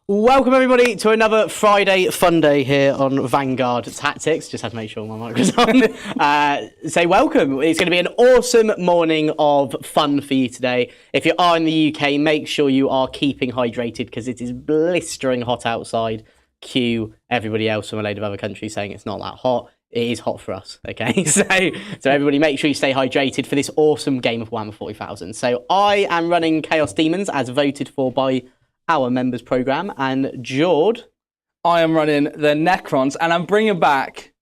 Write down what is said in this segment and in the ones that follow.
Welcome everybody to another Friday fun day here on Vanguard Tactics. Just had to make sure my mic was on. Say welcome. It's going to be an awesome morning of fun for you today. If you are in the UK, make sure you are keeping hydrated because it is blistering hot outside. Cue everybody else from a load of other countries saying it's not that hot. It is hot for us, okay? So everybody make sure you stay hydrated for this awesome game of Warhammer 40,000. So I am running Chaos Daemons as voted for by our members program, and Jord, I am running the Necrons, and I'm bringing back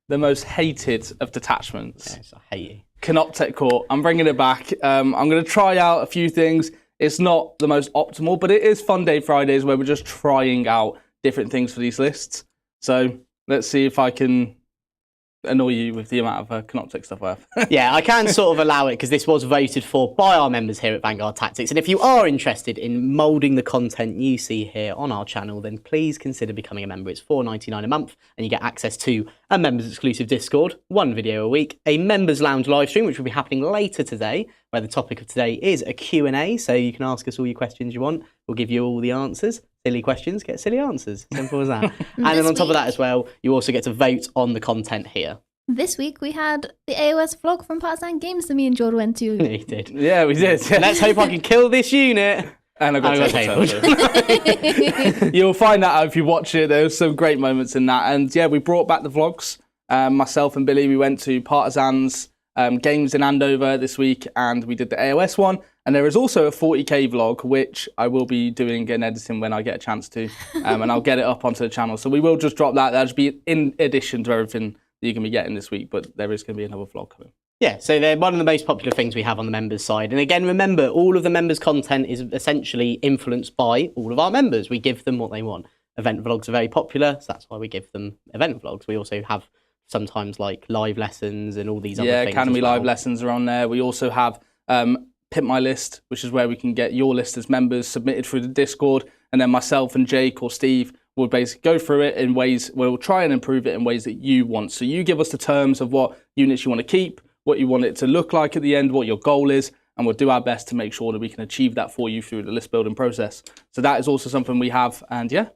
the most hated of detachments. Yes, I hate you. Canoptek Court. I'm bringing it back. I'm going to try out a few things. It's not the most optimal, but it is Fun Day Fridays where we're just trying out different things for these lists. So let's see if I can annoy you with the amount of Canoptek stuff I have. Yeah, I can sort of allow it because this was voted for by our members here at Vanguard Tactics. And if you are interested in moulding the content you see here on our channel, then please consider becoming a member. It's $4.99 a month and you get access to a members exclusive Discord, one video a week, a members lounge live stream, which will be happening later today, where the topic of today is a Q&A. So you can ask us all your questions you want. We'll give you all the answers. Silly questions, get silly answers. Simple as that. And then on top of that as well, you also get to vote on the content here. This week we had the AOS vlog from Partisan Games that me and Jord went to. We did. Yeah, we did. Let's hope I can kill this unit. And I got tabled. You'll find that out if you watch it. There's some great moments in that. And yeah, we brought back the vlogs. Myself and Billy, we went to Partisan's games in Andover this week, and we did the AOS one. And there is also a 40K vlog, which I will be doing and editing when I get a chance to. And I'll get it up onto the channel. So we will just drop that. That'll just be in addition to everything that you're going to be getting this week. But there is going to be another vlog coming. Yeah, so they're one of the most popular things we have on the members side. And again, remember, all of the members' content is essentially influenced by all of our members. We give them what they want. Event vlogs are very popular, so that's why we give them event vlogs. We also have sometimes like live lessons and all these other things. Yeah, Academy live lessons are on there. We also have Pimp My List, which is where we can get your list as members submitted through the Discord. And then myself and Jake or Steve will basically go through it in ways, we'll try and improve it in ways that you want. So you give us the terms of what units you want to keep, what you want it to look like at the end, what your goal is, and we'll do our best to make sure that we can achieve that for you through the list building process. So that is also something we have, and yeah,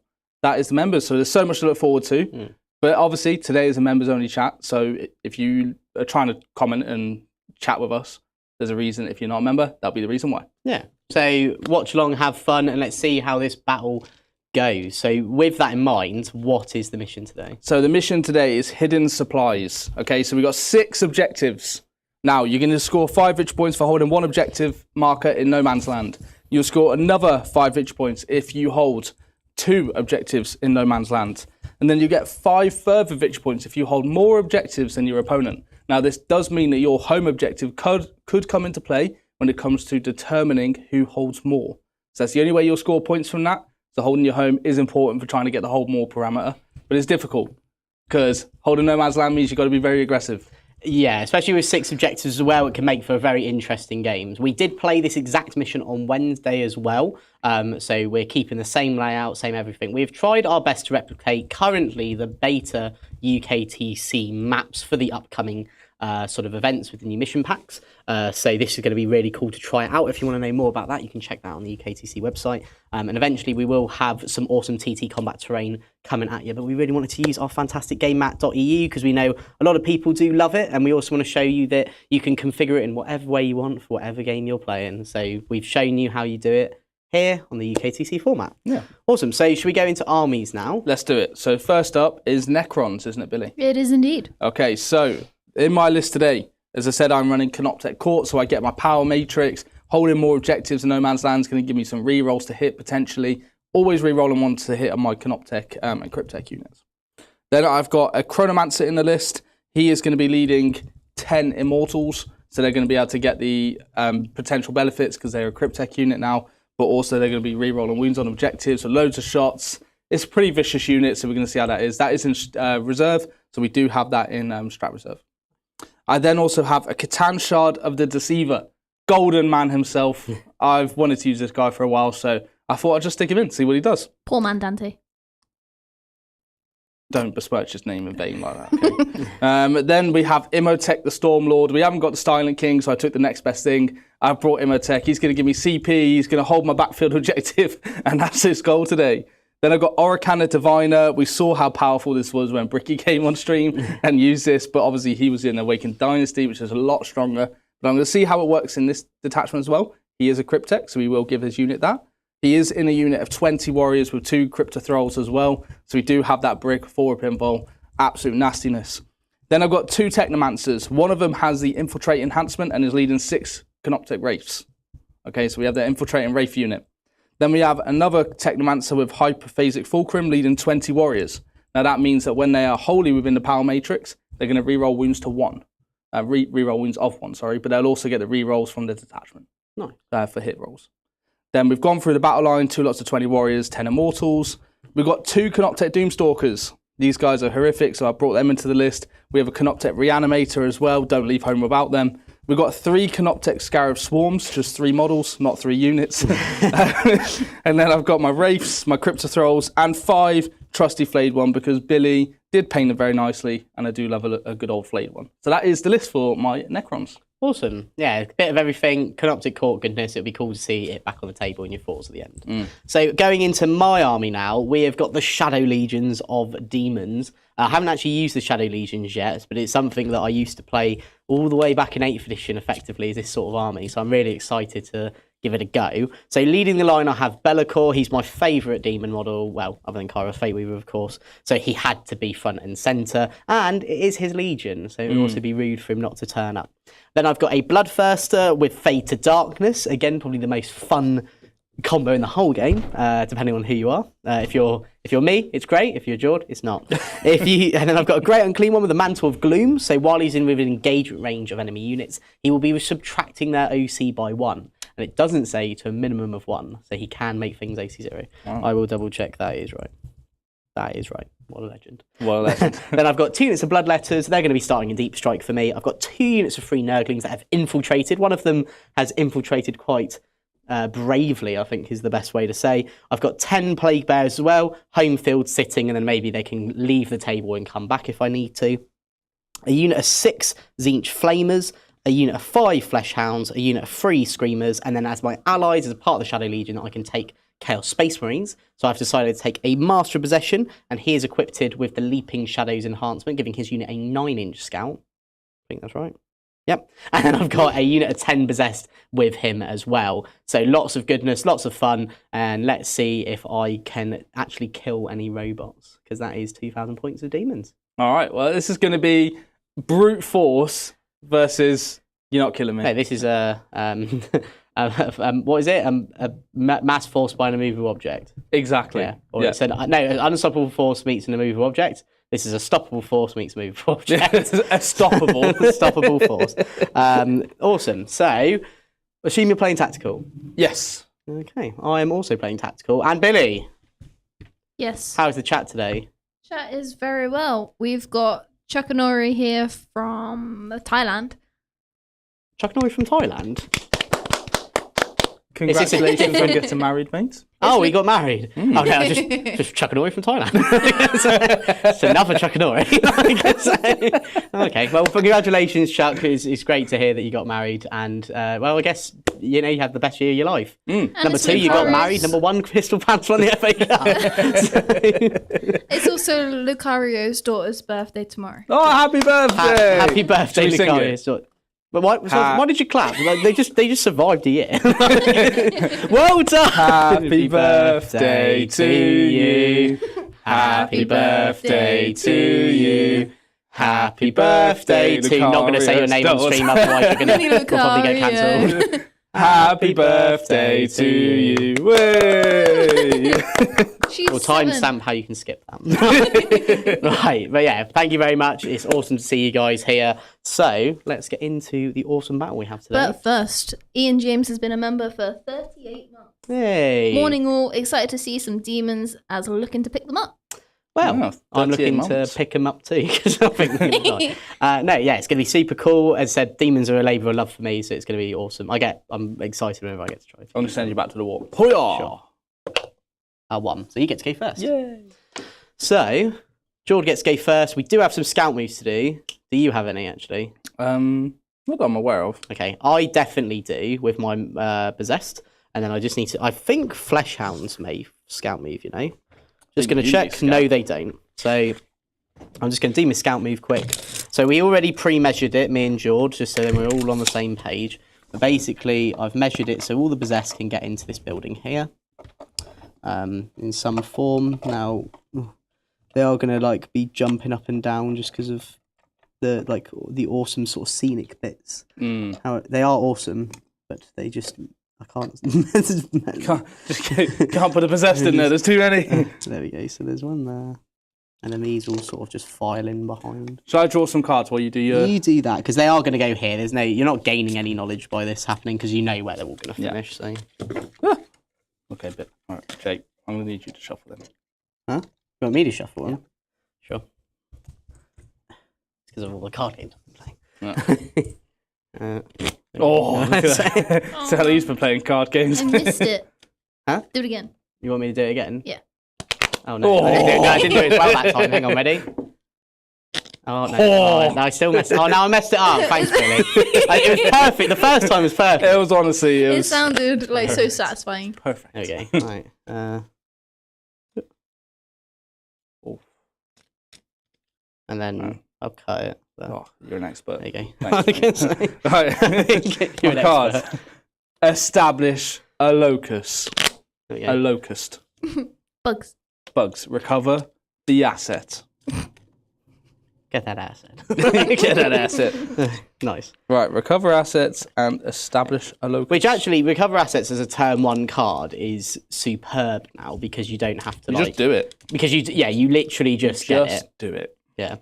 that is the members. So there's so much to look forward to. But obviously, today is a members-only chat, so if you are trying to comment and chat with us, there's a reason. If you're not a member, that'll be the reason why. Yeah, so watch along, have fun, and let's see how this battle goes. So with that in mind, what is the mission today? So the mission today is hidden supplies. Okay, so we've got 6 objectives. Now, you're going to score 5 victory points for holding 1 objective marker in no man's land. You'll score another 5 victory points if you hold 2 objectives in no man's land. And then you get 5 further victory points if you hold more objectives than your opponent. Now, this does mean that your home objective could come into play when it comes to determining who holds more. So that's the only way you'll score points from that. So holding your home is important for trying to get the hold more parameter. But it's difficult because holding no man's land means you've got to be very aggressive. Yeah, especially with 6 objectives as well, it can make for very interesting games. We did play this exact mission on Wednesday as well, so we're keeping the same layout, same everything. We've tried our best to replicate currently the beta UKTC maps for the upcoming sort of events with the new mission packs. So this is going to be really cool to try out. If you want to know more about that, you can check that on the UKTC website. And eventually we will have some awesome TT combat terrain coming at you. But we really wanted to use our fantastic gamemat.eu because we know a lot of people do love it. And we also want to show you that you can configure it in whatever way you want for whatever game you're playing. So we've shown you how you do it here on the UKTC format. Yeah. Awesome. So should we go into armies now? Let's do it. So first up is Necrons, isn't it, Billy? It is indeed. Okay, so in my list today, as I said, I'm running Canoptek Court, so I get my power matrix. Holding more objectives in no man's land is going to give me some rerolls to hit, potentially. Always rerolling one to hit on my Canoptek and Cryptek units. Then I've got a Chronomancer in the list. He is going to be leading 10 Immortals, so they're going to be able to get the potential benefits because they're a Cryptek unit now, but also they're going to be rerolling wounds on objectives, so loads of shots. It's a pretty vicious unit, so we're going to see how that is. That is in reserve, so we do have that in strat reserve. I then also have a Catan Shard of the Deceiver, Golden Man himself. I've wanted to use this guy for a while, so I thought I'd just stick him in, see what he does. Poor man Dante. Don't besmirch his name in vain like that, okay? Then we have Imhotep the Stormlord. We haven't got the Styling King, so I took the next best thing. I've brought Imhotep. He's going to give me CP. He's going to hold my backfield objective, and that's his goal today. Then I've got Oricana Diviner. We saw how powerful this was when Bricky came on stream and used this, but obviously he was in Awakened Dynasty, which is a lot stronger. But I'm going to see how it works in this detachment as well. He is a Cryptek, so we will give his unit that. He is in a unit of 20 warriors with 2 Crypto Thralls as well. So we do have that brick, 4 pinball, absolute nastiness. Then I've got 2 Technomancers. One of them has the Infiltrate enhancement and is leading 6 Canoptek Wraiths. Okay, so we have the Infiltrating Wraith unit. Then we have another Technomancer with Hyperphasic Fulcrum leading 20 warriors. Now that means that when they are wholly within the power matrix, they're going to reroll wounds to 1. Reroll wounds of 1, sorry, but they'll also get the rerolls from the detachment. Nice. For hit rolls. Then we've gone through the battle line, 2 lots of 20 warriors, 10 immortals. We've got 2 Canoptek Doomstalkers. These guys are horrific, so I brought them into the list. We have a Canoptek Reanimator as well. Don't leave home without them. We've got 3 Canoptek Scarab Swarms, just 3 models, not 3 units. And then I've got my Wraiths, my Crypto Thralls, and 5 Trusty Flayed One, because Billy did paint them very nicely, and I do love a good old Flayed One. So that is the list for my Necrons. Awesome. Yeah, a bit of everything. Canoptek Court goodness. It'd be cool to see it back on the table in your thoughts at the end. So going into my army now, we have got the Shadow Legions of Demons. I haven't actually used the Shadow Legions yet, but it's something that I used to play all the way back in 8th edition, effectively, as this sort of army. So I'm really excited to give it a go. So leading the line, I have Be'lakor. He's my favourite demon model. Well, other than Kairos Fateweaver, of course. So he had to be front and centre. And it is his Legion, so it would also be rude for him not to turn up. Then I've got a Bloodthirster with Fade to Darkness. Again, probably the most fun combo in the whole game, depending on who you are. If you're me, it's great. If you're Jord, it's not. And then I've got a Great Unclean One with the Mantle of Gloom. So while he's in within engagement range of enemy units, he will be subtracting their OC by 1. And it doesn't say to a minimum of 1, so he can make things AC 0. Oh. I will double check that is right. That is right. What a legend. What a legend. Then I've got 2 units of Bloodletters. They're going to be starting in Deep Strike for me. I've got 2 units of Free Nurglings that have infiltrated. One of them has infiltrated quite bravely, I think is the best way to say. I've got 10 Plague Bears as well. Home field sitting, and then maybe they can leave the table and come back if I need to. A unit of 6 Tzeentch Flamers. A unit of 5 Flesh Hounds, a unit of 3 Screamers, and then as my allies, as a part of the Shadow Legion, I can take Chaos Space Marines. So I've decided to take a Master of Possession, and he is equipped with the Leaping Shadows enhancement, giving his unit a 9-inch scout. I think that's right. Yep. And then I've got a unit of 10 Possessed with him as well. So lots of goodness, lots of fun, and let's see if I can actually kill any robots, because that is 2,000 points of demons. All right, well, this is going to be brute force versus you're not killing me. No, this is what is it? A mass force by an immovable object. Exactly. Yeah. Or it said unstoppable force meets an immovable object. This is a stoppable force meets a movable object. A stoppable, stoppable force. Awesome. So, assume you're playing tactical. Yes. Okay. I am also playing tactical. And Billy. Yes. How's the chat today? Chat is very well. We've got Chukanori here from Thailand. Chukanori from Thailand? Congratulations on getting married, mate. Oh, we got married. Oh, no, just Chukanori from Thailand. It's another Chukanori. Okay, well, congratulations, Chuck. It's great to hear that you got married. And, well, I guess, you had the best year of your life. Number 2, you got married. Number 1, Crystal Pants won the FA Cup. It's also Lucario's daughter's birthday tomorrow. Oh, happy birthday! Happy birthday, Lucario's daughter. But why did you clap? Like, they just survived a year. Well done! Happy birthday to you. Happy birthday to you. Happy birthday to Not going to say your name on stream, otherwise you'll probably get cancelled. Happy birthday to you. Way. We'll timestamp how you can skip that. Right, but yeah, thank you very much. It's awesome to see you guys here. So let's get into the awesome battle we have today. But first, Ian James has been a member for 38 months. Hey. Morning all, excited to see some demons as looking to pick them up. Well, I'm looking to pick them up too, because I think they're going to die. No, yeah, it's going to be super cool. As I said, demons are a labour of love for me, so it's going to be awesome. I'm excited whenever I get to try it. I'm going to send you back to the wall. Sure. 1. So you get to go first. Yay. So, George gets to go first. We do have some scout moves to do. Do you have any, actually? Not that I'm aware of. Okay, I definitely do with my Possessed. And then I just need to... I think Flesh Hounds may scout move, Just going to check. No, they don't. So I'm just going to do my scout move quick. So we already pre-measured it, me and George, just so then we're all on the same page. But basically, I've measured it so all the possessed can get into this building here. In some form. Now, they are going to like be jumping up and down just because of the awesome sort of scenic bits. How they are awesome, but they just I can't can't put a possessed in there. There's too many. There we go. So there's one there, and then these all sort of just file in behind. Shall I draw some cards while you do your? You do that because they are going to go here. You're not gaining any knowledge by this happening because you know where they're all going to finish. So. Okay, but all right, Jake, I'm going to need you to shuffle them. Huh? You want me to shuffle them? Sure. It's because of all the card games I'm playing. Look at that. That's how they used for playing card games. I missed it. Huh? Do it again. You want me to do it again? Yeah. Oh no, I didn't do it as well that time. Hang on, ready? Oh no, no, I still messed it. Oh, now I messed it up. Thanks, Billy. It was perfect. The first time was perfect. It was honestly. It sounded like so satisfying. Perfect. There we go. Right. And then I'll cut it. Oh, you're an expert. There you go. Thanks. Right. You're an card. expert. Establish a locus. There we go. A locust. Bugs. Bugs. Recover the asset. Get that asset. Get that asset. Nice. Right. Recover assets and establish a locus. Which actually, recover assets as a turn 1 card is superb now because you don't have to just do it. Because you literally just get it. do it. Yeah.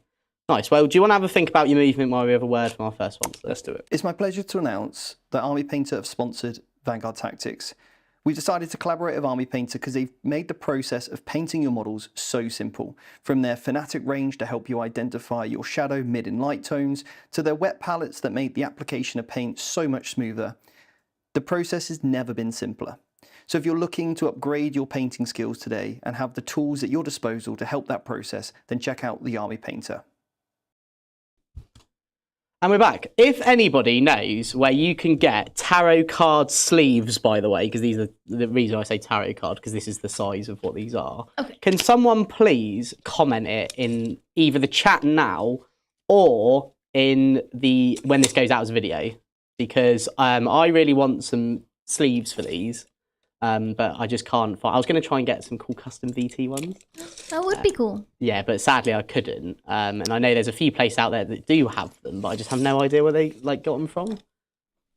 Nice. Well, do you want to have a think about your movement while we have a word from our first sponsor? Let's do it. It's my pleasure to announce that Army Painter have sponsored Vanguard Tactics. We decided to collaborate with Army Painter because they've made the process of painting your models so simple. From their Fanatic range to help you identify your shadow, mid and light tones, to their wet palettes that make the application of paint so much smoother. The process has never been simpler. So if you're looking to upgrade your painting skills today and have the tools at your disposal to help that process, then check out the Army Painter. And we're back. If anybody knows where you can get tarot card sleeves, by the way, because these are the reason I say tarot card, because this is the size of what these are. Okay. Can someone please comment it in either the chat now or in when this goes out as a video? Because I really want some sleeves for these. But I just can't find. I was going to try and get some cool custom VT ones. That would be cool. Yeah, but sadly I couldn't. And I know there's a few places out there that do have them, but I just have no idea where they got them from.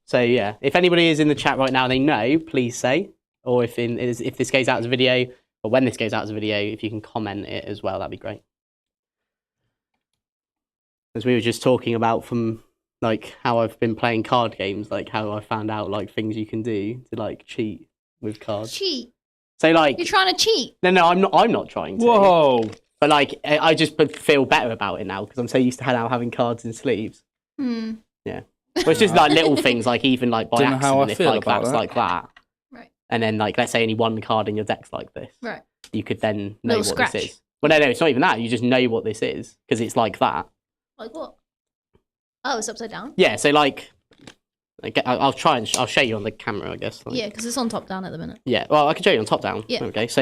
So yeah, if anybody is in the chat right now, and they know, please say. Or if this goes out as a video, or when this goes out as a video, if you can comment it as well, that'd be great. As we were just talking about from how I've been playing card games, how I found out things you can do to cheat with cards. Cheat. So you're trying to cheat. No, I'm not trying to. Whoa. But I just feel better about it now because I'm so used to having cards in sleeves. Yeah. Well, it's just little things even by Don't know how I accident if feel about that's that. like that. Right. And then let's say only one card in your deck's like this. Right. You could then know Little what scratch. this is. Well, no, it's not even that. You just know what this is because it's like that. Like what? Oh, it's upside down? Yeah. So I'll try and I'll show you on the camera, I guess. Yeah, because it's on top down at the minute. Yeah, well, I can show you on top down. Yeah. Okay, so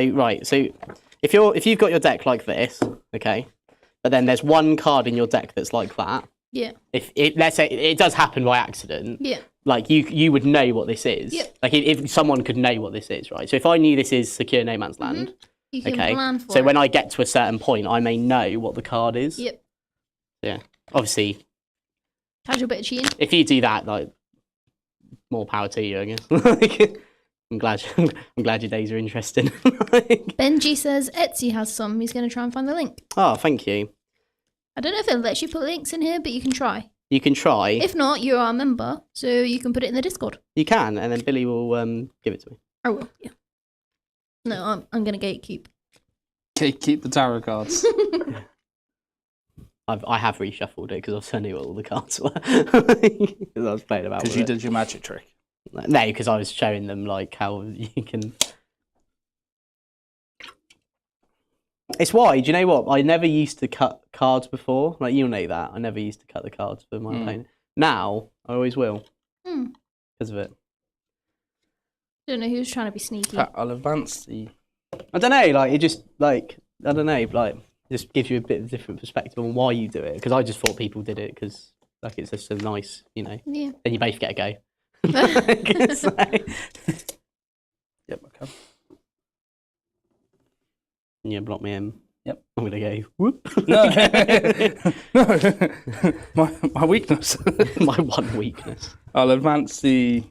if you've got your deck like this, okay, but then there's one card in your deck that's like that. Yeah. Let's say it does happen by accident. Yeah. You would know what this is. Yeah. If someone could know what this is, right? So if I knew this is secure no man's land, You can okay. plan for So it. when I get to a certain point, I may know what the card is. Yep. Yeah. Obviously, Casual bit of cheating. if you do that, more power to you, I guess. I'm glad your days are interesting. Benji says Etsy has some. He's going to try and find the link. Oh, thank you. I don't know if it lets you put links in here, but you can try. You can try. If not, you're our member, so you can put it in the Discord. You can, and then Billy will give it to me. I will, yeah. No, I'm going to gatekeep. Okay, keep the tarot cards. I have reshuffled it because I knew what all the cards were. Because I was playing about Because with you it. did your magic trick. No, because I was showing them how you can. It's why. Do you know what? I never used to cut cards before. You'll know that. I never used to cut the cards for my opponent. Now I always will because of it. Don't know who's trying to be sneaky. I'll advance the I don't know, like, it just, like, I don't know, like, just gives you a bit of a different perspective on why you do it. Because I just thought people did it because, like, it's just a nice, you know. Yeah. Then you both get a go. So, Yep, okay. yeah, block me in. Yep. I'm going to go, whoop. No. No. My weakness. My one weakness. I'll advance the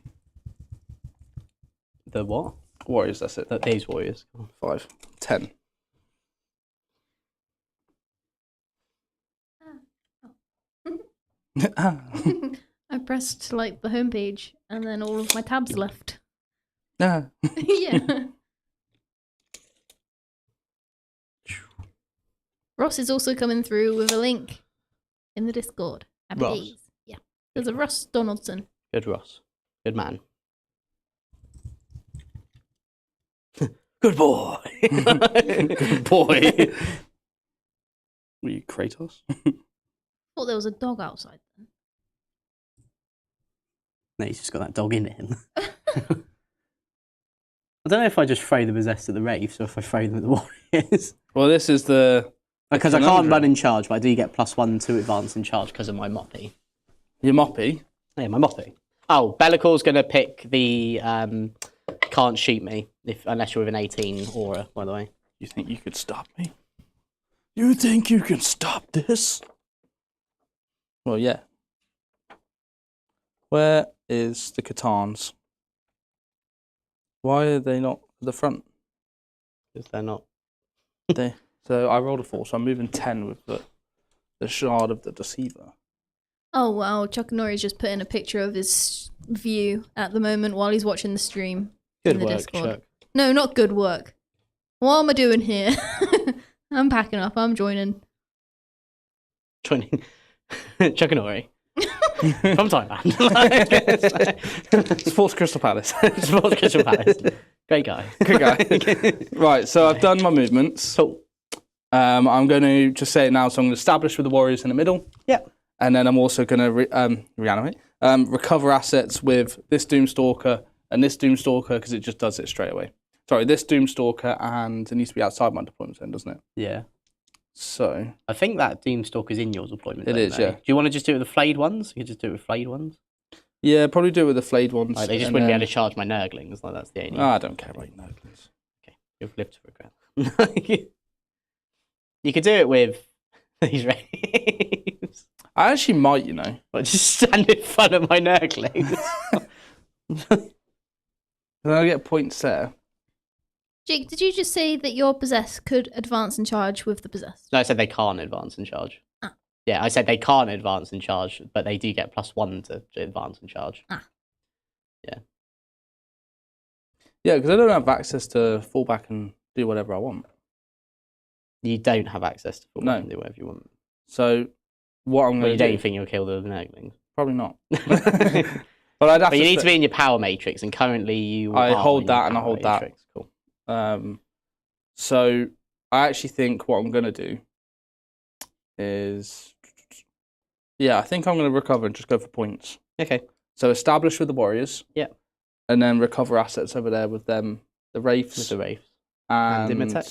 The what? warriors, that's it. These warriors. 5, 10. I pressed like the homepage and then all of my tabs left. Yeah. Yeah. Ross is also coming through with a link in the Discord. Happy Ross? days. Yeah. There's a Ross Donaldson. Good Ross. Good man. Good boy. Good boy. Were you Kratos? Thought there was a dog outside then. No, he's just got that dog in him. I don't know if I just throw the possessed at the Wraiths or if I throw them at the warriors. Well, this is the... Because I can't run in charge, but I do get +1 to advance in charge because of my Moppy. Your Moppy? Yeah, my Moppy. Oh, Bellacor's going to pick the can't shoot me unless you're with an 18 aura, by the way. You think you could stop me? You think you can stop this? Well, yeah. Where is the Catans? Why are they not at the front? Because they're not. So I rolled a 4, so I'm moving 10 with the Shard of the Deceiver. Oh wow, Chuck Norrie's just put in a picture of his view at the moment while he's watching the stream. Good in the work, Discord. Chuck. No, not good work. What am I doing here? I'm packing up, I'm joining. Joining Chuck and Ori. From Thailand. Sports Crystal Palace. Sports Crystal Palace. Great guy. Good guy. Right, so I've done my movements. Cool. I'm going to just say it now, so I'm going to establish with the warriors in the middle. Yep. And then I'm also going to reanimate, recover assets with this Doomstalker and this Doomstalker because it just does it straight away. Sorry, this Doomstalker, and it needs to be outside my deployment zone, doesn't it? Yeah. So I think that Doomstalker's in your deployment. It is, yeah. Do you want to just do it with the flayed ones? You could just do it with flayed ones. yeah, probably do it with the flayed ones. Like, they just wouldn't be able to charge my Nurglings. Like, that's the only. I don't care about your Nurglings. Okay, you've lived to regret. You could do it with these Wraiths. I actually might, you know. But just stand in front of my Nurglings. Then I get points there. Jake, did you just say that your possessed could advance in charge with the possessed? No, I said they can't advance in charge. Ah. Yeah, I said they can't advance in charge, but they do get +1 to advance in charge. Ah. Yeah. Yeah, because I don't have access to fall back and do whatever I want. You don't have access to full No. and do whatever you want. So what I'm Well, going you to do... don't think you'll kill the Nurglings? Probably not. But I'd have you to need to be in your power matrix, and currently you I are hold in your that and I power hold that. matrix. Cool. So I actually think what I'm going to do is... Yeah, I think I'm going to recover and just go for points. Okay. So establish with the warriors. Yeah. And then recover assets over there with them, the Wraiths. With the Wraiths. And Imhotep.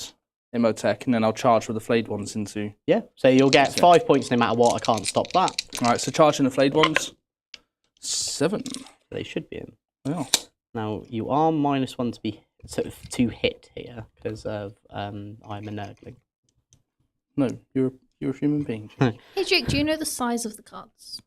Imhotep, and then I'll charge with the flayed ones into... Yeah, so you'll get 5 points no matter what. I can't stop that. Alright, so charging the flayed ones. 7. They should be in. Yeah. Now, you are -1 to be to hit here, because of I'm a Nurgling. No, you're a human being. Hey Jake, do you know the size of the cards?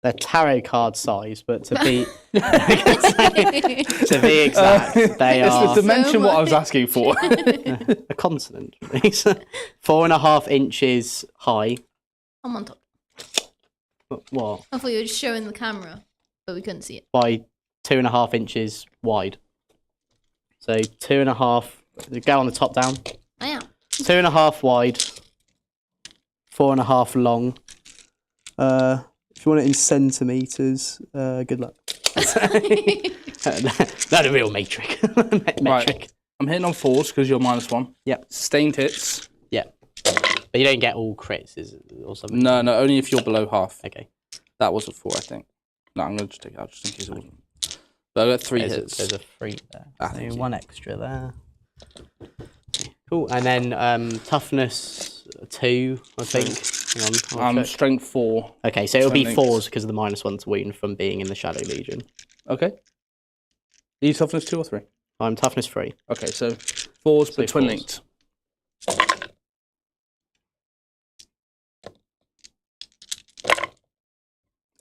They're tarot card size, but to be to be exact, they It's are the dimension So what I was asking for. a consonant. 4.5 inches high. I'm on top. What? I thought you were just showing the camera, but we couldn't see it. By 2.5 inches wide. So 2.5. Go on the top down. I am. 2.5 wide. 4.5 long. If you want it in centimeters, good luck. Not a real metric. Metric. Right. I'm hitting on 4s because you're -1. Yep. Sustained hits. Yeah. But you don't get all crits, is it, or something? No, only if you're below half. Okay. That was a 4, I think. No, I'm going to just take it out just in case it wasn't. But I got 3 hits. There's a 3 there. Ah, So thank you. 1 extra there. Cool. And then toughness 2, I think. Hang on, I'll check. Strength 4. Okay, so it'll be Strength 4s because of the -1 to wound from being in the Shadow Legion. Okay. Are you toughness 2 or 3? I'm toughness 3. Okay, so 4s, but twin 4s. linked.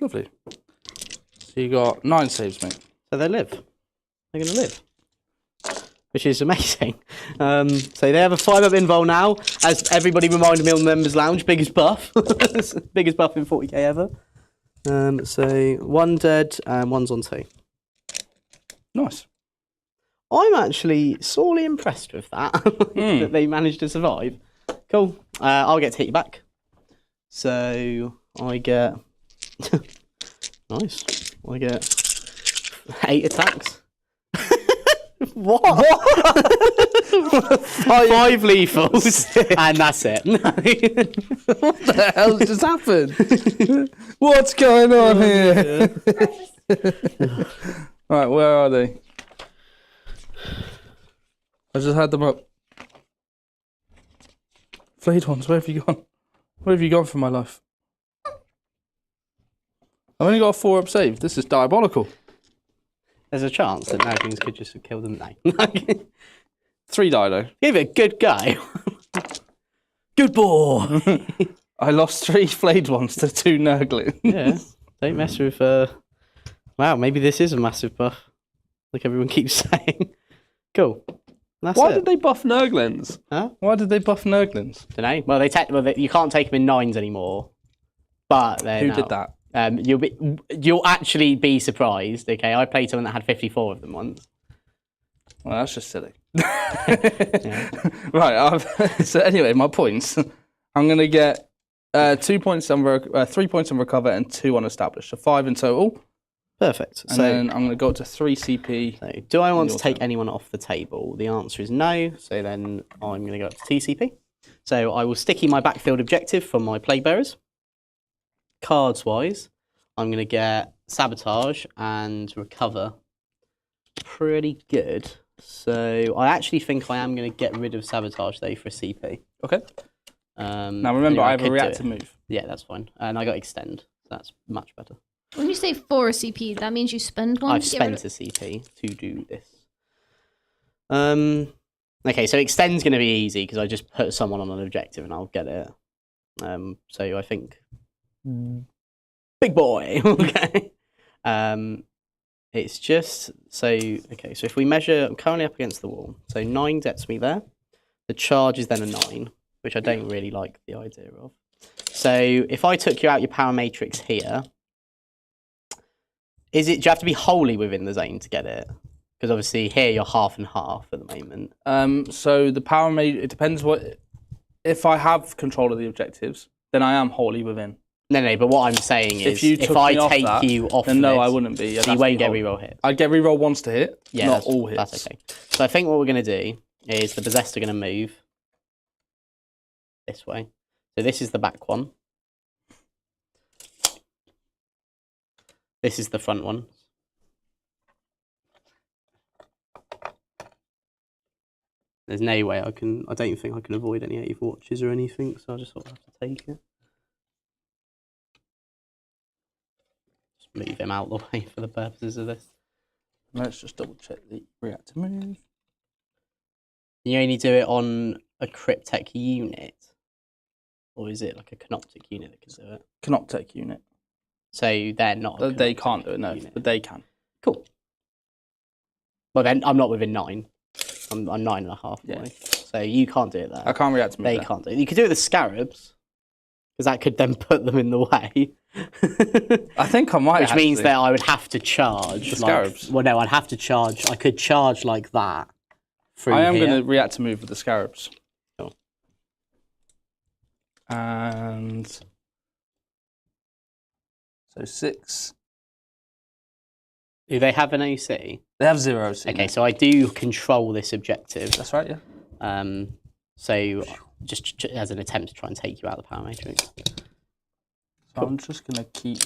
Lovely. So you got 9 saves, mate. So they live. They're going to live. Which is amazing. So they have a 5-up invul now. As everybody reminded me on the Members Lounge, biggest buff. Biggest buff in 40k ever. So 1 dead and 1's on 2. Nice. I'm actually sorely impressed with that. That they managed to survive. Cool. I'll get to hit you back. So I get... Nice. I get 8 attacks. What? 5 lethals, and that's it. What the hell just happened? What's going on here? Right, where are they? I just had them up. Flayed ones, where have you gone? Where have you gone from my life? I've only got a 4-up save. This is diabolical. There's a chance that Naggings could just have killed them now. 3 die though. Give it a good go. Good boy. I lost 3 flayed ones to 2 Nurglings. Yeah, don't mess with... Wow, maybe this is a massive buff. Like everyone keeps saying. Cool. That's Why it. did they buff Nurglings? Huh? Why did they buff Nurglings? Dunno. Well, you can't take them in 9s anymore. But they're Who now. did that? You'll actually be surprised. Okay, I played someone that had 54 of them once. Well, that's just silly. Right. So anyway, my points. I'm gonna get 2 points on 3 points on recover and 2 on establish, so 5 in total. Perfect. And then I'm gonna go up to 3 CP. So, do I want to your take turn. anyone off the table? The answer is no. So then I'm going to go up to TCP. So I will sticky my backfield objective from my plague bearers. Cards wise, I'm going to get sabotage and recover. Pretty good. So I actually think I am going to get rid of sabotage though for a CP. Okay. Now remember, anyway, I have a could do reactive it. move. Yeah, that's fine. And I got extend. So that's much better. When you say for a CP, that means you spend one. I've to get rid spent a CP to do this. Okay, so extend's going to be easy because I just put someone on an objective and I'll get it. So I think big boy. Okay. It's just so okay. So if we measure, I'm currently up against the wall. So 9 gets me there. The charge is then a 9, which I don't really like the idea of. So if I took you out your power matrix here. Do you have to be wholly within the zone to get it? Because obviously here you're half and half at the moment. So the power it depends what. If I have control of the objectives, then I am wholly within. No, but what I'm saying is, if took I me off take that, you off then no, this, I wouldn't be. so you won't get reroll hit. I'd get reroll once to hit, Yeah, not all hits. That's okay. So I think what we're going to do is the Possessed are going to move this way. So this is the back one. This is the front one. There's no way I don't think I can avoid any Ave Watches or anything, so I just sort of have to take it. Just move him out the way for the purposes of this. Let's just double check the reactive move. You only do it on a Cryptek unit? Or is it like a Canoptek unit that can do it? Canoptek unit. So they're not a They Canoptek can't do it, no, unit. but they can. Cool. Well then, I'm not within 9. I'm 9.5 Yeah. away. So you can't do it there. I can't react to move They there. can't do it. You could do it with the Scarabs. Because that could then put them in the way. I think I might Which means actually. that I would have to charge. The like, Scarabs? Well, no, I'd have to charge. I could charge like that. I am going going to react to move with the Scarabs. Cool. And so 6. Do they have an OC? They have 0 OC. Okay, so I do control this objective. That's right, yeah. So just as an attempt to try and take you out of the power matrix. So I'm just going to keep.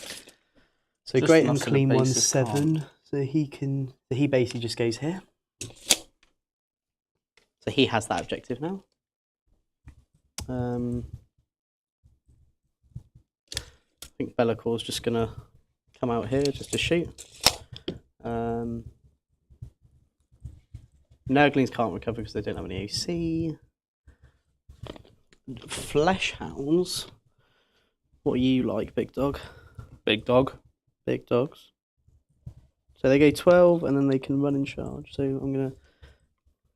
So Just Great and muscle Clean the one's basis 7. So he basically just goes here. So he has that objective now. I think Bellacor's just going to come out here just to shoot. Nurglings can't recover because they don't have any OC. Flesh Hounds. What are you like, big dog? Big dog. Big dogs. So they go 12 and then they can run and charge. So I'm going to...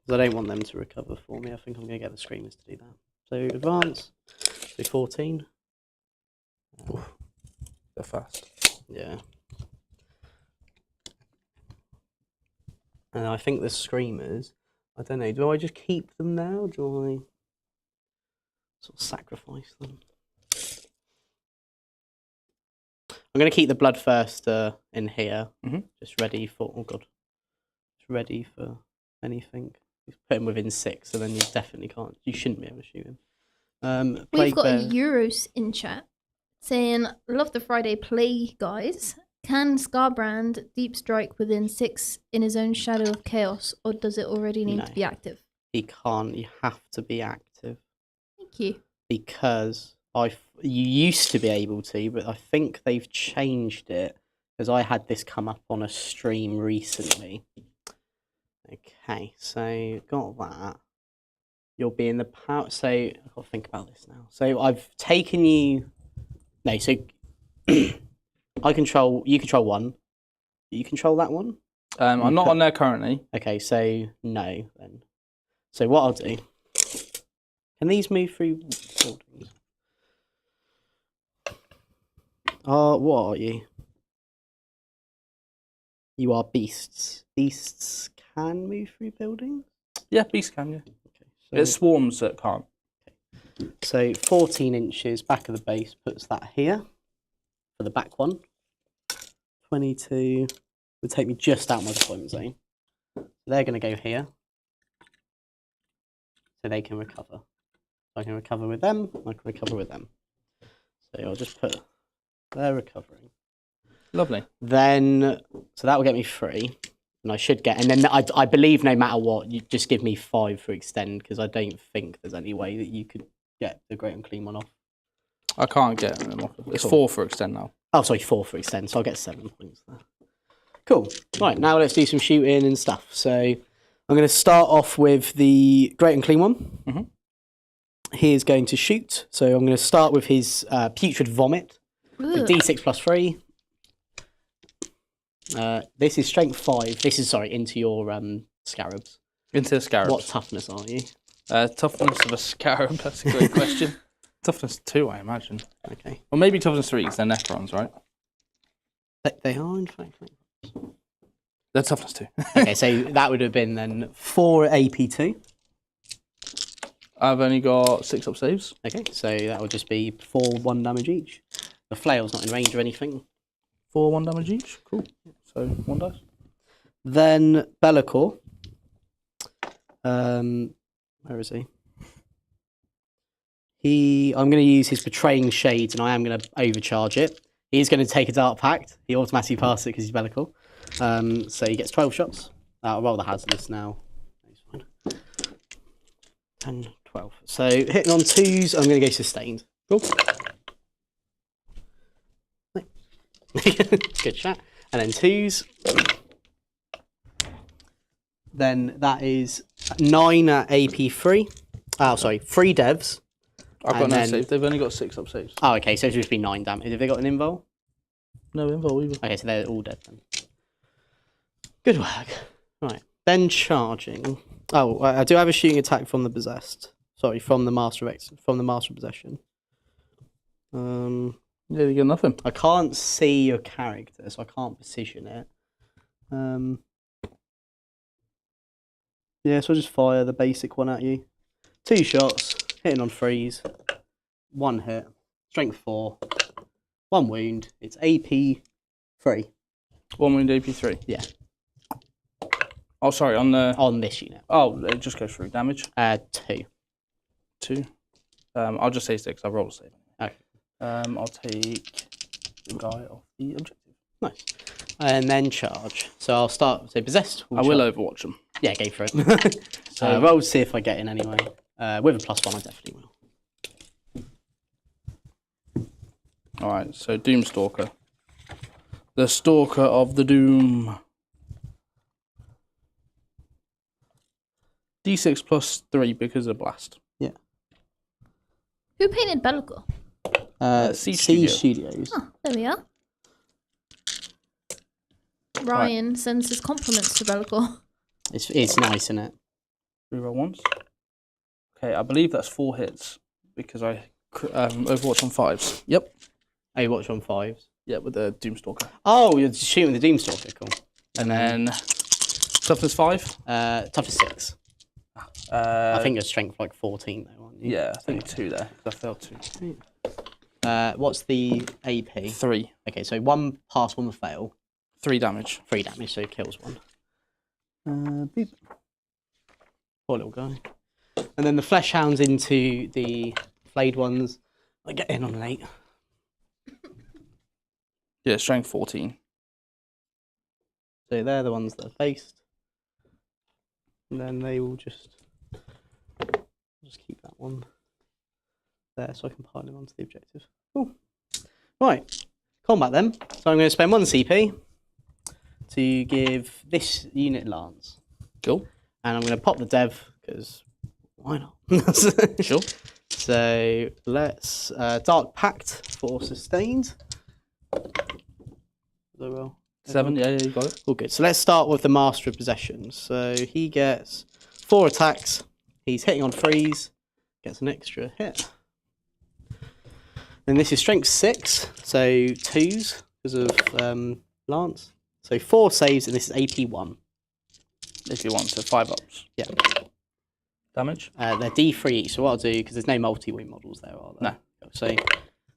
because I don't want them to recover for me. I think I'm going to get the Screamers to do that. So advance. So 14. They're fast. Yeah. And I think the Screamers, I don't know, do I just keep them now? Or do I sort of sacrifice them? I'm going to keep the Bloodthirster in here, just ready for, oh god, just ready for anything. Just put him within 6, so then you definitely can't, you shouldn't be able to shoot him. We've got a Euros in chat saying, love the Friday play, guys. Can Scarbrand deep strike within 6 in his own Shadow of Chaos, or does it already need to be active? He can't, you have to be active. Thank you. Because you used to be able to, but I think they've changed it, because I had this come up on a stream recently. Okay, so got that. You'll be in the power, so I've got to think about this now. So I've taken you, no, so you control 1. You control that one? I'm not on there currently. Okay, so no then. So what I'll do, can these move through buildings? What are you? You are beasts. Beasts can move through buildings? Yeah, beast can, yeah. Okay, so, It's swarms that can't. so 14 inches back of the base puts that here for the back one. 22 would take me just out my deployment zone. So they're going to go here. So they can recover. I can recover with them, I can recover with them. So I'll just put, they're recovering. Lovely. Then, so that will get me 3. And I should get, and then I believe no matter what, you just give me 5 for extend, because I don't think there's any way that you could get the Great Unclean one off. I can't get them off. It's Cool. 4 for extend now. Oh, sorry, 4 for extend, so I'll get 7 points there. Cool. Right, now let's do some shooting and stuff. So I'm going to start off with the Great Unclean one. He is going to shoot. So I'm going to start with his Putrid Vomit. So D6 plus 3. This is strength 5. This is, sorry, into your scarabs. Into the scarabs. What toughness are you? Toughness of a scarab, that's a great question. Toughness 2, I imagine. Okay. Or maybe toughness 3, because they're Necrons, right? They are, in fact. They're toughness 2. Okay, so that would have been then 4 AP2. I've only got 6 up saves. Okay, so that would just be 4 1 damage each. The flail's not in range or anything. 4 1 damage each. Cool. So 1 dice. Then Bellacore. Where is he? I'm going to use his Betraying Shades, and I am going to overcharge it. He's going to take a Dark Pact. He automatically passes it because he's Bellacore. So he gets 12 shots. I'll roll the hazardous now. 10, 12. So hitting on 2s, I'm going to go sustained. Cool. Good shot. And then 2s. Then that is 9 at AP3. Oh, sorry, 3 devs. I've got no save. They've only got 6 up saves. Oh, okay, so it'll just be 9 damage. Have they got an invul? No invul either. Okay, so they're all dead then. Good work. Right, then charging. Oh, I do have a shooting attack from the possessed. Sorry, from the master of possession. Yeah, you get nothing. I can't see your character, so I can't precision it. Yeah, so I'll just fire the basic one at you. 2 shots, hitting on 3s. 1 hit, strength 4, 1 wound. It's AP 3. 1 wound AP 3. Yeah. Oh, sorry, on this unit. Oh, it just goes through damage. 2. 2. I'll just say 6. I've rolled a save. Okay. I'll take the guy off the objective. Nice. And then charge. So I'll start. So possessed. I will overwatch them. Yeah, go for it. So We'll see if I get in anyway. With a +1, I definitely will. all right. So Doomstalker, the Stalker of the Doom. D6 +3 because of blast. Yeah. Who painted Bellicor? C Studios. Oh, there we are. Ryan sends his compliments to Bellicor. It's nice, isn't it? Reroll once. Okay, I believe that's 4 hits because I Overwatch on 5s. Yep. Oh, you watch on 5s? Yeah, with the Doomstalker. Oh, you're shooting the Doomstalker, cool. And then toughness 5. Toughness 6. I think your strength like 14 though, aren't you? Yeah, I think 2 there. I failed 2. What's the AP? 3. Okay, so 1 pass, 1 fail. 3 damage. 3 damage, so it kills 1. Beep. Poor little guy. And then the flesh hounds into the flayed ones. I get in on an 8. Yeah, strength 14. So they're the ones that are faced. And then they will just keep that one there so I can pile him onto the objective. Cool. Right, combat then. So I'm going to spend 1 CP to give this unit Lance. Cool. And I'm going to pop the dev, because why not? Sure. So let's Dark Pact for sustained. So well. 7, yeah, you got it. All good. So let's start with the Master of Possession. So he gets 4 attacks. He's hitting on 3s. Gets an extra hit. And this is strength 6, so 2s because of Lance. So 4 saves, and this is AP 1. If you want, so 5 ups. Yeah. Damage? They're D3 each. So what I'll do, because there's no multi-wing models there, are there? No. So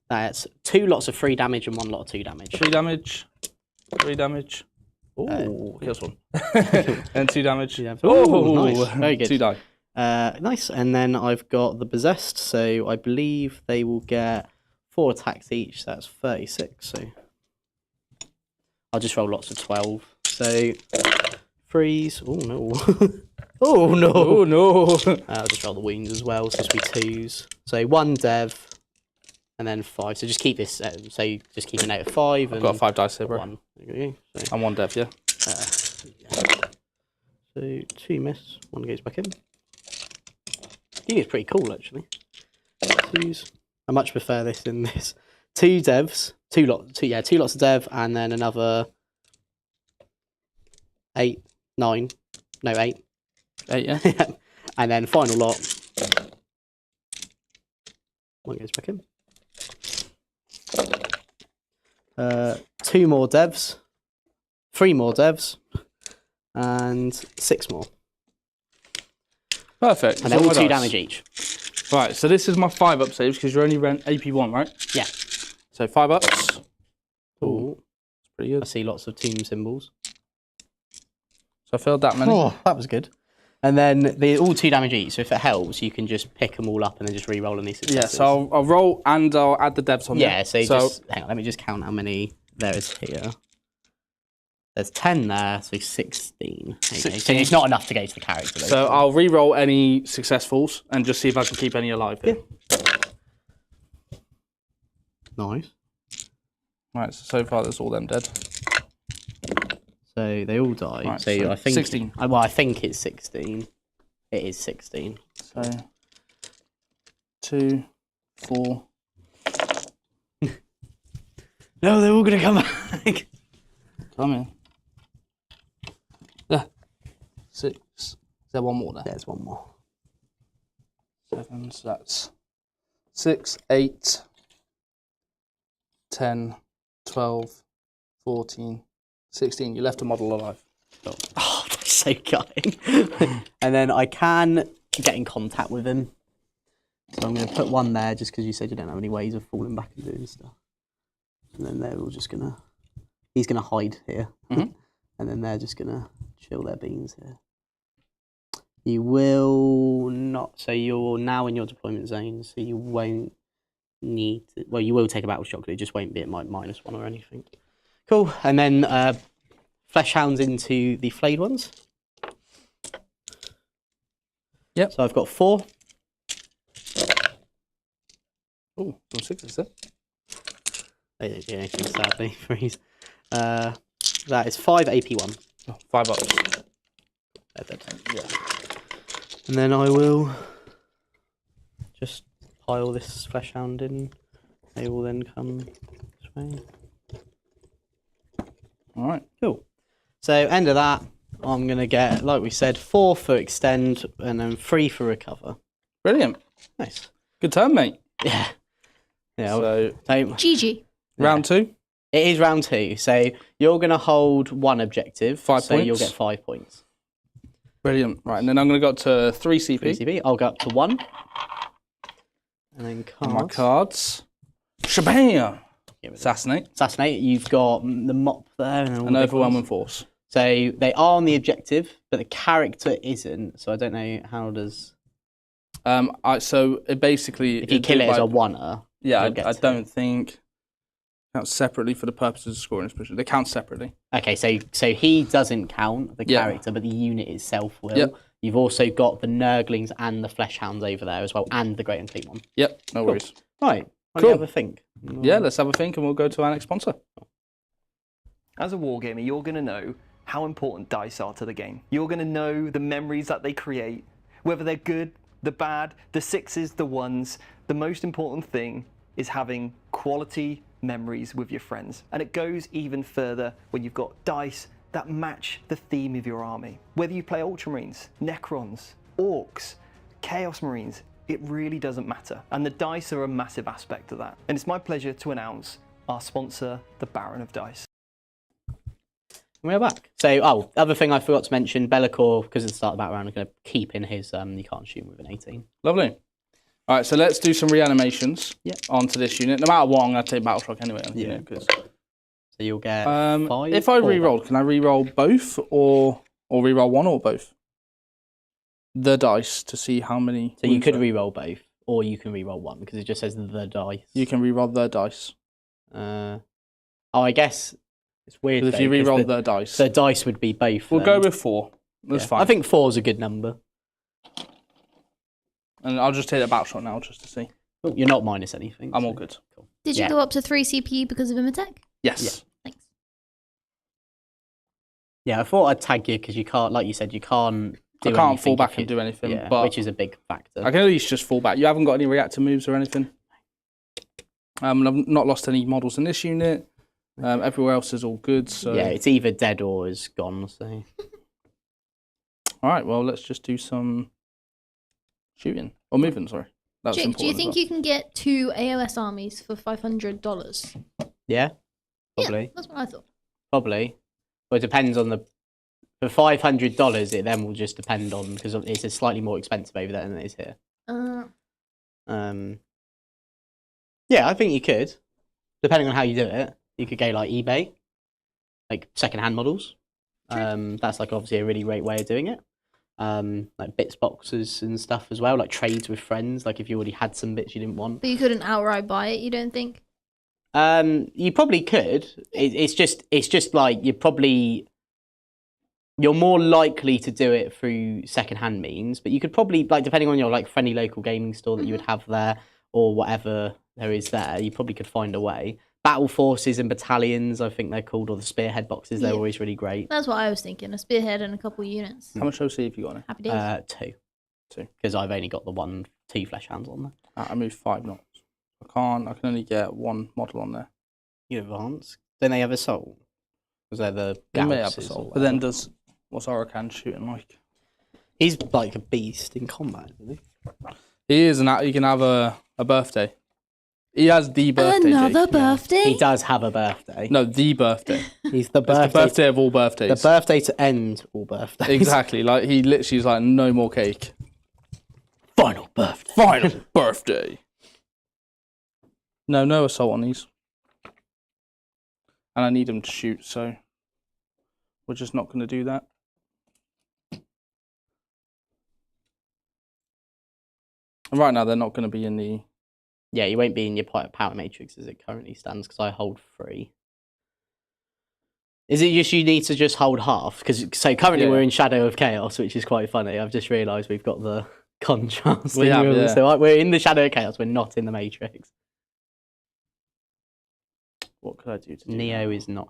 that's 2 lots of 3 damage and 1 lot of 2 damage. 3 damage. 3 damage. Oh, kills 1. And 2 damage. Yeah. Oh, Nice. Very good. 2 die. Nice. And then I've got the Possessed. So I believe they will get 4 attacks each. So that's 36. So I'll just roll lots of 12. So 3s. Oh no. Oh no. Oh no. I'll just roll the wounds as well. So this will be 2s. So 1 dev. And then 5. So just keep this. So just keep a note of 5. I've got 5 dice here, bro. 1. There you go. So, I'm 1 dev, yeah. So 2 miss. 1 goes back in. Unit's pretty cool actually. 2s. I much prefer this than this. 2 devs. 2 lots of dev, and then another 8, 9. No, 8. 8, yeah. And then final lot. 1 goes back in. 2 more devs, 3 more devs, and 6 more. Perfect. And they're all 2 damage each. Right, so this is my 5 up saves because you're only AP1, right? Yeah. So 5 ups. Ooh. Pretty I good. see lots of team symbols. So I failed that many. Oh, that was good. And then they're all 2 damage each, so if it helps, you can just pick them all up and then just re-roll on these successes. Yeah, so I'll roll and I'll add the devs on there. Yeah, so just, hang on, let me just count how many there is here. There's 10 there, so 16. Okay, so 16. it's not enough to go to the character. Though, So I'll re-roll any successfuls and just see if I can keep any alive here. Nice. Right, so far there's all them dead. So they all die. Right, so so I think 16. Well, I think it's 16. It is 16. So 2, 4. No, they're all gonna come back. Come in. Yeah. 6. Is there one more there? There's 1 more. 7, so that's 6, 8, 10, 12, 14, 16. You left a model alive. Oh, that's so gutting. And then I can get in contact with him. So I'm going to put 1 there just because you said you don't have any ways of falling back and doing stuff. And then they're all just going to... He's going to hide here. Mhm. And then they're just going to chill their beans here. You will not... So you're now in your deployment zone, so you won't need to... Well, you will take a battle shock, but it just won't be at -1 or anything. Cool. And then flesh hounds into the flayed ones. Yep. So I've got 4. Oh, some 6s there. They don't do anything, sadly. Freeze. That is 5 AP1. Oh, 5 ups. Yeah. And then I will just pile this flesh hound in. They will then come this way. All right. Cool. So end of that, I'm going to get, like we said, 4 for extend and then 3 for recover. Brilliant. Nice. Good turn, mate. Yeah. Yeah. So, GG. round 2. It is round 2. So you're going to hold 1 objective. 5 so points. You'll get 5 points. Brilliant. Right, and then I'm going to go up to 3 CP. 3 CP. I'll go up to 1. And then On my cards. Shabam! Assassinate. Assassinate. You've got the mop there. And all An the overwhelming ones. force. So they are on the objective, but the character isn't. So I don't know how does... So it basically... If you kill it as a oneer... Yeah, I don't think... Counts separately for the purposes of scoring this. They count separately. Okay, so he doesn't count, the character, but the unit itself will. Yep. You've also got the Nurglings and the Flesh Hounds over there as well, and the Great Unclean one. Yep, no worries. Right, I'll Cool. have a think. Yeah, let's have a think and we'll go to our next sponsor. As a wargamer, you're going to know how important dice are to the game. You're going to know the memories that they create, whether they're good, the bad, the 6s, the 1s. The most important thing is having quality memories with your friends. And it goes even further when you've got dice that match the theme of your army. Whether you play Ultramarines, Necrons, Orcs, Chaos Marines, it really doesn't matter. And the dice are a massive aspect of that. And it's my pleasure to announce our sponsor, the Baron of Dice. We're back. So, other thing I forgot to mention, Be'lakor, because at the start of the battle round, I'm going to keep in his, you can't shoot with an 18. Lovely. All right, so let's do some reanimations Yep. onto this unit. No matter what, I'm going to take Battle Shock anyway. Yeah. Because So you'll get 5. if I 4. re-roll, can I re-roll both or re-roll one or both? The dice to see how many. So you could re-roll both, or you can re-roll 1, because it just says the dice. You can re-roll the dice. I guess it's weird. If you re-roll the dice, the dice would be both. we'll then. go with 4. That's Yeah. fine. I think 4 is a good number. And I'll just take the Battle Shot now just to see. Oh, you're not minus anything. I'm so- all good. Cool. Did you Yeah. go up to 3 CP because of Imatech? Yes. Thanks. Yeah, I thought I'd tag you because you can't, like you said, you can't. I Do can't anything fall if back you- and do anything, Yeah, but which is a big factor. I can at least just fall back. You haven't got any reactor moves or anything. I've not lost any models in this unit. Everywhere else is all good. So Yeah, it's either dead or is gone. So all right. Well, let's just do some shooting or moving. Sorry, that's Jake, important. do you as think well. you can get 2 AOS armies for $500? yeah, probably, Yeah, that's what I thought. probably. But it depends on the. For $500, it then will just depend on because it's slightly more expensive over there than it is here. Yeah, I think you could, depending on how you do it. You could go like eBay, like second-hand models. That's like obviously a really great way of doing it. Like bits boxes and stuff as well, like trades with friends. Like if you already had some bits you didn't want. But you couldn't outright buy it, you don't think? You probably could. It's just like you're more likely to do it through second-hand means, but you could probably, like, depending on your like friendly local gaming store that you would have there or whatever there is there, you probably could find a way. Battle forces and battalions, I think they're called, or the spearhead boxes, they're Yeah. always really great. That's what I was thinking. A spearhead and a couple units. How much OC have you got on it? Happy days. 2, because I've only got the 2 flesh hands on there. I moved 5 knots. I can only get 1 model on there. You advance. Then they have assault. Because they're the They may have Gausses or assault, but then whatever. what's Oracan shooting like? He's like a beast in combat, isn't he? He is, and he can have a birthday. He has the birthday. Another Jake. birthday? He does have a birthday. No, the birthday. He's the It's birthday. the birthday of all birthdays. The birthday to end all birthdays. Exactly. Like he literally is like no more cake. Final birthday. Final birthday. No assault on these. And I need him to shoot, so we're just not going to do that. And right now, they're not going to be in the. Yeah, you won't be in your power matrix as it currently stands because I hold 3. Is it just you need to just hold half? Because so currently Yeah. we're in Shadow of Chaos, which is quite funny. I've just realised we've got the contrast. We have, yeah. So we're in the Shadow of Chaos. We're not in the Matrix. What could I do to Neo is not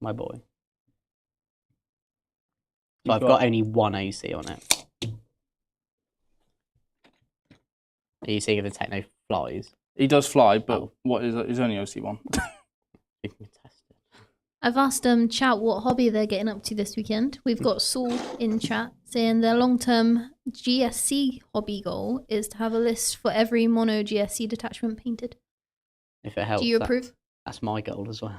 my boy. So I've got only one OC on it. Are you seeing if the Techno flies? He does fly, but what is only OC1? You can test it. I've asked chat what hobby they're getting up to this weekend. We've got Saul in chat saying their long-term GSC hobby goal is to have a list for every mono GSC detachment painted. If it helps. Do you approve? That's my goal as well.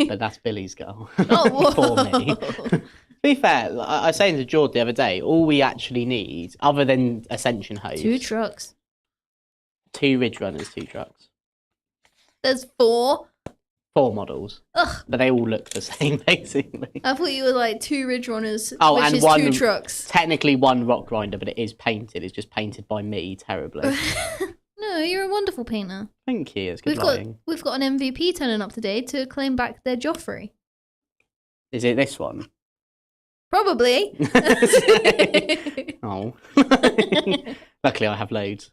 But that's Billy's goal. Oh, For me. To be fair, I was saying to George the other day, all we actually need, other than Ascension hose, 2 trucks. 2 Ridge Runners, 2 trucks. There's 4. 4 models. Ugh. But they all look the same, basically. I thought you were like 2 Ridge Runners, which and is 2 trucks. Technically 1 Rock Grinder, but it is painted. It's just painted by me terribly. No, you're a wonderful painter. Thank you. It's good lighting. We've got an MVP turning up today to claim back their Joffrey. Is it this one? Probably. Oh. Luckily, I have loads.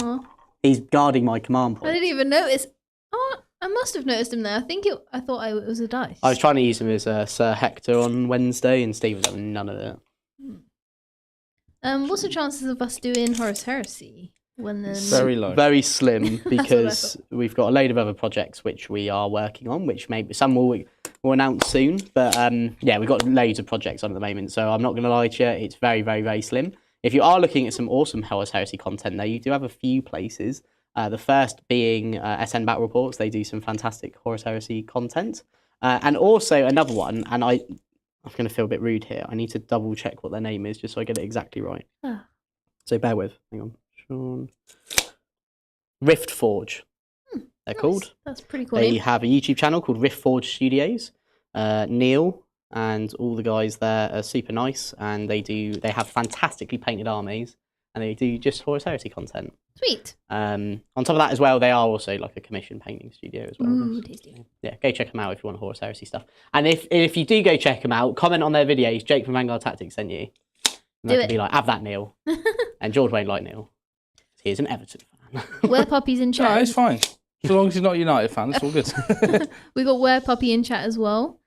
Oh. He's guarding my command point. I didn't even notice. Oh, I must have noticed him there. I thought it was a dice. I was trying to use him as Sir Hector on Wednesday, and Steve was having none of it. What's the chances of us doing Horus Heresy when the Very low. Very slim, because we've got a load of other projects which we are working on, which maybe some will announce soon. But yeah, we've got loads of projects on at the moment, so I'm not going to lie to you, it's very, very, very slim. If you are looking at some awesome Horus Heresy content, though, you do have a few places. The first being SN Battle Reports. They do some fantastic Horus Heresy content. And also another one, and I'm going to feel a bit rude here. I need to double check what their name is just so I get it exactly right. So bear with. Hang on. Sean. Rift Forge. They're called. That's pretty cool. They have a YouTube channel called Rift Forge Studios. Neil and all the guys there are super nice, and they have fantastically painted armies, and they do just Horus Heresy content. Sweet. On top of that as well, they are also like a commission painting studio as well. Ooh, tasty. Yeah, go check them out if you want Horus Heresy stuff. And if you do go check them out, comment on their videos. Jake from Vanguard Tactics sent you. And Do they it. can be like, have that, Neil. And George won't like Neil. He's an Everton fan. Where Puppy's in chat. No, it's fine. As long as he's not a United fan, it's all good. We got Where Puppy in chat as well.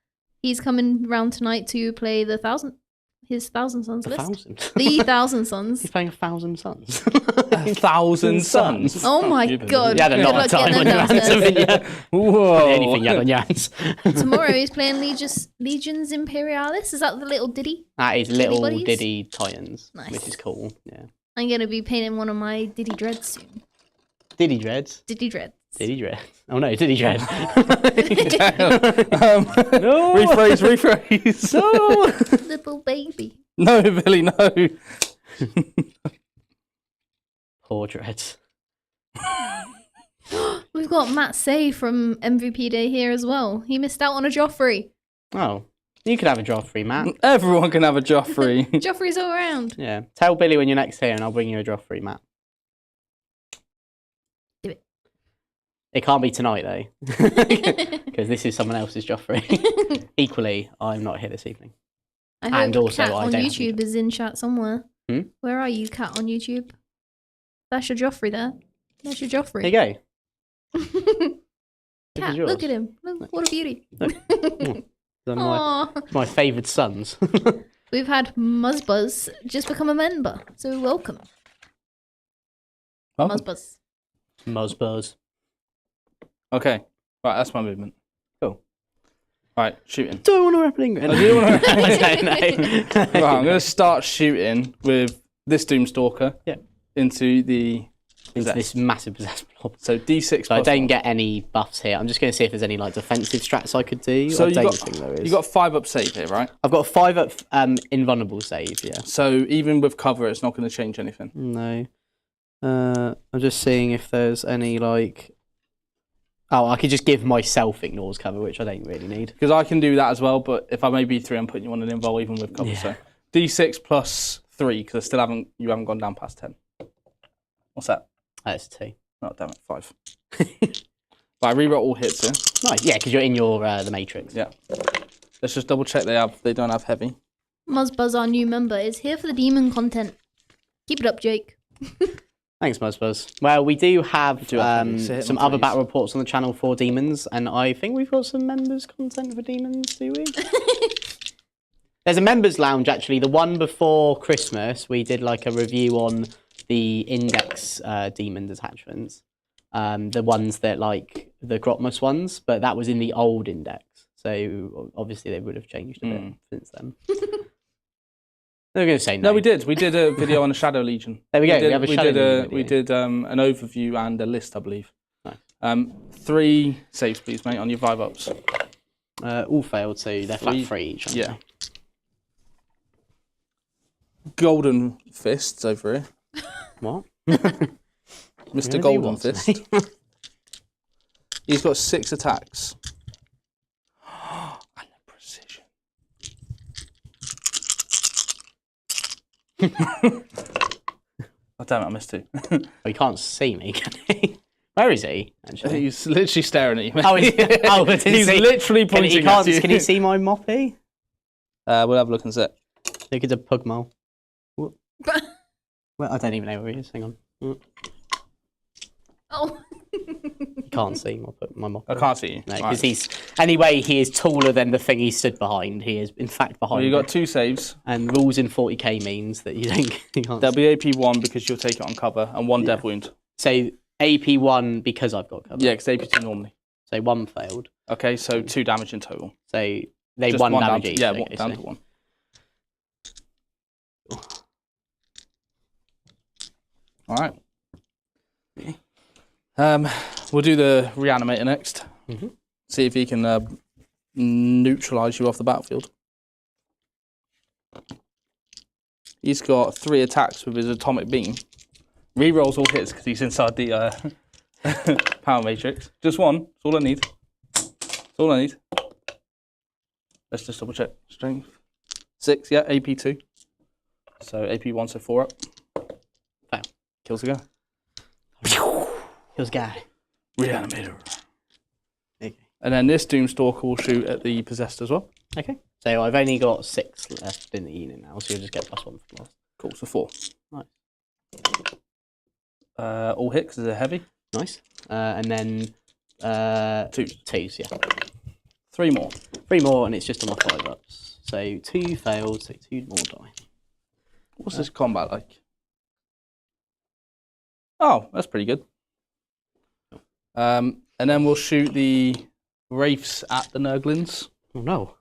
He's coming round tonight to play his 1,000 Suns list. 1,000? The 1,000 Suns. He's playing 1,000 Suns. 1,000 Suns. Oh my god. You had a Good lot luck of time getting on them your hands, downstairs. haven't you? Whoa. Anything you had on your hands. Tomorrow he's playing Legions Imperialis. Is that the little ditty? That is little buddies? Diddy Titans, Nice. which is cool. Yeah. I'm going to be painting one of my Diddy Dreads soon. Diddy Dreads. Diddy Dreads. Diddy Dread. Oh no, Diddy Dread. No. Rephrase. No. Little baby. No, Billy, no. Poor Dreads. We've got Matt Say from MVP Day here as well. He missed out on a Joffrey. Oh, you could have a Joffrey, Matt. Everyone can have a Joffrey. Joffrey's all around. Yeah. Tell Billy when you're next here and I'll bring you a Joffrey, Matt. Do it. It can't be tonight, though. Because this is someone else's Joffrey. Equally, I'm not here this evening. I hope And also, Cat I on don't have YouTube is in chat somewhere. Where are you, Cat on YouTube? That's your Joffrey there. That's your Joffrey. There you go. Cat, yours. look at him. Look, what a beauty. They're Aw. my favoured sons. We've had Muzzbuzz just become a member, so welcome. Welcome. Muzzbuzz. Muzzbuzz. Okay, right, that's my movement. Cool. Right, shooting. Do I want to wrap it I do want to. I don't know. Right, I'm going to start shooting with this Doomstalker Yeah. into the Into this massive possessed blob. So D6. So I plus don't 1. get any buffs here. I'm just going to see if there's any like defensive strats I could do. So I don't got, think there is. you got 5 up save here, right? I've got a 5 up invulnerable save, yeah. So even with cover, it's not going to change anything. No. I'm just seeing if there's any like... Oh, I could just give myself ignores cover, which I don't really need. Because I can do that as well, but if I may B3, I'm putting you on an invul even with cover. Yeah. So D6 plus 3, because you haven't gone down past 10. What's that? That's 2. Oh, damn it, 5. Right, reroll all hits here. Nice. Yeah, because you're in your the Matrix. Yeah. Let's just double check they don't have heavy. Muzzbuzz, our new member, is here for the demon content. Keep it up, Jake. Thanks, Muzzbuzz. Well, we do have Say it some on other threes. battle reports on the channel for demons, and I think we've got some members content for demons, do we? There's a members lounge, actually. The one before Christmas, we did like a review on the index demon detachments. The ones that like the Grotmus ones, but that was in the old index. So obviously they would have changed a bit since then. They're going to say no. No, we did. We did a video on a Shadow Legion. There we go. We did an overview and a list, I believe. Nice. 3 saves, please, mate, on your 5-ups. All failed, so they're flat 3 each. Yeah. Golden Fists over here. What? Mr. Golden Fist. He's got 6 attacks. And the precision. Oh, damn it, I missed 2. Oh, he can't see me, can he? Where is he, actually? He's literally staring at you, mate. Oh, he's literally pointing at you. Can he see my moppy? We'll have a look and see. Look at the pugmole. Well, I don't even know where he is. Hang on. Oh. Can't see my moppy. I can't see you. No, because he's... Anyway, he is taller than the thing he stood behind. He is, in fact, behind Well, you got it. 2 saves. And rules in 40k means that you don't... You can't There'll be AP 1 because you'll take it on cover, and 1 dev wound. So, AP 1 because I've got cover. Yeah, because AP 2 normally. So, 1 failed. Okay, so 2 damage in total. So, they Just won one damage down each. Yeah, okay, down so. to 1. All right. We'll do the reanimator next. See if he can neutralize you off the battlefield. He's got 3 attacks with his atomic beam. Rerolls all hits because he's inside the power matrix. Just 1. That's all I need. That's all I need. Let's just double check. Strength 6. Yeah, AP 2. So AP 1, so 4 up. Fail. Kills the guy. Kills guy. Reanimator. Okay. And then this Doomstalker will shoot at the possessed as well. Okay. So I've only got 6 left in the unit now, so you'll just get +1 from last. Cool, so 4. Nice. All hit because they're heavy. Nice. And then 2s, yeah. 3 more. 3 more, and it's just on my 5-ups. So 2 failed, so 2 more die. What's this combat like? Oh, that's pretty good. And then we'll shoot the Wraiths at the Nurglings. Oh no.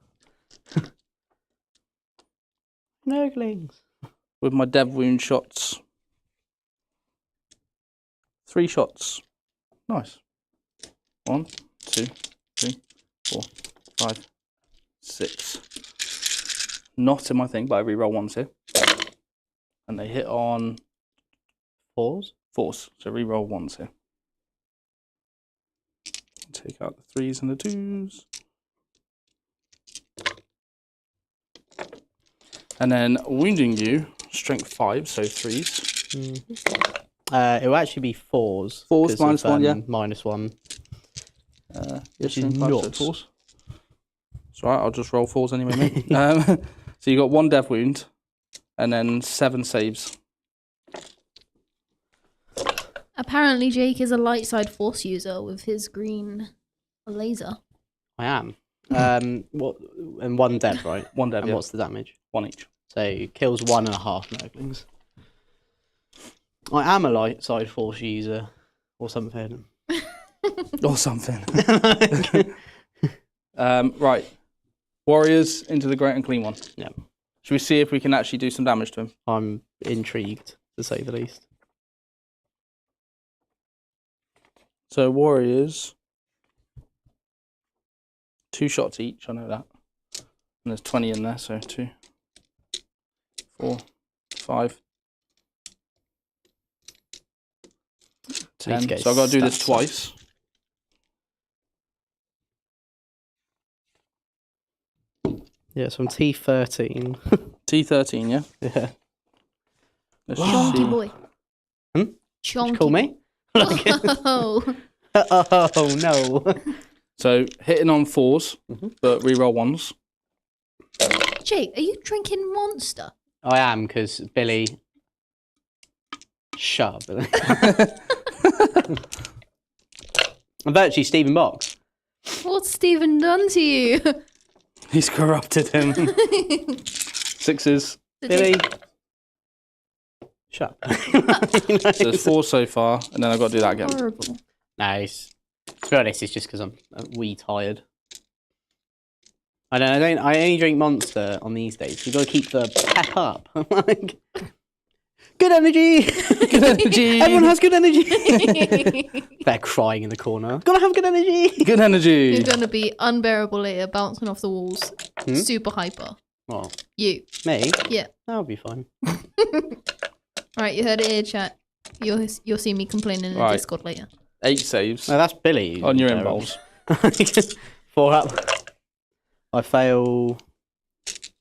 Nurglings. With my dev wound shots. 3 shots. Nice. 1, 2, 3, 4, 5, 6. Not in my thing, but I reroll 1s here. And they hit on 4s? 4s, so reroll 1s here. Take out the 3s and the 2s. And then wounding you, strength 5, so 3s. It will actually be 4s. 4s, minus 1, yeah. Minus 1. Which is is not. 4s. It's alright, I'll just roll 4s anyway, mate. So you got 1 dev wound, and then 7 saves. Apparently, Jake is a light side force user with his green laser. I am. What? And 1 dev, right? 1 dev, And yeah. what's the damage? 1 each. So kills 1.5 Nurglings. I am a light side force user, or something. Or something. Right. Warriors into the Great and Clean one. Yeah. Should we see if we can actually do some damage to him? I'm intrigued, to say the least. So Warriors, 2 shots each, I know that. And there's 20 in there, so 2, 4, 5, 10. So I've got to do this twice. Yeah, so I'm T13. T13, yeah? Yeah. Let's Chonky see. boy. Hmm? Chonky. Did you call me? Oh. Oh no. So hitting on 4s, but reroll 1s. Jake, are you drinking Monster? I am, because Billy... Shut up, Billy. I'm virtually Stephen Box. What's Stephen done to you? He's corrupted him. 6s. Billy... Shut up. So there's 4 so far, and then I've got to do that again. Horrible. Nice. To be honest, it's just because I'm wee tired. I only drink Monster on these days. You've got to keep the pep up. Like, good energy! Good energy! Everyone has good energy! They're crying in the corner. Gotta have good energy! Good energy! You're going to be unbearable later, bouncing off the walls. Super hyper. What? You. Me? Yeah. That'll be fine. Right, you heard it here, chat. You'll see me complaining in the Discord later. 8 saves. No, that's Billy. On your impulse. 4 up. I fail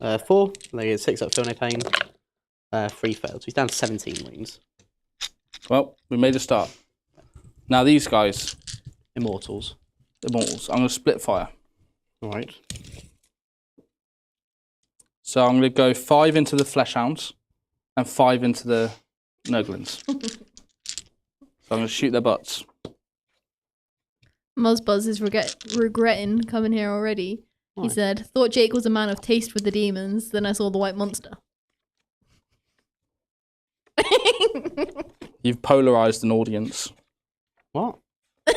4. They get 6 up, feel no pain. 3 failed. So he's down to 17 wounds. Well, we made a start. Now these guys. Immortals. Immortals. I'm going to split fire. Alright. So I'm going to go 5 into the Fleshhounds and 5 into the Nurglings. So I'm going to shoot their butts. Muzzbuzz is regretting coming here already. Why? He said, thought Jake was a man of taste with the demons, then I saw the white monster. You've polarized an audience. What? I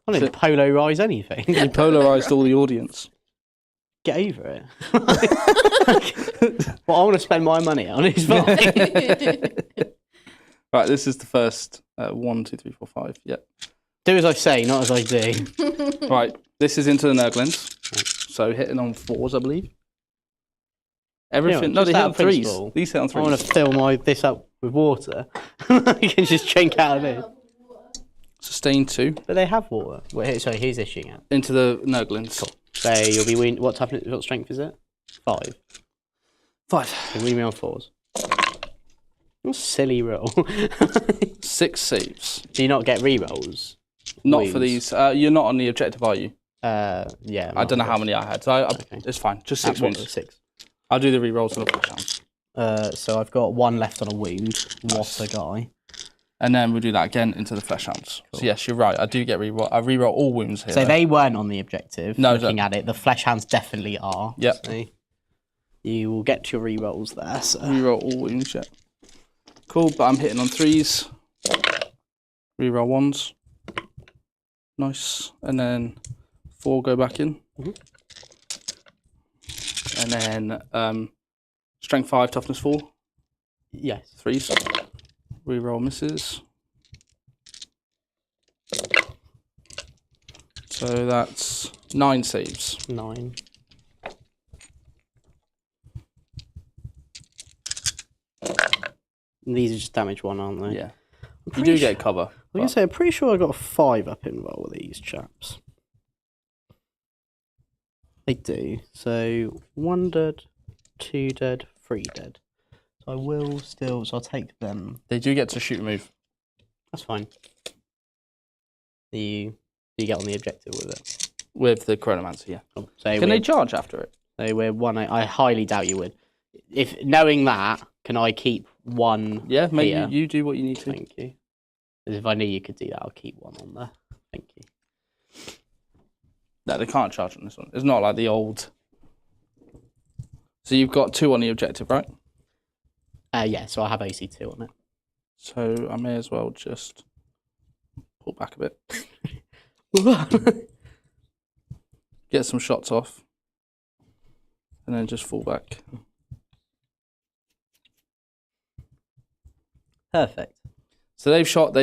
didn't polarize anything. You polarized all the audience. Get over it. What I want to spend my money on is fine. Right, this is the first 1, 2, 3, 4, 5. Yep. Do as I say, not as I do. Right, this is into the Nurglings. So hitting on 4s, I believe. Everything. Yeah, No, they just hit out on of 3s. principle. These hit on I want 3s. to fill this up with water. You can just drink out of it. Sustain 2 But they have water. Wait, sorry, who's issuing it? into the Nurglings. So you'll be what strength is it? 5. 5. So leave me on 4s. What a silly roll. 6 saves. Do you not get re-rolls? Not for these. You're not on the objective, are you? Yeah. I don't know how many I had. So it's fine. Just 6 wounds. 6. I'll do the re-rolls on the Fleshhounds. So I've got 1 left on a wound. What a guy. And then we'll do that again into the Fleshhounds. Cool. So yes, you're right. I do get re-roll. I re-roll all wounds here. So they weren't on the objective. No, looking at it, the Fleshhounds definitely are. Yep. So you will get your re-rolls there. So. Re-roll all wounds, yeah. Cool, but I'm hitting on 3s. Re-roll 1s. Nice. And then 4 go back in. And then strength 5, toughness 4. Yes. 3s. Re-roll misses. So that's 9 saves. 9. These are just damage 1, aren't they? Yeah. You do get cover. I was going to say, I'm pretty sure I got a 5 up in roll with these chaps. They do. So 1 dead, 2 dead, 3 dead. So I will still, so I'll take them. They do get to shoot a move. That's fine. Do you get on the objective with it? With the Chronomancer, yeah. Cool. So Can they charge after it? So we're 1. I highly doubt you would. If knowing that, can I keep 1? Yeah, maybe here? you do what you need to. Thank you. Because if I knew you could do that, I'll keep 1 on there. Thank you. No, they can't charge on this one. It's not like the old. So you've got 2 on the objective, right? Yeah, so I have AC2 on it. So I may as well just pull back a bit. Get some shots off. And then just fall back. Perfect. So they've shot.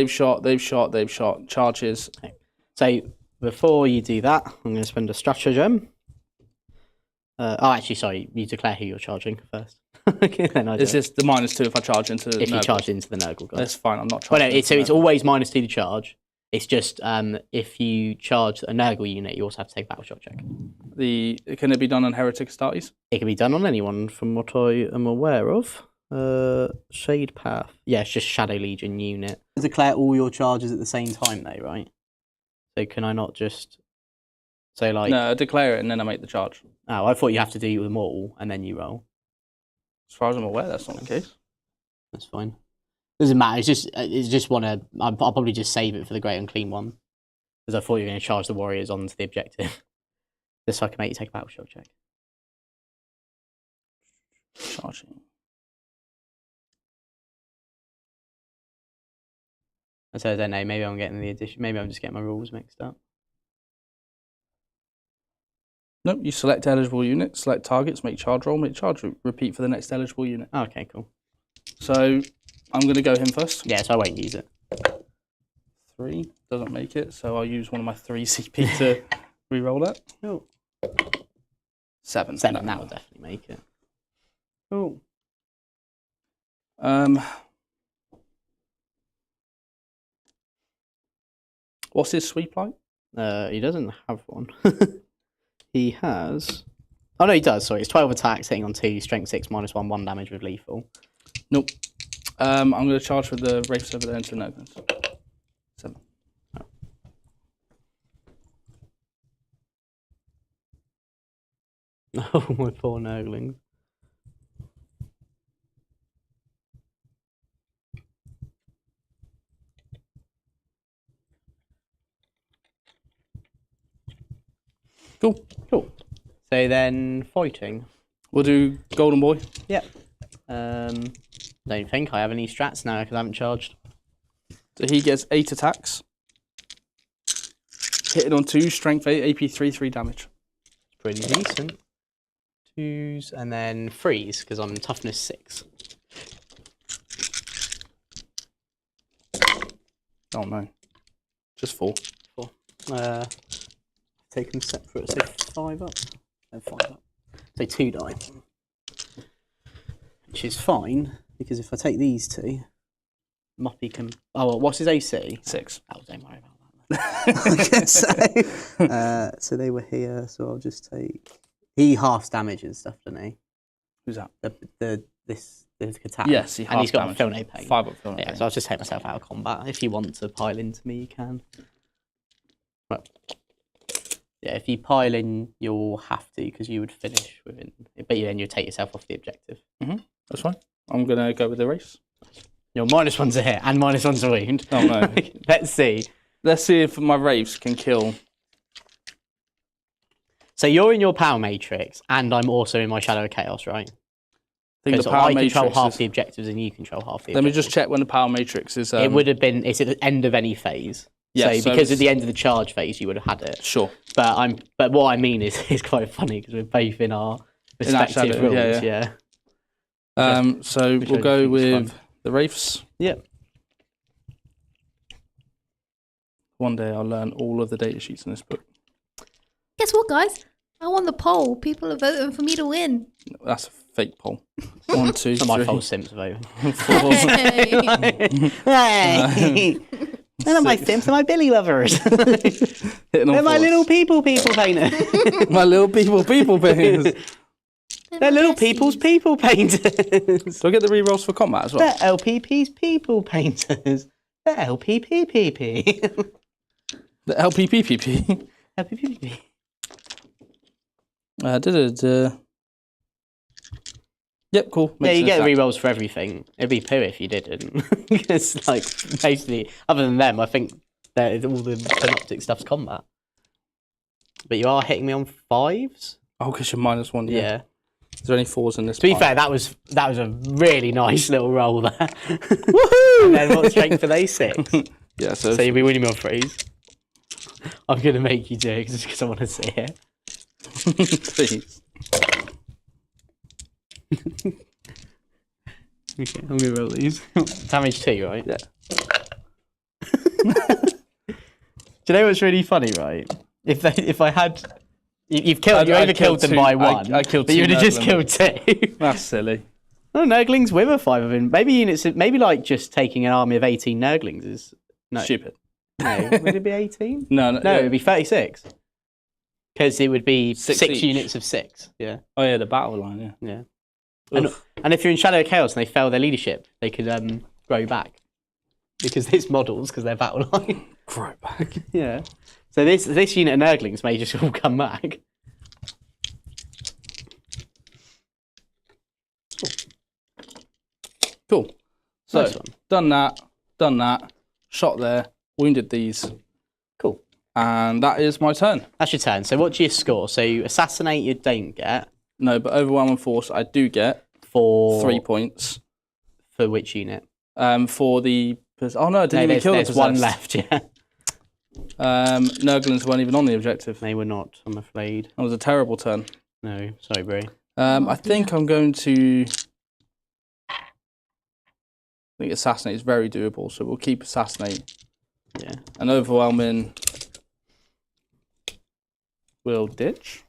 Charges. Okay. So before you do that, I'm going to spend a stratagem. Actually, sorry, you declare who you're charging first. Then Is this the -2 if I charge into the if you Nurgle? charge into the Nurgle guy? That's fine, I'm not Well, charging. no, so it's always -2 to charge. It's just if you charge a Nurgle unit, you also have to take a battle shot check. Can it be done on Heretic Astartes? It can be done on anyone from what I am aware of. Shade Path. Yeah, it's just Shadow Legion unit. Declare all your charges at the same time though, right? So can I not just So like, No, I declare it and then I make the charge. oh, I thought you have to do them all and then you roll. As far as I'm aware, that's not the case. That's fine. Doesn't matter. It's just want to. I'll probably just save it for the Great Unclean one, because I thought you were going to charge the warriors onto the objective. Just so I can make you take a battle shield check. Charging. So I don't know. Maybe I'm getting the addition. Maybe I'm just getting my rules mixed up. Nope, you select eligible units, select targets, make charge roll, make charge repeat for the next eligible unit. Oh, okay, cool. So I'm going to go him first. Yeah, so I won't use it. 3 doesn't make it, so I'll use one of my 3 CP to re-roll that. Oh. 7. 7, that will definitely make it. Cool. What's his sweep like? He doesn't have one. He has. Oh no, he does. Sorry, it's 12 attacks, hitting on 2, strength 6, -1, 1 damage with lethal. Nope. I'm going to charge with the Wraiths over there into the Necrons. 7. Oh, my poor Nurglings. Cool. Cool. So then, fighting. We'll do Golden Boy. Yep. Don't think I have any strats now because I haven't charged. So he gets 8 attacks. Hitting on 2, strength 8, AP 3, 3 damage. Pretty decent. 2s and then 3s because I'm toughness 6. Oh no. Just 4. 4. Take them separate, so 5 up. And 5 up. So 2 die. Which is fine, because if I take these 2, Moppy can... Oh, well, what's his AC? 6. Oh, don't worry about that. So they were here, so I'll just take... He halves damage and stuff, doesn't he? Who's that? The Catan. Yes, he and he's got damage. Feel No Pain. 5 up Feel No Yeah, Pain. so I'll just take myself out of combat. If you want to pile into me, you can. Well, yeah, if you pile in, you'll have to, because you would finish within... But then you'll take yourself off the objective. That's fine. I'm going to go with the race. Your -1s are here, and -1's a wound. Oh no. Let's see. Let's see if my Wraiths can kill. So you're in your power matrix, and I'm also in my Shadow of Chaos, right? I think Because the power I control matrix half is... the objectives, and you control half the Let me objectives. just check when the power matrix is... It would have been... It's at the end of any phase. Yeah, so so because it's- at the end of the charge phase, you would have had it. Sure. But what I mean is, it's quite funny because we're both in our respective shadow, rules. yeah. Yeah. So which we'll I go think is with fun. the Wraiths. Yep. One day I'll learn all of the data sheets in this book. Guess what, guys? I won the poll. People are voting for me to win. That's a fake poll. 1, 2, It's not my 3, fault, Sims vote. 4. Hey! They're not my Sims, they're my Billy lovers. Hitting on They're my 4s. little people painters. My little people painters. They're little people's people painters. Do I get the rerolls for combat as well? They're LPP's people painters. They're LPPPP. The LPPPP. LPPPP. Yep, cool. Yeah, Makes you get sense. rerolls for everything. It'd be poo if you didn't. Because, like, basically, other than them, I think that all the Canoptek stuff's combat. But you are hitting me on 5s? Oh, because you're -1. Yeah. Is there any 4s in this? To be pile? fair, that was a really nice little roll there. Woohoo! And then what strength are they? 6? Yeah, so, So you'll be winning me on 3s. I'm going to make you do it just because I want to see it. please. Okay, I'm going to roll these. Damage 2, right? Yeah. Do you know what's really funny, right? If I had... You've killed... You I overkilled killed them 2. by 1. I killed but 2 you would have just killed Nurglings. 2. That's silly. Oh, Nurglings with a 5 of them. Maybe units... Maybe like just taking an army of 18 Nurglings is... No. Stupid. No. Would it be 18? No, No, it would be 36. Because it would be 6 6 each. units of 6. Yeah. Oh yeah, the battle line. Yeah. Yeah. Oof. And if you're in Shadow of Chaos and they fail their leadership, they could grow back. Because it's models, because they're battle line. Grow back. Yeah. So this unit of Nurglings may just all come back. Cool. So, Nice one. done that, shot there, wounded these. Cool. And that is my turn. That's your turn. So what do you score? So you assassinate, you don't get. No, but overwhelming force I do get For 3 points. For which unit? For the... Oh no, I didn't even kill the There's possessed. one left, yeah. Nurglings weren't even on the objective. They were not, I'm afraid. That was a terrible turn. No, sorry, bro. I think I'm going to... I think assassinate is very doable, so we'll keep assassinate. Yeah. And overwhelming will ditch.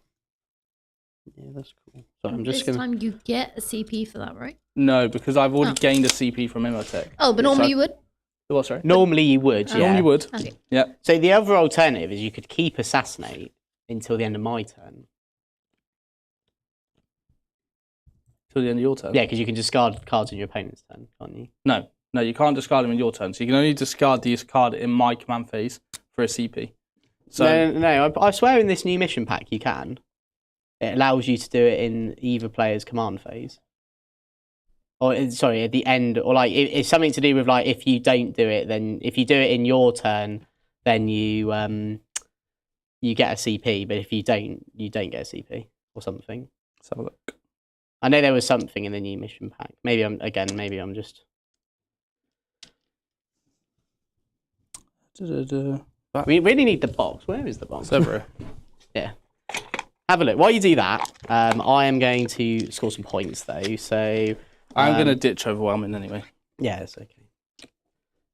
Yeah, that's cool. So I'm This just gonna. time you get a CP for that, right? No, because I've already gained a CP from Imotech. Oh, but normally you would? What, sorry? Normally you would, yeah. Normally you would. Okay. Yeah. So the other alternative is you could keep assassinate until the end of my turn. Till the end of your turn? Yeah, because you can discard cards in your opponent's turn, can't you? No, you can't discard them in your turn. So you can only discard these card in my command phase for a CP. So No, I swear in this new mission pack you can. It allows you to do it in either player's command phase. Or, sorry, at the end, or like, it's something to do with like, if you don't do it, then if you do it in your turn, then you get a CP, but if you don't get a CP or something. Let's have a look. I know there was something in the new mission pack. Maybe I'm just... We really need the box. Where is the box? It's over here. Yeah. Have a look. While you do that, I am going to score some points though. So I'm going to ditch overwhelming anyway. yeah, it's okay.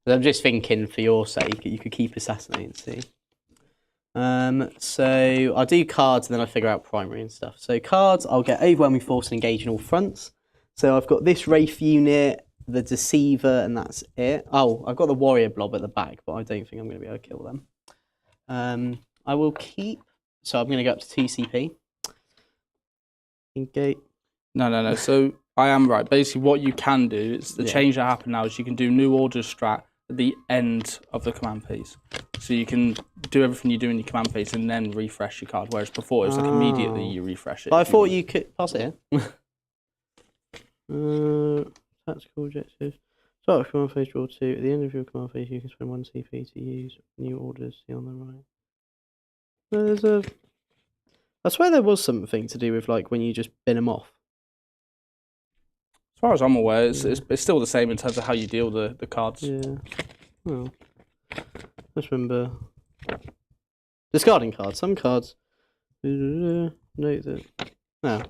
But I'm just thinking for your sake, you could keep assassinating. See. So I'll do cards and then I'll figure out primary and stuff. So cards, I'll get overwhelming force and engage in all fronts. So I've got this Wraith unit, the Deceiver, and that's it. Oh, I've got the Warrior Blob at the back, but I don't think I'm going to be able to kill them. I will keep. So I'm going to go up to 2 CP. Engage. No. So I am right. Basically, what you can do is the change that happened now is you can do new orders strat at the end of the command phase. So you can do everything you do in your command phase and then refresh your card, whereas before it was like immediately you refresh it. I thought you could pass it here. Tactical objectives. Start with command phase, draw 2. At the end of your command phase, you can spend 1 CP to use new orders. See on the right. There's a. I swear there was something to do with like when you just bin them off. As far as I'm aware, it's still the same in terms of how you deal the cards. Yeah. Well, let's remember discarding cards. Some cards. Note that. No.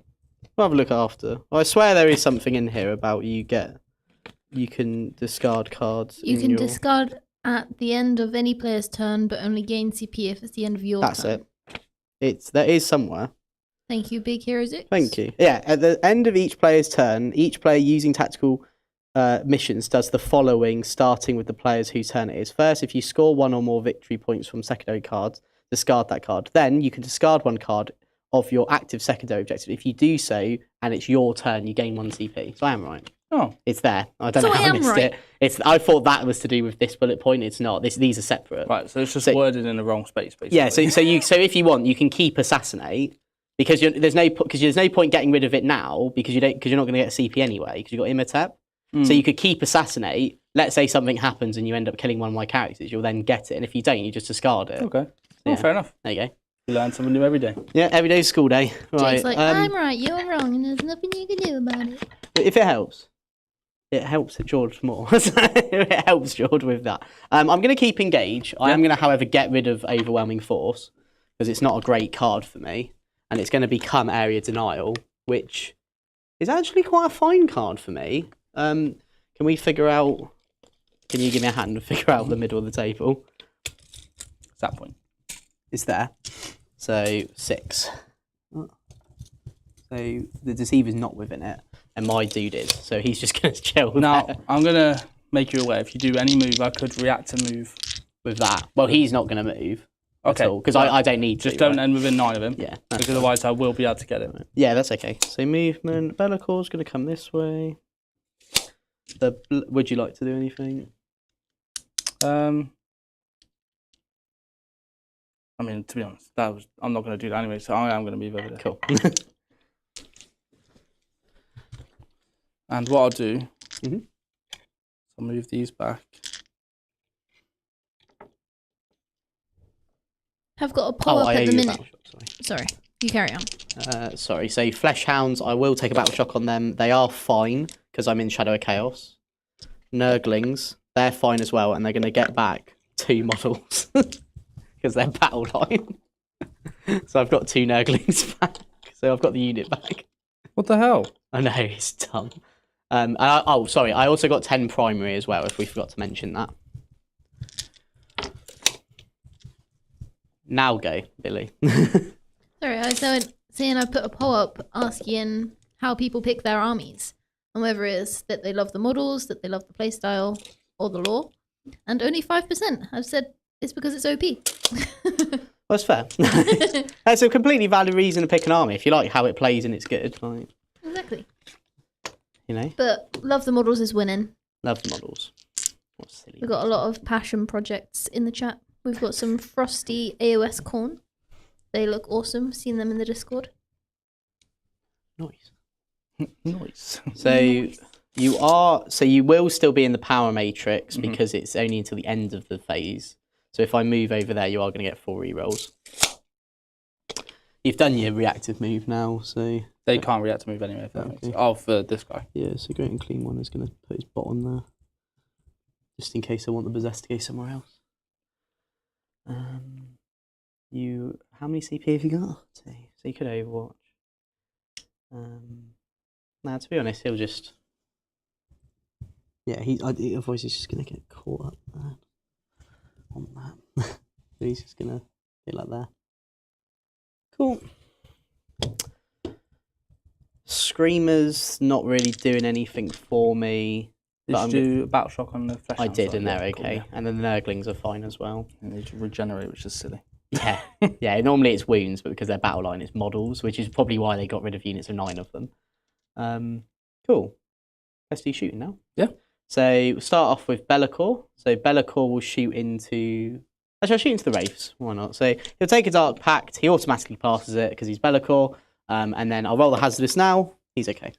We'll have a look after. I swear there is something in here about you can discard cards. You can discard at the end of any player's turn, but only gain CP if it's the end of your turn. That's it. There is somewhere. Thank you, Big Hero Zix. Thank you. Yeah, at the end of each player's turn, each player using tactical missions does the following, starting with the players whose turn it is. First, if you score 1 or more victory points from secondary cards, discard that card. Then you can discard 1 card of your active secondary objective. If you do so, and it's your turn, you gain 1 CP. So I am right. Oh. It's there. I don't know how I missed it. I thought that was to do with this bullet point. It's not. These are separate. Right, so it's just worded in the wrong space, basically. Yeah, so if you want, you can keep assassinate because there's no point getting rid of it now because you're not going to get a CP anyway because you've got Imhotep. So you could keep assassinate. Let's say something happens and you end up killing one of my characters, you'll then get it, and if you don't, you just discard it. Okay. Well, fair enough. There you go. You learn something new every day. Yeah, every day's school day. Right. Jake's like, I'm right, you're wrong, and there's nothing you can do about it. If it helps George more. It helps George with that. I'm going to keep engage. I am going to, however, get rid of overwhelming force because it's not a great card for me, and it's going to become area denial, which is actually quite a fine card for me. Can we figure out? Can you give me a hand and figure out the middle of the table? It's that point. It's there. So 6. So the Deceiver's not within it, and my dude is. So he's just going to chill Now, there. I'm going to make you aware, if you do any move, I could react to move. With that. Well, he's not going to move. Okay. Because I don't need to. Just don't end within 9 of him. Yeah. Because otherwise I will be able to get it. Yeah, that's okay. So movement. Bellacor's going to come this way. Would you like to do anything? I mean, to be honest, I'm not going to do that anyway, so I am going to move over there. Cool. And what I'll do, I'll move these back. I've got a poll up at the minute. Shock, sorry, you carry on. Sorry, so Flesh Hounds, I will take a battle shock on them. They are fine, because I'm in Shadow of Chaos. Nurglings, they're fine as well, and they're going to get back 2 models, because they're battle line. So I've got 2 Nurglings back, so I've got the unit back. What the hell? I know, it's dumb. Sorry, I also got 10 primary as well, if we forgot to mention that. Now go, Billy. Sorry, I was saying I put a poll up asking how people pick their armies, and whether it is that they love the models, that they love the playstyle, or the lore. And only 5% have said it's because it's OP. Well, that's fair. That's a completely valid reason to pick an army. If you like how it plays and it's good, like, Exactly. you know, But love the models is winning. love the models. What silly. We've got a lot of passion projects in the chat. We've got some frosty AOS corn. They look awesome. Seen them in the Discord. Nice. Nice. So you will still be in the power matrix because it's only until the end of the phase. So if I move over there, you are going to get 4 rerolls. You've done your reactive move now, so They can't react to move anyway. If that makes sense. Oh, for this guy. yeah. So Great and Clean One is going to put his bot on there, just in case I want the Possessed to go somewhere else. How many CP have you got? 2. So you could Overwatch. Now, to be honest, he'll just... Yeah, otherwise he's just going to get caught up there on that. So he's just going to get like that. Cool. Screamers not really doing anything for me. Did you do a battle shock on the Flesh I Hounds did, side? and they're Yeah, okay. cool, yeah. And then the Nurglings are fine as well. And they regenerate, which is silly. Yeah, yeah. Normally it's wounds, but because their battle line is models, which is probably why they got rid of units of 9 of them. Cool. Let's do shooting now. Yeah. So we'll start off with Be'lakor. So Be'lakor will shoot into... Actually, I'll shoot into the Wraiths. Why not? So he'll take a Dark Pact. He automatically passes it because he's Be'lakor. And then I'll roll the Hazardous now. He's okay.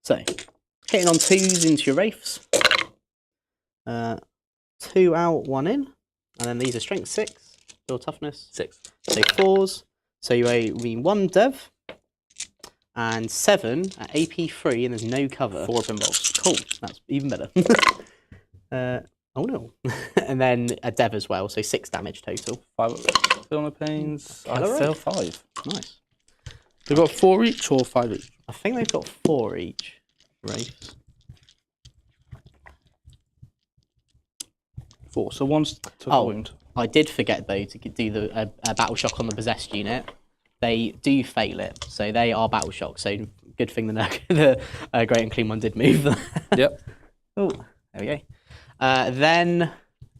So, hitting on 2s into your Wraiths. 2 out, 1 in. And then these are Strength 6, build Toughness 6. So 4s. So you mean 1 Dev. And 7 at AP 3, and there's no cover. 4 pinballs. Cool, that's even better. Oh no. And then a Dev as well, so 6 damage total. 5 Fill the Pains. I Killer fail Wraith. 5. Nice. They've got 4 each or 5 each? I think they've got 4 each. Wraiths. 4. So one's to Oh. wound. I did forget though to do the battle shock on the Possessed unit. They do fail it, so they are battle shock. So good thing the Great and Clean One did move them. Yep. Oh, there we go. Then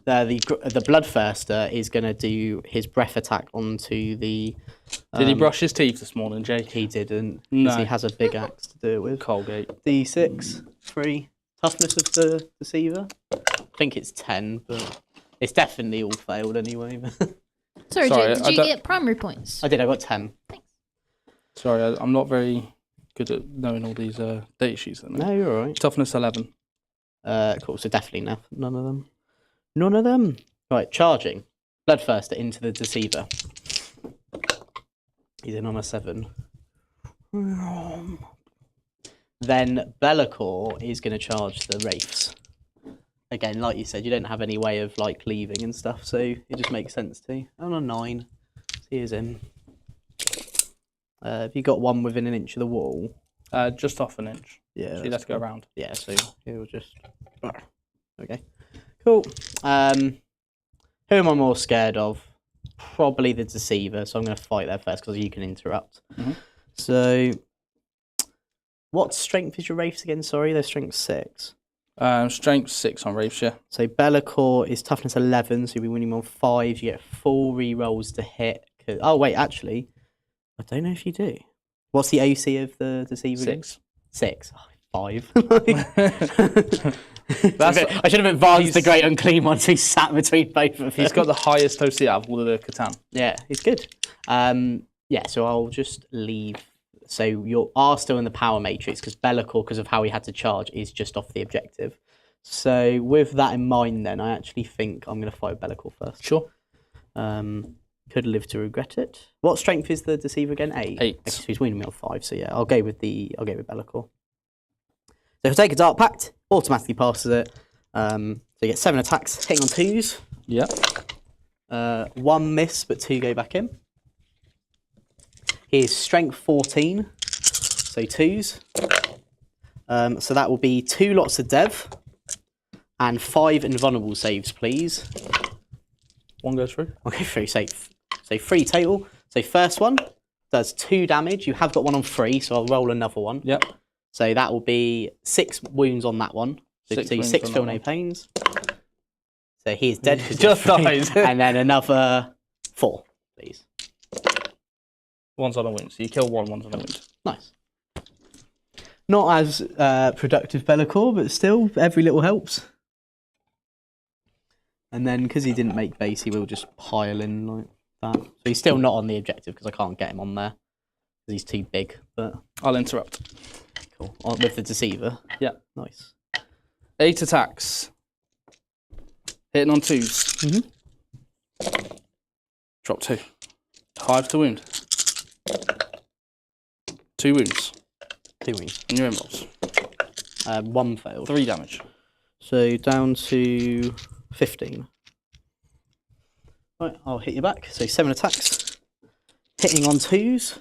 the Bloodthirster is going to do his breath attack onto the... Did he brush his teeth this morning, Jay? He didn't, No. because he has a big axe to do it with. Colgate. D6, 3. Toughness of the Deceiver. I think it's 10, but it's definitely all failed anyway. Sorry, Sorry, Jake, I did you don't- get primary points? I got 10. Sorry, I'm not very good at knowing all these data sheets. No, you're all right. Toughness 11. Cool, so definitely none of them. None of them. Right, charging. Bloodthirster into the Deceiver. He's in on a 7. Then Be'lakor is going to charge the Wraiths. Again, like you said, you don't have any way of like leaving and stuff, so it just makes sense to. On a 9. So here's him. Have you got one within an inch of the wall? Just off an inch. Yeah. So you'd have to go around. Yeah, so he'll just... Okay. Cool. Who am I more scared of? Probably the Deceiver, so I'm going to fight there first because you can interrupt. Mhm. So, what strength is your Wraiths again? Sorry, they're strength 6. Strength 6 on Wraiths, yeah. So Be'lakor is toughness 11, so you'll be winning on 5. You get 4 rerolls to hit. Oh, wait, actually, I don't know if you do. What's the OC of the Deceiver? 6. 6. Oh, 5. I should have advanced the Great Unclean ones who sat between both of them. He's got the highest OC out of all of the Catan. Yeah, he's good. Yeah, so I'll just leave. So you are still in the power matrix because Be'lakor, because of how he had to charge, is just off the objective. So with that in mind, then I actually think I'm going to fight Be'lakor first. Sure. Could live to regret it. What strength is the Deceiver again? 8. 8. Okay, so he's winning me on 5. So yeah, I'll go with Be'lakor. So he'll take a Dark Pact, automatically passes it. So you get 7 attacks, hitting on 2s. Yep. 1 miss, but 2 go back in. He is Strength 14, so 2s. So that will be 2 lots of Dev and 5 invulnerable saves, please. 1 goes through. I'll go through, so 3 total. So first one does 2 damage. You have got one on 3, so I'll roll another one. Yep. So that will be 6 wounds on that one. So 6 feel no pains. So he is dead. Just dies. And then another 4, please. 1's on a wound. So you kill 1, 1's on a wound. Nice. Not as productive Be'lakor, but still, every little helps. And then, because he didn't make base, he will just pile in like that. So he's still not on the objective because I can't get him on there. Because he's too big, but... I'll interrupt. Cool. With the Deceiver? Yeah. Nice. 8 attacks. Hitting on 2s. Drop 2. 5 to wound. 2 wounds. 2 wounds. And your involves. 1 failed. 3 damage. So down to 15. Right, I'll hit you back. So 7 attacks. Hitting on 2s.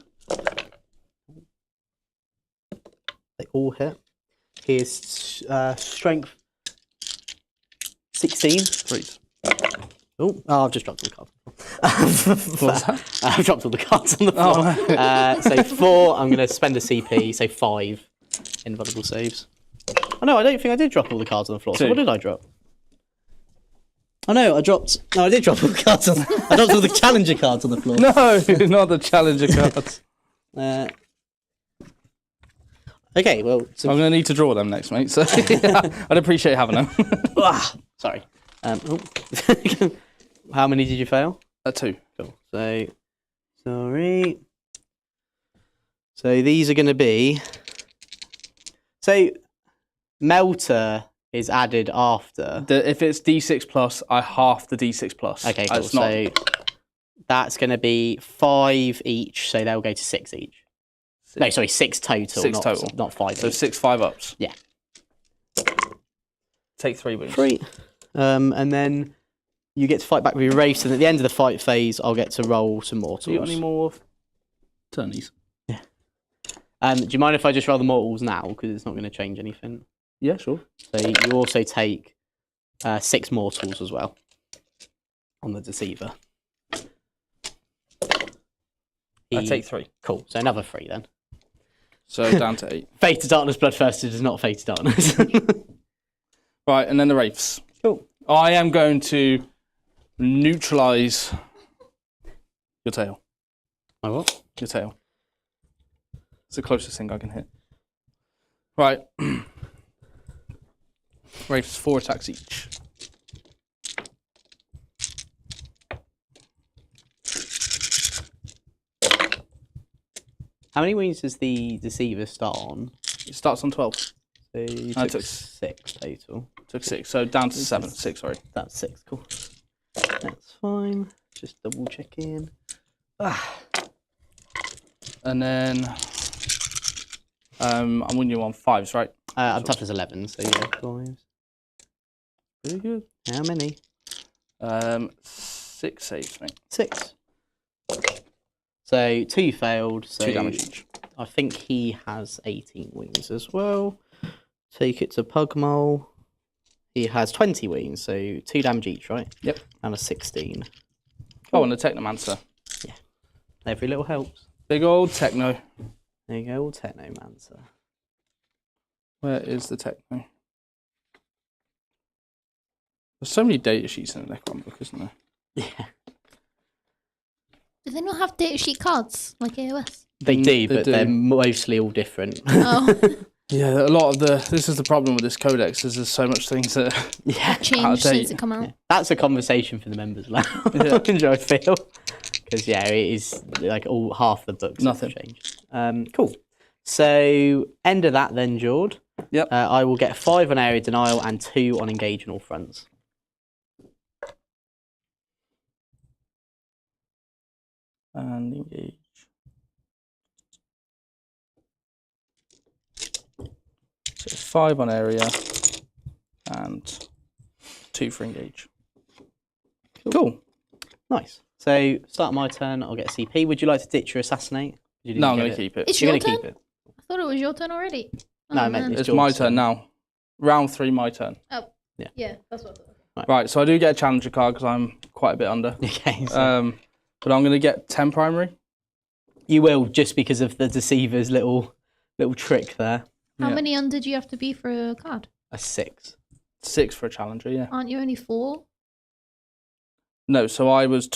They all hit. Here's strength 16. 3s. Oh, I've just dropped all the cards. What's that? I've dropped all the cards on the floor. So 4, I'm going to spend a CP, so 5 invulnerable saves. Oh no, I don't think I did drop all the cards on the floor. 2. So what did I drop? Oh no, I did drop all the cards on. I dropped all the challenger cards on the floor. No, not the challenger cards. Okay, well... So I'm going to need to draw them next, mate. So I'd appreciate having them. Sorry. How many did you fail? 2. Cool. So, sorry. So these are going to be... So, Melter is added after. If it's D6 plus, I half the D6 plus. Okay, cool. So that's going to be 5 each, so they'll go to 6 each. No, sorry, 6 total. 6 total. Not 5 So each. 6 5-ups. Yeah. Take 3 wounds. 3. And then you get to fight back with your race, and at the end of the fight phase, I'll get to roll some mortals. Do you got any more turnies? Yeah. Do you mind if I just roll the mortals now? Because it's not going to change anything. Yeah, sure. So you also take 6 mortals as well on the Deceiver. I take 3. Cool. So another 3 then. So down to 8. Fate to Darkness, Bloodthirster does not Fate to Darkness. Right, and then the Wraiths. Cool. I am going to neutralise your tail. My what? Your tail. It's the closest thing I can hit. Right. Wraiths, 4 attacks each. How many wounds does the Deceiver start on? It starts on 12. So you I took took 6 total. Took 6, so down to 7. 6, sorry. That's 6, cool. That's fine. Just double checking. And then I'm winning you on 5s, right? I'm tough as 11, so yeah, 5s. Pretty good. How many? 6 saves, mate. 6. So 2 failed. So 2 damage each. I think he has 18 wings as well. Take it to Pugmole. He has 20 wings, so 2 damage each, right? Yep. And a 16. Oh, and the Technomancer. Yeah. Every little helps. Big old Techno. There you go, old Technomancer. Where is the Techno? There's so many data sheets in the Necron book, isn't there? Yeah. Do they not have datasheet cards like AOS? They do, they but do. they're mostly all different. Oh. Yeah, a lot of this is the problem with this codex. Is there's so much things that change since it come out. Yeah. That's a conversation for the members now. I feel because it is like all half the books. Nothing changed. Cool. So end of that then, Jord. Yep. I will get 5 on area denial and 2 on engage on all fronts. And engage. So 5 on area and 2 for engage. Cool. Nice. So start my turn. I'll get a CP. Would you like to ditch your assassinate? No, I'm going to keep it. It's You're your going to turn? keep it. I thought it was your turn already. No, I meant it's my turn now. Round 3, my turn. Oh, yeah, that's what I thought. Right, so I do get a challenger card because I'm quite a bit under. Okay. But I'm going to get 10 primary. You will, just because of the deceiver's little trick there. How many under do you have to be for a card? A 6. 6 for a challenger, yeah. Aren't you only 4? No, so I was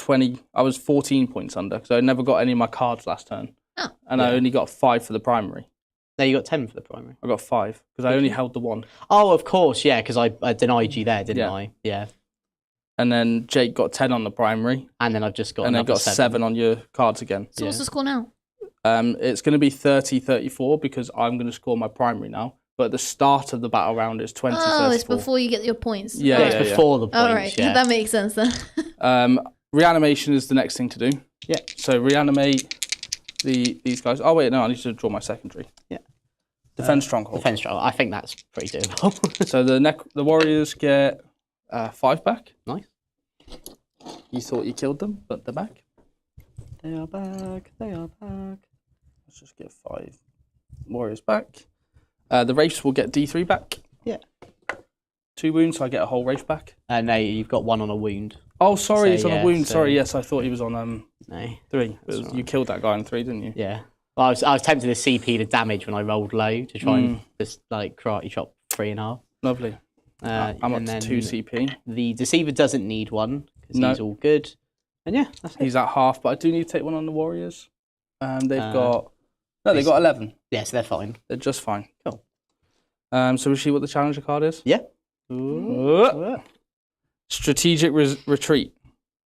14 points under because I never got any of my cards last turn. Oh. And I only got 5 for the primary. No, you got 10 for the primary. I got 5 because I only held the 1. Oh, of course, yeah, because I denied you there, didn't Yeah. I? Yeah. And then Jake got 10 on the primary. And then I've just got And then another got 7 on your cards again. So what's the score now? It's going to be 30-34 because I'm going to score my primary now. But at the start of the battle round is 20-34. Oh, it's before you get your points. Yeah, Yeah, it's before the points. All right, Yeah. that makes sense then. Reanimation is the next thing to do. Yeah. So reanimate these guys. Oh wait, no, I need to draw my secondary. Yeah. Defense stronghold. Defense stronghold. I think that's pretty doable. So the warriors get 5 back. Nice. You thought you killed them, but they're back. They are back. They are back. Let's just get 5 warriors back. The wraiths will get D3 back. Yeah. 2 wounds, so I get a whole wraith back. No, you've got 1 on a wound. Oh, sorry, So, it's on yeah, a wound. so- Sorry, yes, I thought he was on No. 3. That's You killed that guy on 3, didn't you? Yeah. Well, I was tempted to CP the damage when I rolled low to try and just like karate chop 3.5. Lovely. I'm up and to then 2 CP. The deceiver doesn't need 1 because No. he's all good. And yeah, that's it. He's at half, but I do need to take 1 on the warriors. They've got 11. Yeah, so they're fine. They're just fine. Cool. So we see what the challenger card is. Yeah. Strategic retreat.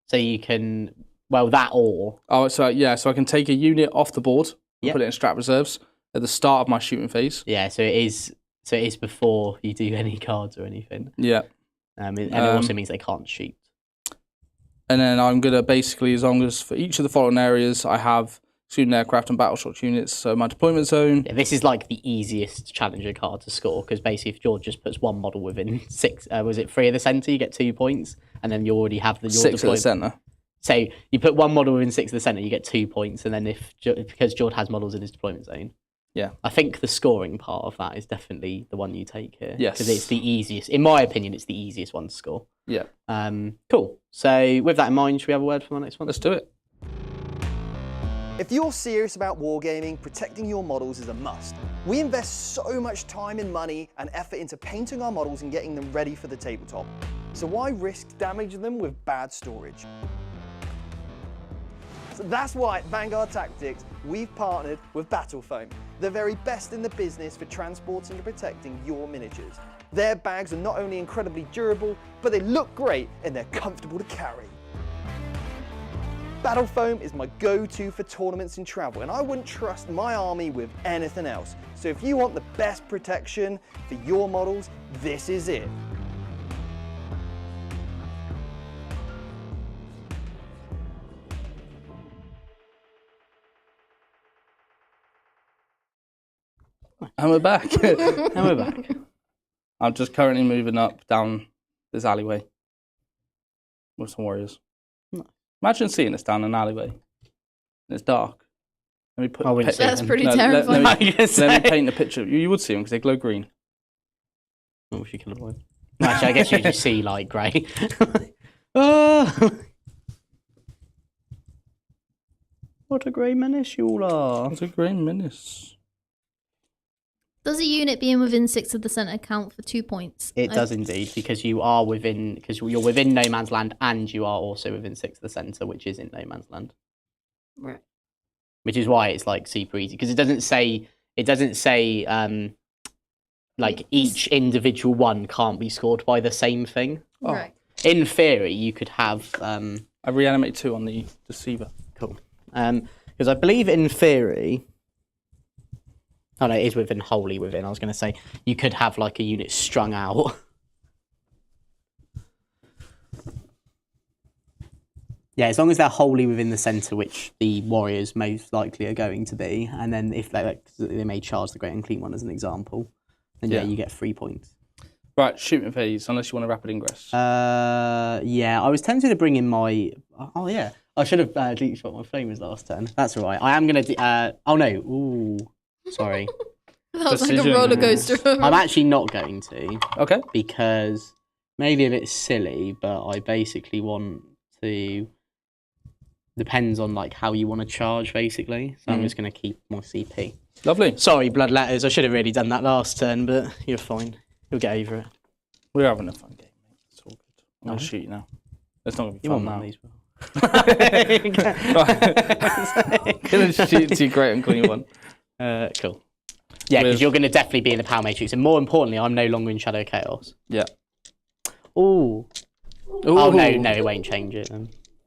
So you can, well, that or. Oh, so yeah, so I can take a unit off the board and Yep. put it in strat reserves at the start of my shooting phase. Yeah, so it is before you do any cards or anything. Yeah. And it also means they can't shoot. And then I'm going to basically, as long as for each of the following areas, I have student aircraft and battle shot units. So my deployment zone. Yeah, this is like the easiest challenger card to score because basically if George just puts 1 model within 6, was it 3 of the centre, you get 2 points, and then you already have your 6 at the deployment. centre. So you put 1 model within 6 of the centre, you get 2 points, and then because George has models in his deployment zone. Yeah. I think the scoring part of that is definitely the one you take here. Yes. Because it's the easiest, in my opinion, it's the easiest one to score. Yeah. Cool. So with that in mind, should we have a word for the next one? Let's do it. If you're serious about wargaming, protecting your models is a must. We invest so much time and money and effort into painting our models and getting them ready for the tabletop. So why risk damaging them with bad storage? So that's why at Vanguard Tactics, we've partnered with Battle Foam, the very best in the business for transporting and protecting your miniatures. Their bags are not only incredibly durable, but they look great and they're comfortable to carry. Battle Foam is my go-to for tournaments and travel, and I wouldn't trust my army with anything else. So if you want the best protection for your models, this is it. And we're back. And we're back. I'm just currently moving up down this alleyway with some warriors. Nice. Imagine seeing us down an alleyway and it's dark. Let me put. I wouldn't say That's them. pretty No, terrifying. let me paint a picture. You would see them because they glow green. Oh, she can avoid. Actually, I guess you just see like grey. Oh, what a grey menace you all are. That's a green menace. Does a unit being within 6 of the centre count for 2 points? It does indeed, because you are within, because you're within no man's land, and you are also within 6 of the centre, which is in no man's land. Right. Which is why it's like super easy, because it doesn't say like each individual one can't be scored by the same thing. Right. In theory, you could have. I reanimate 2 on the deceiver. Cool. Because I believe in theory. Oh no, it is within, wholly within. I was going to say you could have like a unit strung out. Yeah, as long as they're wholly within the centre, which the warriors most likely are going to be, and then if they may charge the Great Unclean One as an example, then yeah, you get 3 points. Right, shooting phase, unless you want a rapid ingress. Yeah, I was tempted to bring in my. Oh yeah, I should have deleted what my flamers last turn. That's all right. I am gonna. Oh no. Ooh, sorry. That was like a roller coaster. I'm actually not going to. Okay. Because maybe a bit silly, but I basically want to. Depends on like how you want to charge, basically. So I'm just going to keep my CP. Lovely. Sorry, Bloodletters. I should have really done that last turn, but you're fine. You'll get over it. We're having a fun game, mate. It's all good. I'm going to shoot you now. It's not going to be fun now. I'm going to shoot you, Great Unclean One. Cool. Yeah, because you're going to definitely be in the Power Matrix. And more importantly, I'm no longer in Shadow Chaos. Yeah. Ooh. Oh, no, it won't change it.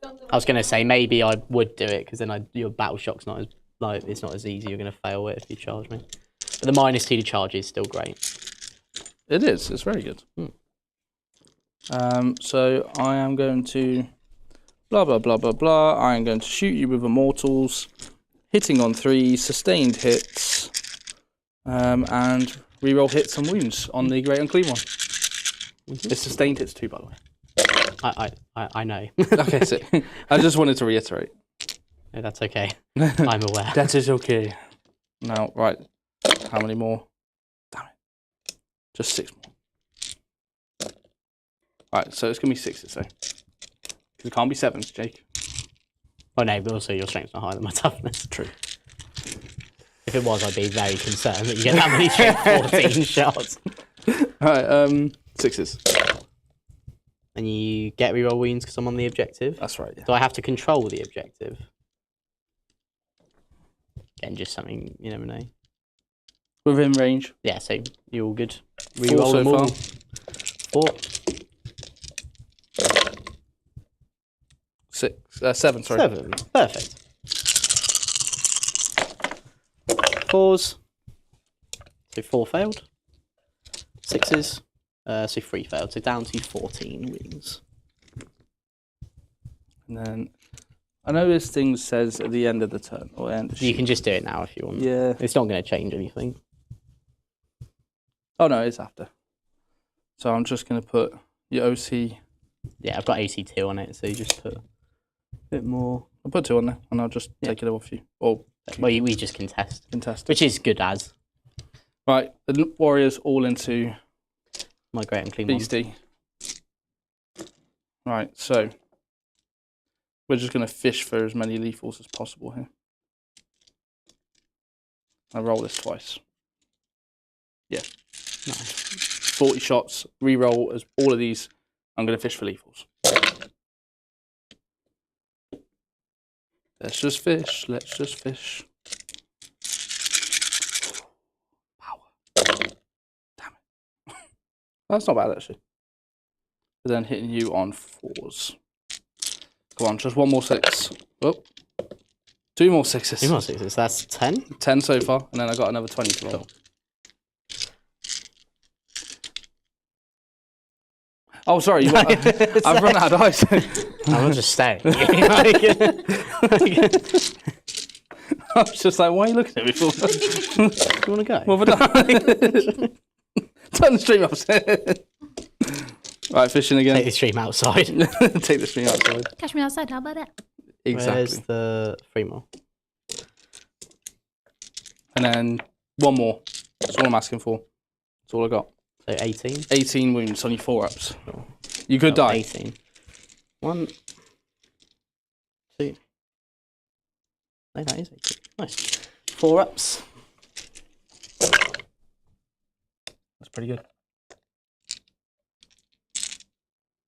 I was going to say maybe I would do it because then your battle shock's not as it's not as easy. You're going to fail it if you charge me. But the -2 to charge is still great. It is. It's very good. So I am going to blah blah blah blah blah. I am going to shoot you with Immortals, hitting on 3, sustained hits, and reroll hits and wounds on the Great Unclean One. It's sustained hits too, by the way. I know. Okay, so I just wanted to reiterate. No, that's okay. I'm aware. That is okay. Now, right. How many more? Damn it. Just 6 more. Right, so it's going to be 6s, so. Because it can't be 7s, Jake. Oh no, but also your strength's not higher than my toughness. True. If it was, I'd be very concerned that you get that many 14 shots. Alright, 6s. And you get reroll wounds because I'm on the objective. That's right, yeah. Do I have to control the objective? Again, just something, you never know. Within range. Yeah, so you're all good. 4 Reroll so them all. far. 4. 7, sorry. 7. Perfect. 4s. So 4 failed. 6s. So 3 failed. So down to 14 wounds. And then I know this thing says at the end of the turn or end. You can just do it now if you want. Yeah. It's not going to change anything. Oh no, it's after. So I'm just going to put your OC. Yeah, I've got AC2 on it, so you just put a bit more. I'll put 2 on there, and I'll just take it off you. Or well, we just contest. Contest. Which is good as. Right, the warriors all into my Great Unclean One. Beastie. Right, so we're just going to fish for as many lethals as possible here. I roll this twice. Yeah. Nice. 40 shots, reroll as all of these. I'm going to fish for lethals. Let's just fish. Let's just fish. Power. Damn it. That's not bad, actually. But then hitting you on 4s. Come on, just 1 more 6. Oh. 2 more 6s. 2 more 6s. That's 10? 10 so far, and then I got another 20 to roll. Oh, sorry. I've run out of dice. I was just staring. I was just like, why are you looking at me for? Do you want to go? What have I done? Turn the stream upstairs. Right, fishing again. Take the stream outside. Take the stream outside. Catch me outside, how about that? Exactly. Where's the 3 more? And then 1 more. That's all I'm asking for. That's all I got. So 18? 18 wounds on your 4-ups. Cool. You could die. 18. 1, 2. No, that is 18. Nice. 4-ups. That's pretty good.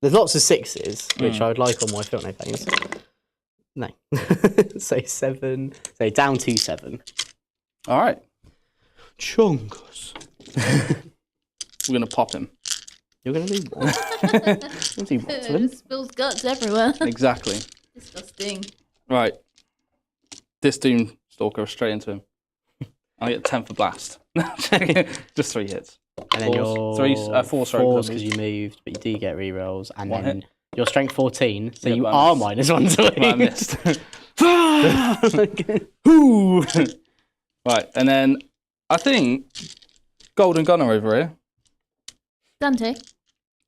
There's lots of 6s, which I would like on my field no pains. No. So 7. So down to 7. All right. Chungus. We're going to pop him. You're going to do what? You'll do what to him? Spills guts everywhere. Exactly. Disgusting. Right. This Doom Stalker straight into him. I get 10 for blast. Just 3 hits. And then you're 4 because you moved, but you do get rerolls. And One then hit. you're strength 14, so Yeah, you but I are missed. -1 to I missed. Right, and then I think Golden Gunner over here. Dante.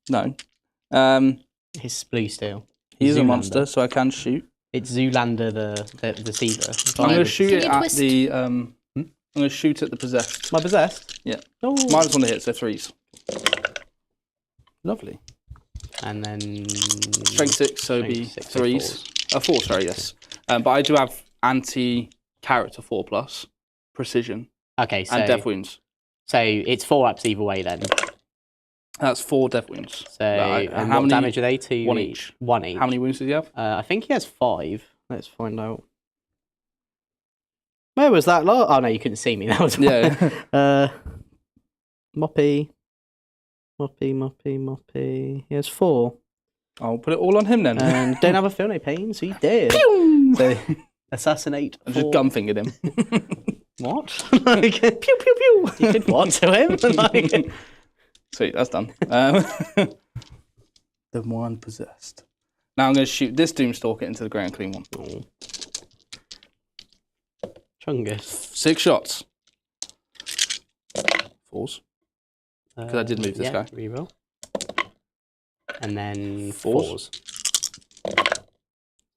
No. His blue steel. He's a Zoolander. monster, so I can shoot. It's Zoolander the deceiver. I'm going to shoot Can it you at twist? the. I'm going to shoot at the possessed. My possessed? Yeah. Oh. -1 to hit, so 3s. Lovely. And then... Strength 6, so it'd be Strength 6, so 3s. 4, sorry, yes. But I do have anti-character 4+, precision, Okay, so... and death wounds. So it's 4 ups either way then. That's 4 death wounds. So Right, and how what many- damage are they? 2 1 each. each. 1 each. How many wounds does he have? I think he has 5. Let's find out. Where was that lot? Oh no, you couldn't see me. That was Yeah. Moppy. He has 4. I'll put it all on him then. And don't have a feel no pain, so you did. So assassinate. I just 4. gun fingered him. What? Like, pew pew pew. You did what to him? Like, Sweet, that's done. The one possessed. Now I'm going to shoot this Doomstalker into the grey and clean one. Chungus. 6 shots. 4s. Because I did move this guy. Reroll. And then 4s. 4s.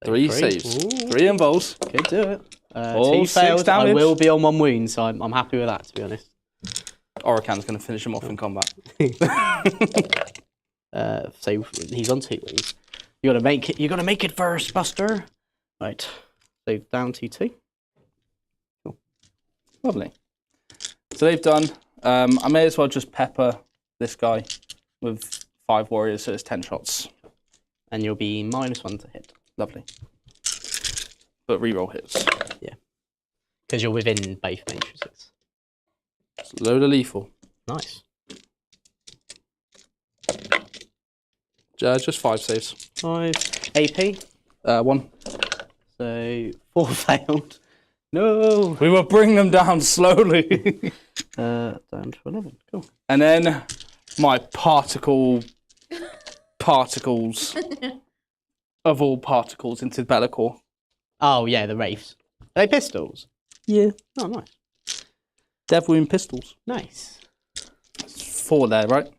3 saves. 3 involves. Could do it. Oh, 2 6 failed. I damage. will be on 1 wound, so I'm happy with that, to be honest. Oracan's going to finish him off in combat. So he's on 2 wounds. You gotta make it first, Buster. Right. So down to 2. Cool. Lovely. So they've done. I may as well just pepper this guy with 5 warriors, so it's 10 shots. And you'll be -1 to hit. Lovely. But reroll hits. Yeah. Because you're within both matrices. It's a load of lethal. Nice. Just 5 saves. 5 AP. 1. So 4 failed. No. We will bring them down slowly. Down to 11. Cool. And then my particles of all particles into Bellacore. Oh yeah, the wraiths. Are they pistols? Yeah. Oh nice. Dev wound pistols. Nice. 4 there, right?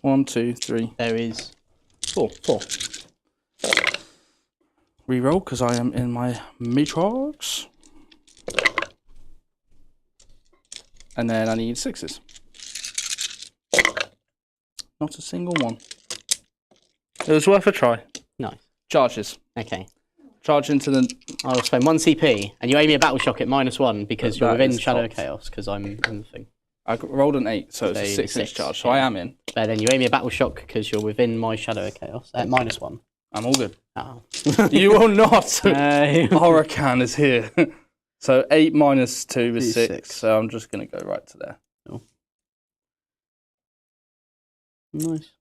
1, 2, 3. There is 4. Reroll because I am in my matrix. And then I need 6s. Not a single one. It was worth a try. nice. Charges. Okay. Charge into the. I'll spend 1 CP, and you owe me a battle shock at -1 because you're That within is Shadow of tops. Chaos because I'm in the thing. I rolled an 8, so it's a So 6-inch 6, charge. So yeah. I am in. But then you owe me a battle shock because you're within my Shadow of Chaos at -1. I'm all good. Oh. You will not. No. Huracan is here. So 8 minus 2 is 6. 6. So I'm just going to go right to there. Nice.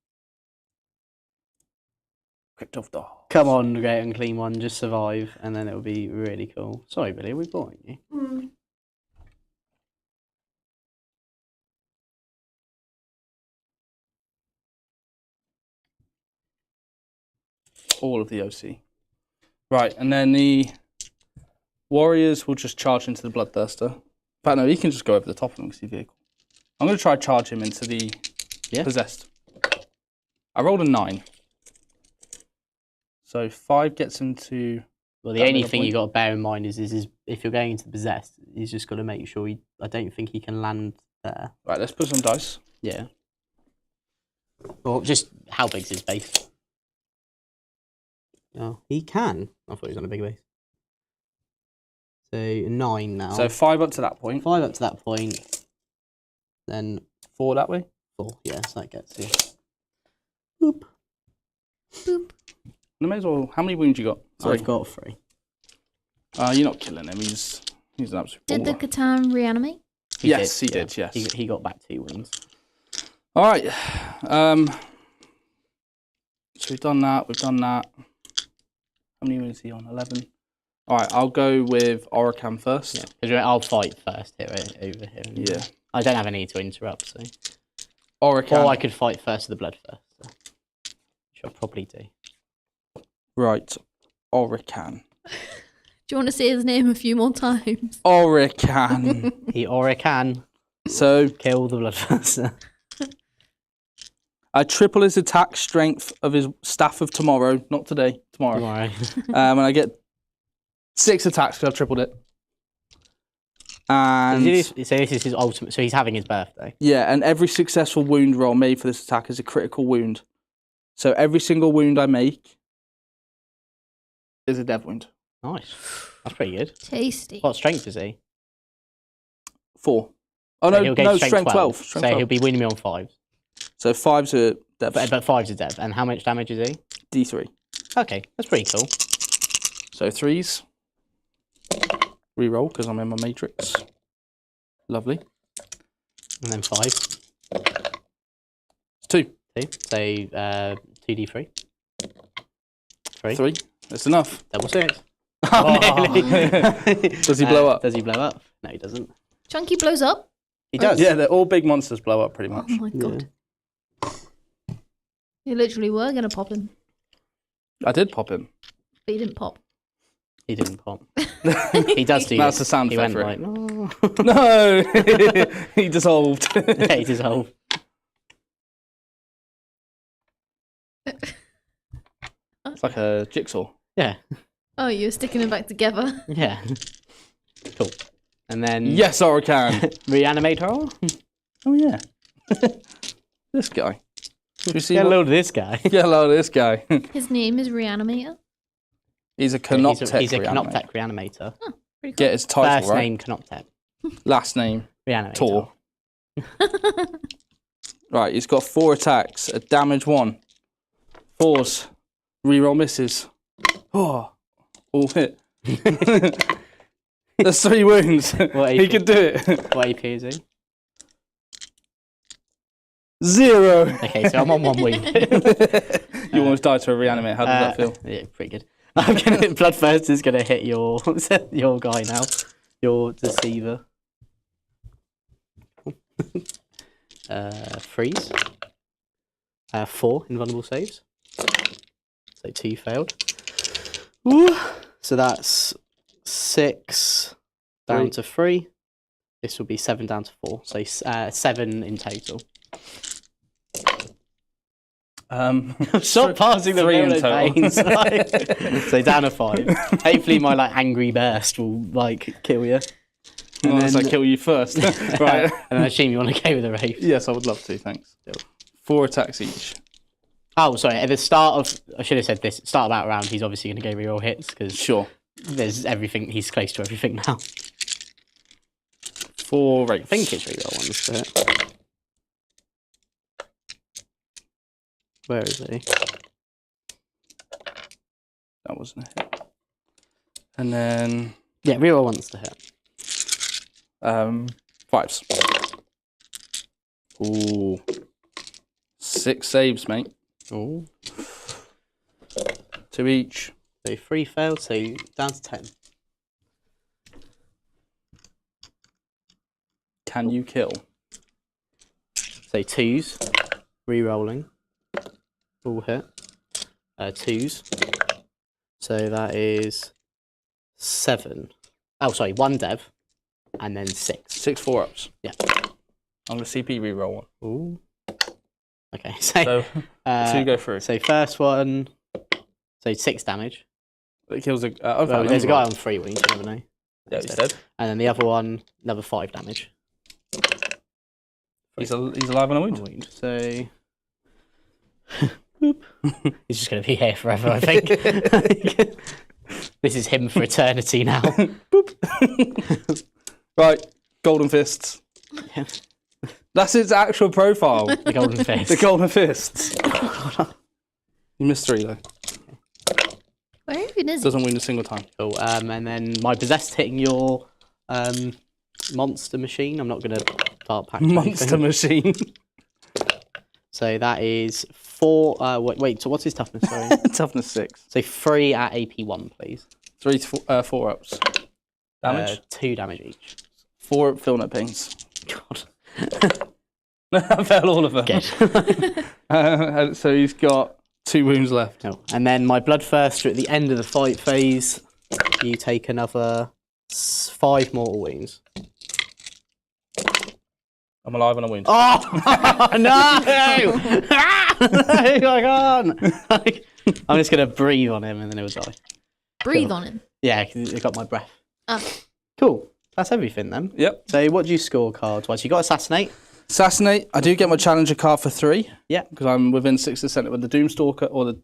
Crypt of the. Come on, great and clean one, just survive, and then it'll be really cool. Sorry, Billy, we're boring you. All of the OC. Right, and then the warriors will just charge into the Bloodthirster. In fact, no, he can just go over the top of him because he's vehicle. I'm going to try charge him into the possessed. I rolled a 9. So 5 gets him to. Well, the only thing you got to bear in mind is if you're going into possessed, he's just got to make sure I don't think he can land there. Right, let's put some dice. Yeah. Well, just how big's his base? Oh, he can. I thought he was on a big base. So 9 now. So 5 up to that point. 5 up to that point. Then 4 that way. 4. Yeah, so that gets you. Boop. Boop. I may as well. How many wounds you got? I've got 3. You're not killing him. He's an absolute. Did the baller. Catan reanimate? Yes, he did. Yes. He got back 2 wounds. All right. So we've done that. We've done that. How many wounds is he on? 11. All right. I'll go with Oricam first. Yeah, because I'll fight first here over here. Yeah. I don't have any to interrupt, so. Oricam. Or I could fight first with the blood first. So. Which I'll probably do. Right. Orican. Do you want to say his name a few more times? Orican. He Orican. So Kill the blood first. I triple his attack strength of his staff of tomorrow. Not today. Tomorrow. And I get 6 attacks because I've tripled it. And so this is his ultimate. So he's having his birthday. yeah, and every successful wound roll made for this attack is a critical wound. So every single wound I make is a dev wound. Nice. That's pretty good. Tasty. What strength is he? 4. Oh So no, he'll go no, strength 12. So Strength 12. he'll be winning me on 5s. So 5's a dev. But 5's a dev. And how much damage is he? D3. Okay, that's pretty cool. So 3s. Reroll because I'm in my matrix. Lovely. And then 5. It's 2. 2. So 2d3. 3. 3. That's enough. Double 6. Oh, nearly. Does he blow up? Does he blow up? No, he doesn't. Chunky blows up? He does. Yeah, they're all big monsters blow up pretty much. Oh my god. You literally were going to pop him, I did pop him. but you didn't pop. He didn't pop. He does do That's this. the sound He effect went for like, it. no. No! He dissolved. Yeah, he dissolved. It's like a jigsaw. Yeah. Oh, you were sticking them back together. Yeah. Cool. And then Yes, Orican. Reanimator. Oh, yeah. This guy. Should we see Get a what... load of this guy. Get a load of this guy. His name is Reanimator. He's a Canoptek He's a reanimator. Canoptek Reanimator. Pretty cool. Get his title First right. name Canoptek. Last name Reanimator. Tor. Right, he's got 4 attacks. A damage 1. 4s. Reroll misses. Oh, all hit. There's 3 wounds. What He AP? could do it. What AP is he? 0. Okay, so I'm on 1 wound. You almost died to a reanimate. How does that feel? Yeah, pretty good. I'm gonna blood first is gonna hit your your guy now. Your deceiver. Freeze. 4 invulnerable saves. So 2 failed. Woo. So that's 6 down 3. to 3. This will be 7 down to 4. So 7 in total. Stop passing the 3 in pains. total. So down to 5. Hopefully my angry burst will kill you. And then I kill you first. Right. And I assume you want to go with the Wraith. Yes, I would love to. Thanks. 4 attacks each. Oh, sorry. At the start of, I should have said this. Start of that round, he's obviously going to go reroll hits because Sure. there's everything. He's close to everything now. 4 wraiths. I think it's reroll ones, but where is he? That wasn't a hit. And then Yeah, reroll ones to hit. 5s. Ooh. 6 saves, mate. Oh, 2 each. so 3 failed. So down to 10. Can you kill? So 2s, re-rolling, all hit. 2s. So that is 7. Oh, sorry, 1 dev, and then 6. 6 4-ups. Yeah. I'm going to CP reroll 1. Ooh. Okay, so, So 2 go through. So first one, so 6 damage. It kills a... Well, there's a guy on 3 wounds, you never know. Yeah, he's dead. And then the other one, another 5 damage. He's alive on a wound. So, boop. He's just going to be here forever, I think. This is him for eternity now. Boop. Right, golden fists. Yeah. That's its actual profile. The golden fist. The golden fists. You missed 3 though. Where even is he? Doesn't wound a single time. Cool. And then my possessed hitting your monster machine. I'm not going to start packing Monster machine. So that is 4. Wait. So what's his toughness? Sorry. Toughness 6. So 3 at AP1, please. 3 to 4 ups. Damage. 2 damage each. 4 feel no pains. God. I failed all of them. Good. So he's got 2 wounds left. Oh. And then my Bloodthirster at the end of the fight phase, you take another 5 mortal wounds. I'm alive on a wound. Oh no! I can't. I'm just gonna breathe on him and then he'll die. Breathe on him. Yeah, because he got my breath. Oh. Cool. That's everything then. Yep. So what do you score cards wise? You got Assassinate. Assassinate. I do get my Challenger card for 3. Yeah. Because I'm within 6 of the centre with the Doomstalker or the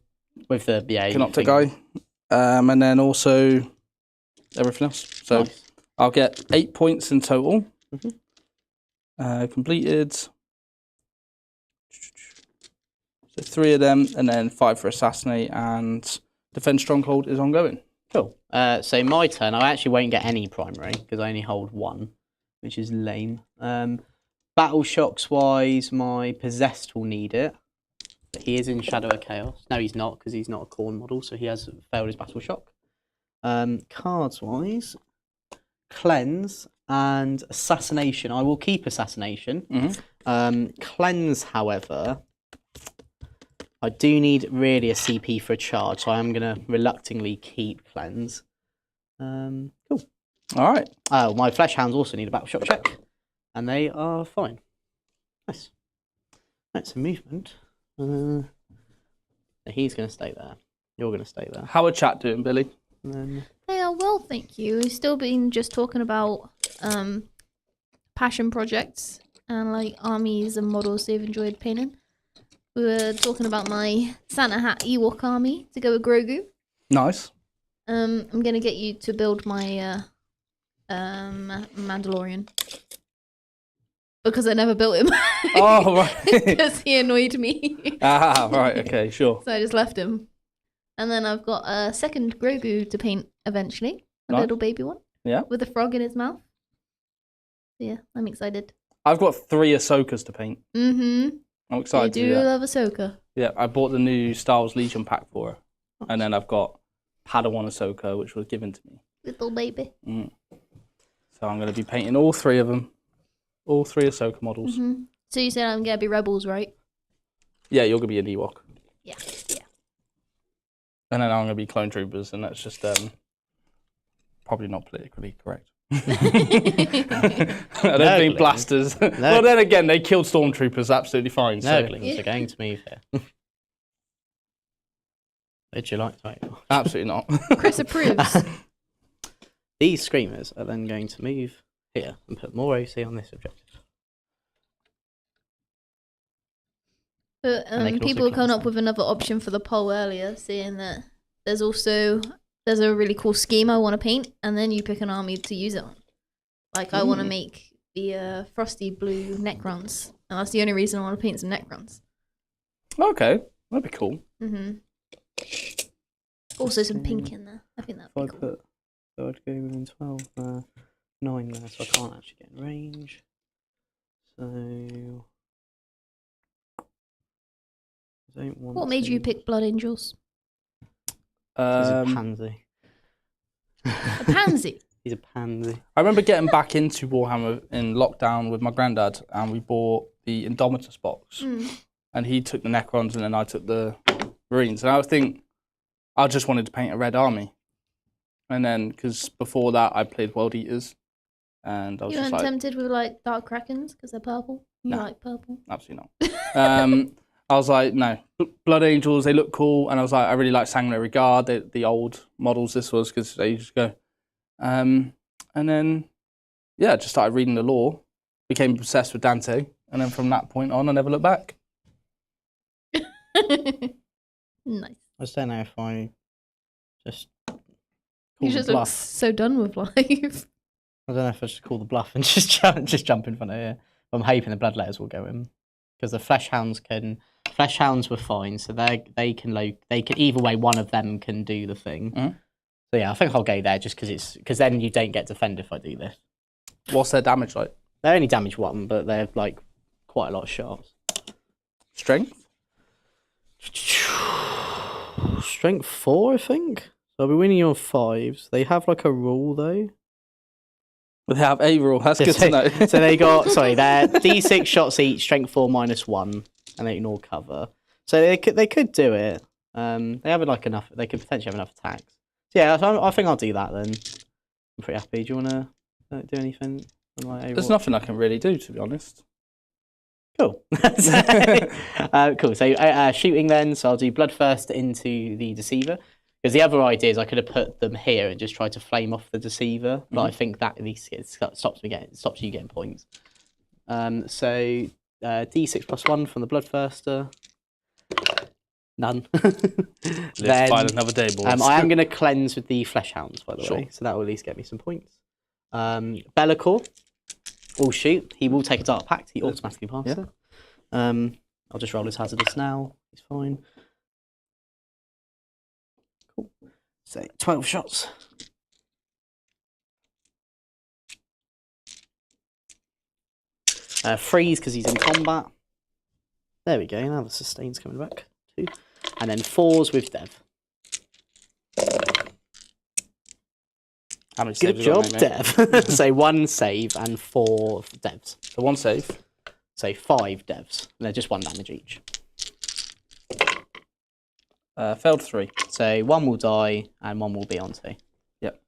With the Canoptek guy. And then also everything else. So nice. I'll get 8 points in total. Mhm. Completed. So 3 of them, and then 5 for Assassinate, and Defend Stronghold is ongoing. Cool. So my turn. I actually won't get any primary because I only hold 1, which is lame. Battle Shocks wise, my Possessed will need it. But he is in Shadow of Chaos. No, he's not because he's not a Khorne model, so he has failed his Battle Shock. Cards wise, Cleanse and Assassination. I will keep Assassination. Mm-hmm. Cleanse, however, I do need really a CP for a charge, so I'm going to reluctantly keep Cleanse. Cool. All right. Oh, my Flesh Hounds also need a Battle Shock check, and they are fine. Nice. That's a movement. He's going to stay there. You're going to stay there. How are chat doing, Billy? And then... They are well, thank you. We've still been just talking about passion projects and like armies and models they've enjoyed painting. We were talking about my Santa Hat Ewok army to go with Grogu. Nice. I'm gonna get you to build my Mandalorian because I never built him. Oh, right. Because he annoyed me. Ah, right. Okay, sure. So I just left him. And then I've got a second Grogu to paint eventually. A Nice. little baby one. Yeah. With a frog in his mouth. So yeah, I'm excited. I've got 3 Ahsokas to paint. Mm-hmm. I'm I excited to do do that. love Ahsoka. Yeah, I bought the new Star Wars Legion pack for her. And then I've got Padawan Ahsoka, which was given to me. Little baby. So I'm going to be painting all 3 of them. All 3 Ahsoka models. Mm-hmm. So you said I'm going to be Rebels, right? Yeah, you're going to be an Ewok. Yeah. And then I'm going to be Clone Troopers, and that's just probably not politically correct. I don't think blasters. Well, then again, they killed stormtroopers absolutely fine. So. Nurglings are going to move here. Would you like to? Absolutely not. Chris approves. These screamers are then going to move here and put more OC on this objective. But they can people also were coming cleanse up with another option for the poll earlier, saying that there's a really cool scheme I want to paint, and then you pick an army to use it on. Like I want to make the frosty blue Necrons, and that's the only reason I want to paint some Necrons. Okay, that'd be cool. Mm-hmm. Also some pink in there. I think that'd be cool. So I'd go within 12 there, 9 there, so I can't actually get in range. So I don't want What made to... you pick Blood Angels? He's a pansy. A pansy? He's a pansy. I remember getting back into Warhammer in lockdown with my granddad, and we bought the Indomitus box. And he took the Necrons, and then I took the Marines. And I just wanted to paint a red army. And then, because before that, I played World Eaters. And I was You just weren't like... tempted with like Dark Krakens because they're purple? You No. like purple? Absolutely not. I was like, no, Blood Angels, they look cool. And I was like, I really like Sanguinary Guard, the old models this was, because they used to go. And then, yeah, just started reading the lore, became obsessed with Dante. And then from that point on, I never looked back. Nice. I just don't know if I just call You the just look bluff. so done with life. I don't know if I should call the bluff and just jump in front of here. I'm hoping the Bloodletters will go in because the Flesh Hounds were fine, so they can either way one of them can do the thing. Mm-hmm. So yeah, I think I'll go there just because then you don't get defend if I do this. What's their damage like? They only damage 1, but they're like quite a lot of shots. Strength? Strength 4, I think. So I'll be winning you on 5s. They have like a rule though. They have a rule. That's good to know. So they got, sorry, they're D6 shots each, strength 4 -1, and they ignore cover. So they could do it. They have like enough. They could potentially have enough attacks. So yeah, I think I'll do that then. I'm pretty happy. Do you want to do anything? There's nothing I can really do, to be honest. Cool. Cool. So shooting then. So I'll do Bloodthirst into the Deceiver. Because the other idea is I could have put them here and just tried to flame off the Deceiver, but I think that at least stops you getting points. So D6 +1 from the Bloodthirster. None. Let's find another day, boys. I am going to cleanse with the Fleshhounds, by the way, so that will at least get me some points. Be'lakor will shoot. He will take a Dark Pact. He automatically passes it. I'll just roll his hazardous now. He's fine. Cool. So 12 shots. Freeze because he's in combat. There we go. Now the sustain's coming back. 2. And then 4s with Dev. How many Good saves job, have you got, mate? Dev. So 1 save and 4 devs. So 1 save. So 5 devs. And they're just 1 damage each. Failed 3. So 1 will die and 1 will be on 2. Yep. How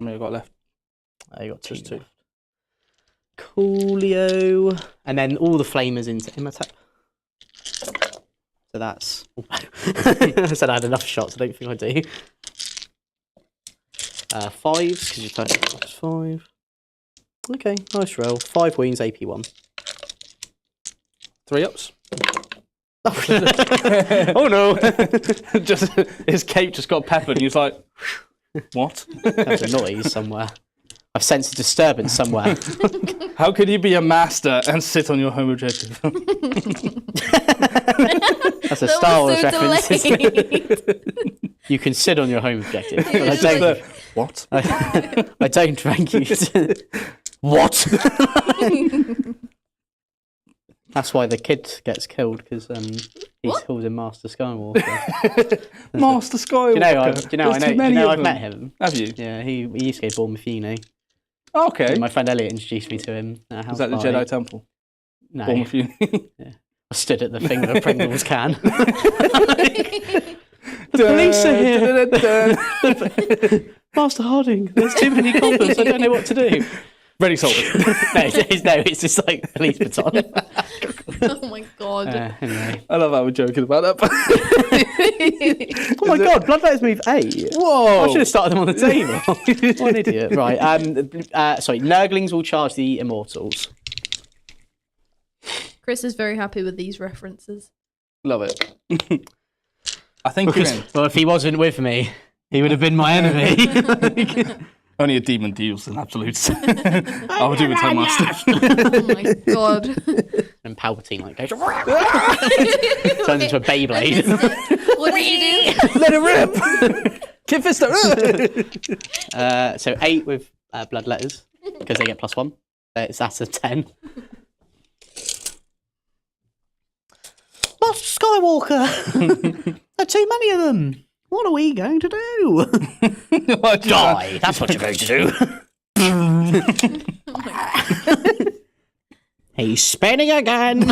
many have you got left? You got 2 Just 2. left. Coolio. And then all the flamers into Imhotep. So that's... I said I had enough shots. I don't think I do. 5s, because you touched 5. Okay, nice roll. 5 wounds, AP 1. 3 ups. Oh no! Just his cape just got peppered and he's like, what? There's a noise somewhere. I've sensed a disturbance somewhere. How could you be a master and sit on your home objective? That's a Star Wars reference. You can sit on your home objective. But I don't. What? I don't thank you. What? That's why the kid gets killed, because he's called him Master Skywalker. Master Skywalker. Do you know I've met him. Have you? Yeah, he used to go to Bournemouth Uni. Okay. My friend Elliot introduced me to him. At a house Was that the party. Jedi Temple? No. Bournemouth Uni. Yeah. I stood at the thing with a Pringles can. The police are here. Master Harding, there's too many coppers. I don't know what to do. Ready, soldier. No, it's just like police baton. Oh my god. Anyway. I love how we're joking about that. Oh my god, Bloodletters move 8. Whoa! I should have started them on the table. What an idiot. Right, sorry, Nurglings will charge the Immortals. Chris is very happy with these references. Love it. I think you're in. Well, if he wasn't with me, he would have been my enemy. Only a demon deals in absolutes. I would do with Time Master. Oh my god. And Palpatine like goes turns into a Beyblade. What did you do? Let it rip! Kid Fisto! So 8 with Bloodletters, because they get +1. That's a 10. Master Skywalker! There are too many of them. What are we going to do? Die. That's what you're going to do. He's spinning again.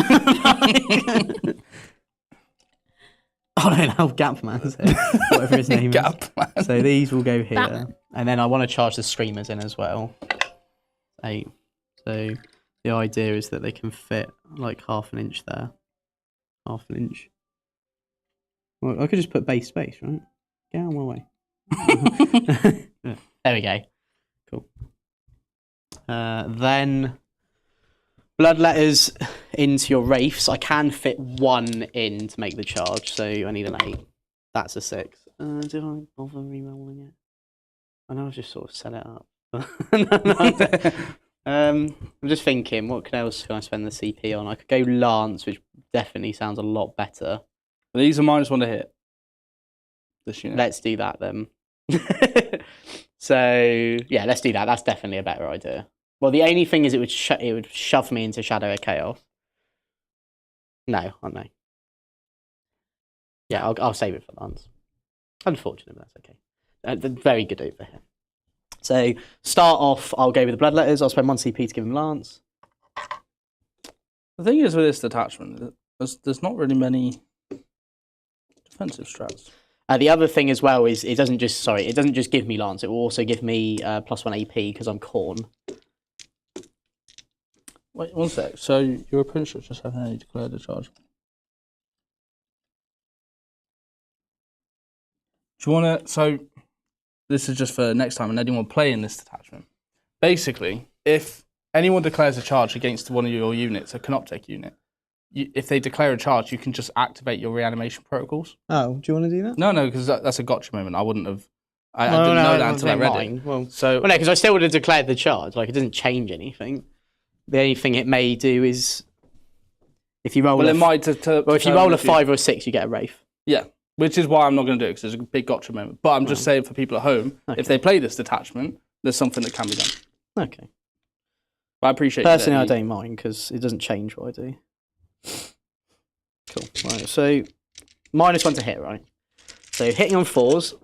Oh no, Gapman's here. Whatever his name is. Gapman. So these will go here. Batman. And then I want to charge the streamers in as well. 8. So the idea is that they can fit like half an inch there. Half an inch. Well, I could just put base space, right? Get out of my way. There we go. Cool. Then Bloodletters into your Wraiths. I can fit 1 in to make the charge, so I need an 8. That's a 6. Did I bother re-rolling it? I know I just sort of set it up. I'm just thinking, what else can I spend the CP on? I could go Lance, which definitely sounds a lot better. These are -1 to hit. This unit. Let's do that then. So yeah, let's do that. That's definitely a better idea. Well, the only thing is it would shove me into Shadow of Chaos. No, I know. Yeah, I'll save it for Lance. Unfortunately, but that's okay. They're very good over here. So start off, I'll go with the Bloodletters. I'll spend 1 CP to give him Lance. The thing is with this detachment, there's not really many defensive strats. The other thing as well is it doesn't just give me Lance. It will also give me +1 AP because I'm Khorne. Wait, one sec. So your opponent should just have any declared a charge. Do you want to? So this is just for next time, and anyone playing this detachment. Basically, if anyone declares a charge against one of your units, a Canoptek unit, if they declare a charge, you can just activate your reanimation protocols. Oh, do you want to do that? No, because that's a gotcha moment. I wouldn't have. I didn't know that until I read it. Well, no, because I still would have declared the charge. Like, it doesn't change anything. The only thing it may do is if you roll. Well, it might. If you roll a 5 or a 6, you get a Wraith. Yeah, which is why I'm not going to do it because there's a big gotcha moment. But I'm just saying for people at home, if they play this detachment, there's something that can be done. Okay. But I appreciate. Personally, I don't mind because it doesn't change what I do. Cool. Right. So -1 to hit, right? So hitting on 4s.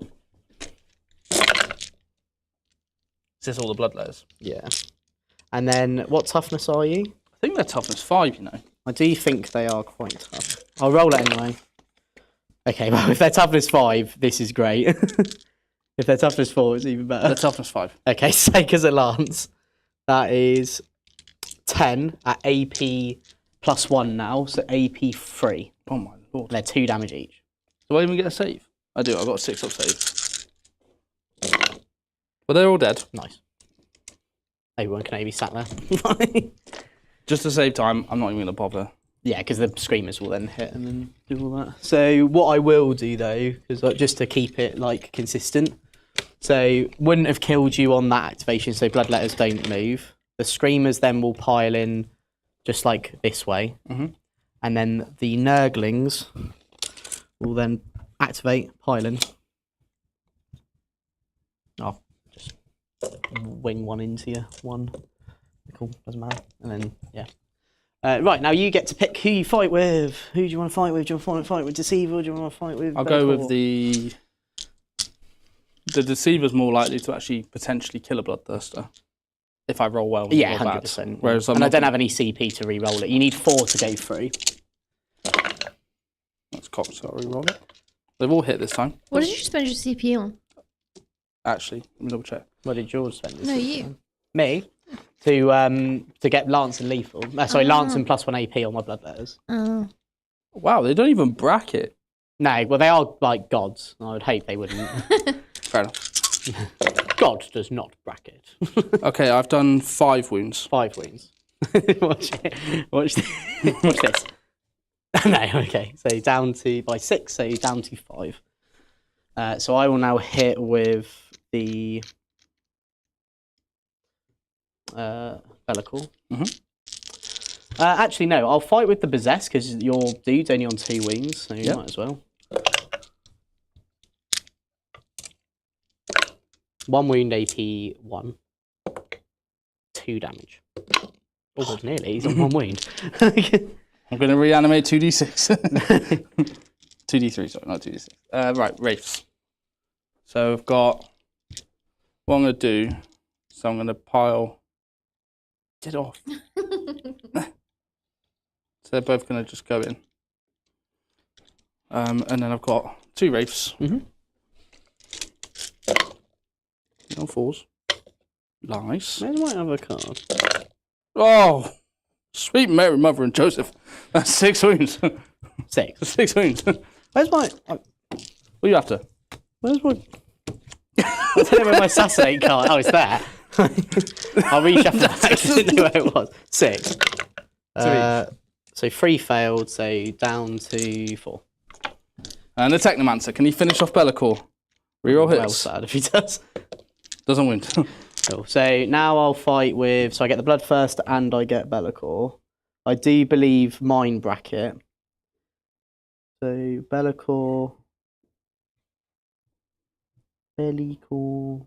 Is this all the Bloodletters? Yeah. And then what toughness are you? I think they're toughness 5, you know. I do think they are quite tough. I'll roll it anyway. Okay, well, if they're toughness 5, this is great. If they're toughness 4, it's even better. They're toughness 5. Okay, sake as a Lance. That is 10 at AP +1 now, so AP 3. Oh my lord. They're 2 damage each. Do I even get a save? I do, I've got a 6-up save. But they're all dead. Nice. Everyone can be sat there. Just to save time, I'm not even going to bother. Yeah, because the screamers will then hit and then do all that. So what I will do though, is just to keep it like consistent. So wouldn't have killed you on that activation, so Bloodletters don't move. The screamers then will pile in just like this way. And then the Nurglings will then activate, pile in. I'll just wing one into you, one. Cool, doesn't matter. And then, yeah. Right, now you get to pick who you fight with. Who do you want to fight with? Do you want to fight with Deceiver? Do you want to fight with... I'll go with the Deceiver's more likely to actually potentially kill a Bloodthirster. If I roll well. Yeah, 100%. Whereas I don't have any CP to re-roll it. You need 4 to go through. That's cocked, so I'll re-roll it. They've all hit this time. What did you spend your CP on? Actually, let me double check. What did George spend? No, you. Me? To get Lance and Lethal. Lance and +1 AP on my Bloodletters. Oh. Wow, they don't even bracket. No, well, they are like gods. I would hope they wouldn't. Fair enough. God does not bracket. Okay, I've done 5 wounds. 5 wounds. Watch this. No, okay. So down to by 6, so down to 5. So I will now hit with the Bellicle. Actually, no. I'll fight with the Possess because your dude's only on 2 wounds, so you might as well. 1 wound, AP 1. 2 damage. Oh, nearly. He's on 1 wound. I'm going to reanimate 2d6. 2d3, sorry, not 2d6. Right, Wraiths. So I've got what I'm going to do. So I'm going to pile. Get off. So they're both going to just go in. And then I've got 2 Wraiths. On 4s. Nice. Where's my other card? Oh, sweet Mary, Mother and Joseph. That's 6 wounds. 6. 6 wounds. Where's my... What are you after? Where's my... I don't know where my assassinate card... Oh, it's there. I'll reshuffle that. I didn't know where it was. 6. So 3 failed, so down to 4. And the Technomancer, can he finish off Bellacore? Reroll hits. Well sad if he does. Doesn't win. Cool. So now I'll fight with... So I get the Bloodthirst and I get Bellacore. I do believe mine bracket. So Bellacore... Bellicore...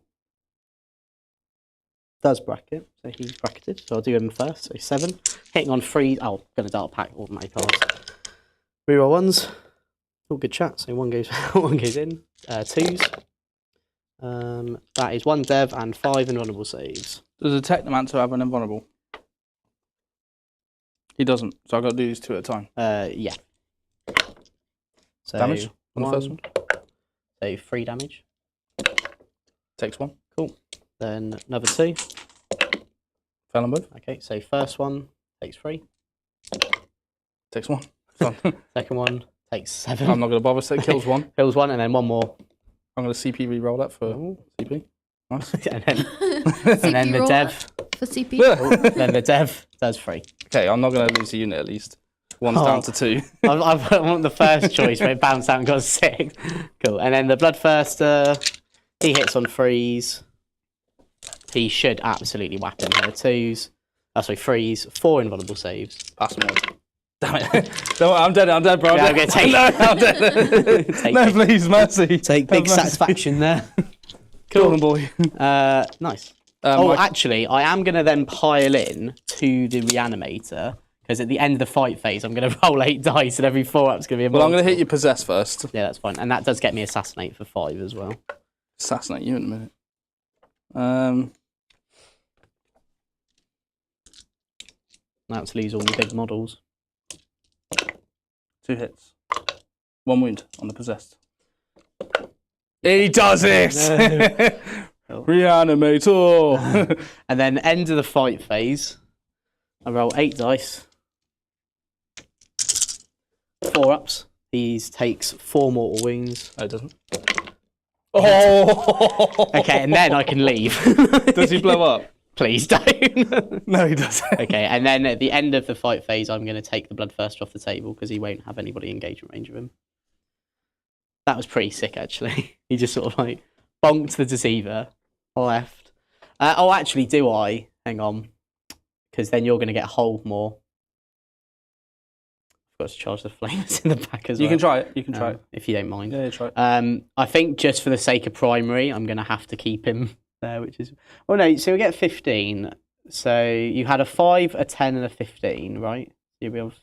Does bracket. So he's bracketed. So I'll do him first. So 7. Hitting on 3... Oh, going to Dark Pack all my cards. Reroll ones. All good chat. So one goes one goes in. 2s. That is 1 dev and 5 invulnerable saves. Does a Technomancer have an invulnerable? He doesn't, so I've got to do these 2 at a time. Yeah. So Damage on the first one? So 3 damage. Takes 1. Cool. Then another 2. Fail on both. Okay, so first one takes 3. Takes 1. Second one takes 7. I'm not going to bother, so it kills 1. Kills 1, and then 1 more. I'm going to CP re-roll that for CP. Nice. and then the dev. For CP. Then the dev does 3. Okay, I'm not going to lose a unit at least. 1's down to 2. I want the first choice, but it bounced out and got 6. Cool. And then the Bloodthirster, he hits on 3s. He should absolutely whack him here. 2s. Sorry, 3s. 4 invulnerable saves. Pass him on. Damn it. No, I'm dead, bro. I'm going to take... No, I'm dead. No, please, mercy. Take big satisfaction there. Cool, boy. Nice. Actually, I am going to then pile in to the Reanimator, because at the end of the fight phase, I'm going to roll 8 dice, and every 4-up's going to be a Well, I'm going to hit you Possess first. Yeah, that's fine. And that does get me Assassinate for 5 as well. Assassinate you in a minute. Now to lose all my big models. 2 hits. 1 wound on the Possessed. He does it! No. Reanimator! And then end of the fight phase, I roll 8 dice. 4-ups. He takes 4 mortal wounds. No, it doesn't. Oh! Okay, and then I can leave. Does he blow up? Please don't. No, he doesn't. Okay, and then at the end of the fight phase, I'm going to take the Bloodthirster off the table because he won't have anybody engagement range of him. That was pretty sick, actually. He just sort of like bonked the Deceiver, left. Oh, actually, do I? Hang on. Because then you're going to get hold more. I've got to charge the flames in the back as well. You can try it. You can try it. If you don't mind. Yeah, try it. I think just for the sake of primary, I'm going to have to keep him there, which is... Oh, no, so we get 15. So you had a 5, a 10, and a 15, right? You'll be on...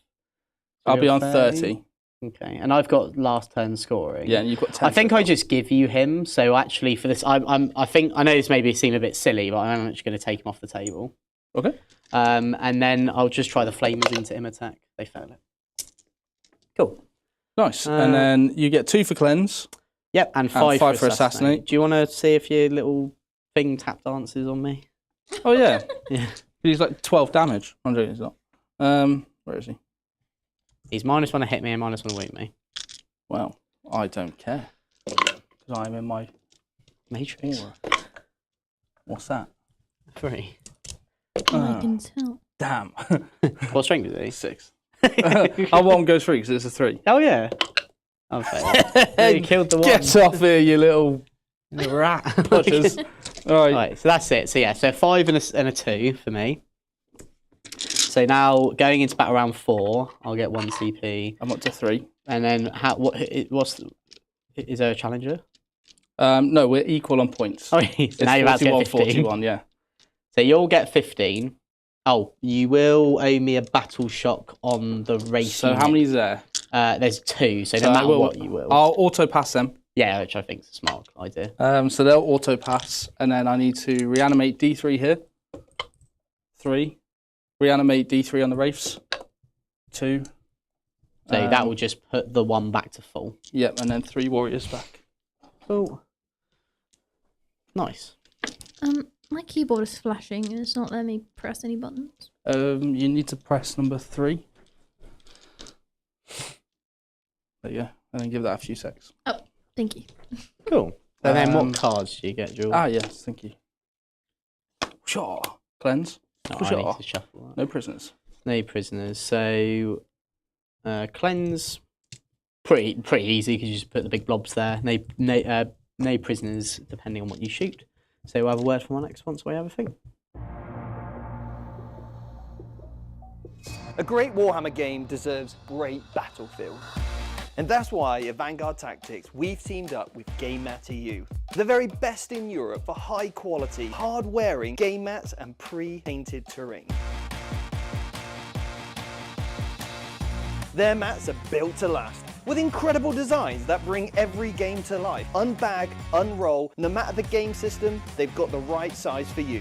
I'll be on 30. Okay, and I've got last turn scoring. Yeah, and you've got 10. I think I just give you him. So actually, for this, I think I know this maybe seem a bit silly, but I'm actually going to take him off the table. Okay. And then I'll just try the flamers into him attack. They fail it. Cool. Nice. And then you get 2 for cleanse. Yep, and 5 for assassinate. Do you want to see if your little thing tap dances on me? Oh yeah. Yeah. He's like 12 damage. I'm joking, he's not. Where is he? He's -1 to hit me and -1 to wound me. Well, I don't care. Because I'm in my Matrix. aura. What's that? 3. I can tell. Damn. What strength is he? 6. Oh, 1 goes 3 because it's a 3. Oh yeah. Okay. You killed the one. Get off here, you little rat. Watchers. All Right, so that's it. So yeah, so 5 and a 2 for me. So now going into battle round 4, I'll get 1 CP. I'm up to 3. And then is there a challenger? No, we're equal on points. Oh, so now you're about to get 15. 41, yeah. So you'll get 15. Oh, you will owe me a battle shock on the race. So how many is there? There's 2, so no matter what you will. I'll auto pass them. Yeah, which I think is a smart idea. So they'll auto pass, and then I need to reanimate D3 here. 3. Reanimate D3 on the Wraiths. 2. So that will just put the 1 back to full. Yep, and then 3 warriors back. Cool. Nice. My keyboard is flashing and it's not letting me press any buttons. You need to press number 3. There you go. And then give that a few secs. Oh, thank you. Cool. And then what cards do you get, Jules? Ah, yes, thank you. Sure. Cleanse. I need to shuffle that. No prisoners. No prisoners. So cleanse, pretty easy because you just put the big blobs there. No prisoners depending on what you shoot. So we'll have a word from our next sponsor. We have a thing. A great Warhammer game deserves great battlefield. And that's why at Vanguard Tactics, we've teamed up with Game Mat EU, the very best in Europe for high quality, hard-wearing game mats and pre-painted terrain. Their mats are built to last, with incredible designs that bring every game to life. Unbag, unroll, no matter the game system, they've got the right size for you.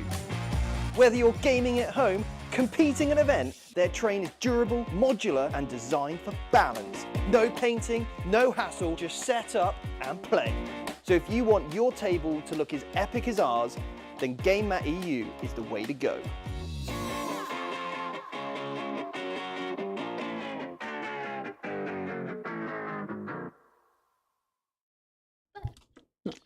Whether you're gaming at home, competing at an event, their train is durable, modular, and designed for balance. No painting, no hassle, just set up and play. So if you want your table to look as epic as ours, then Game Mat EU is the way to go.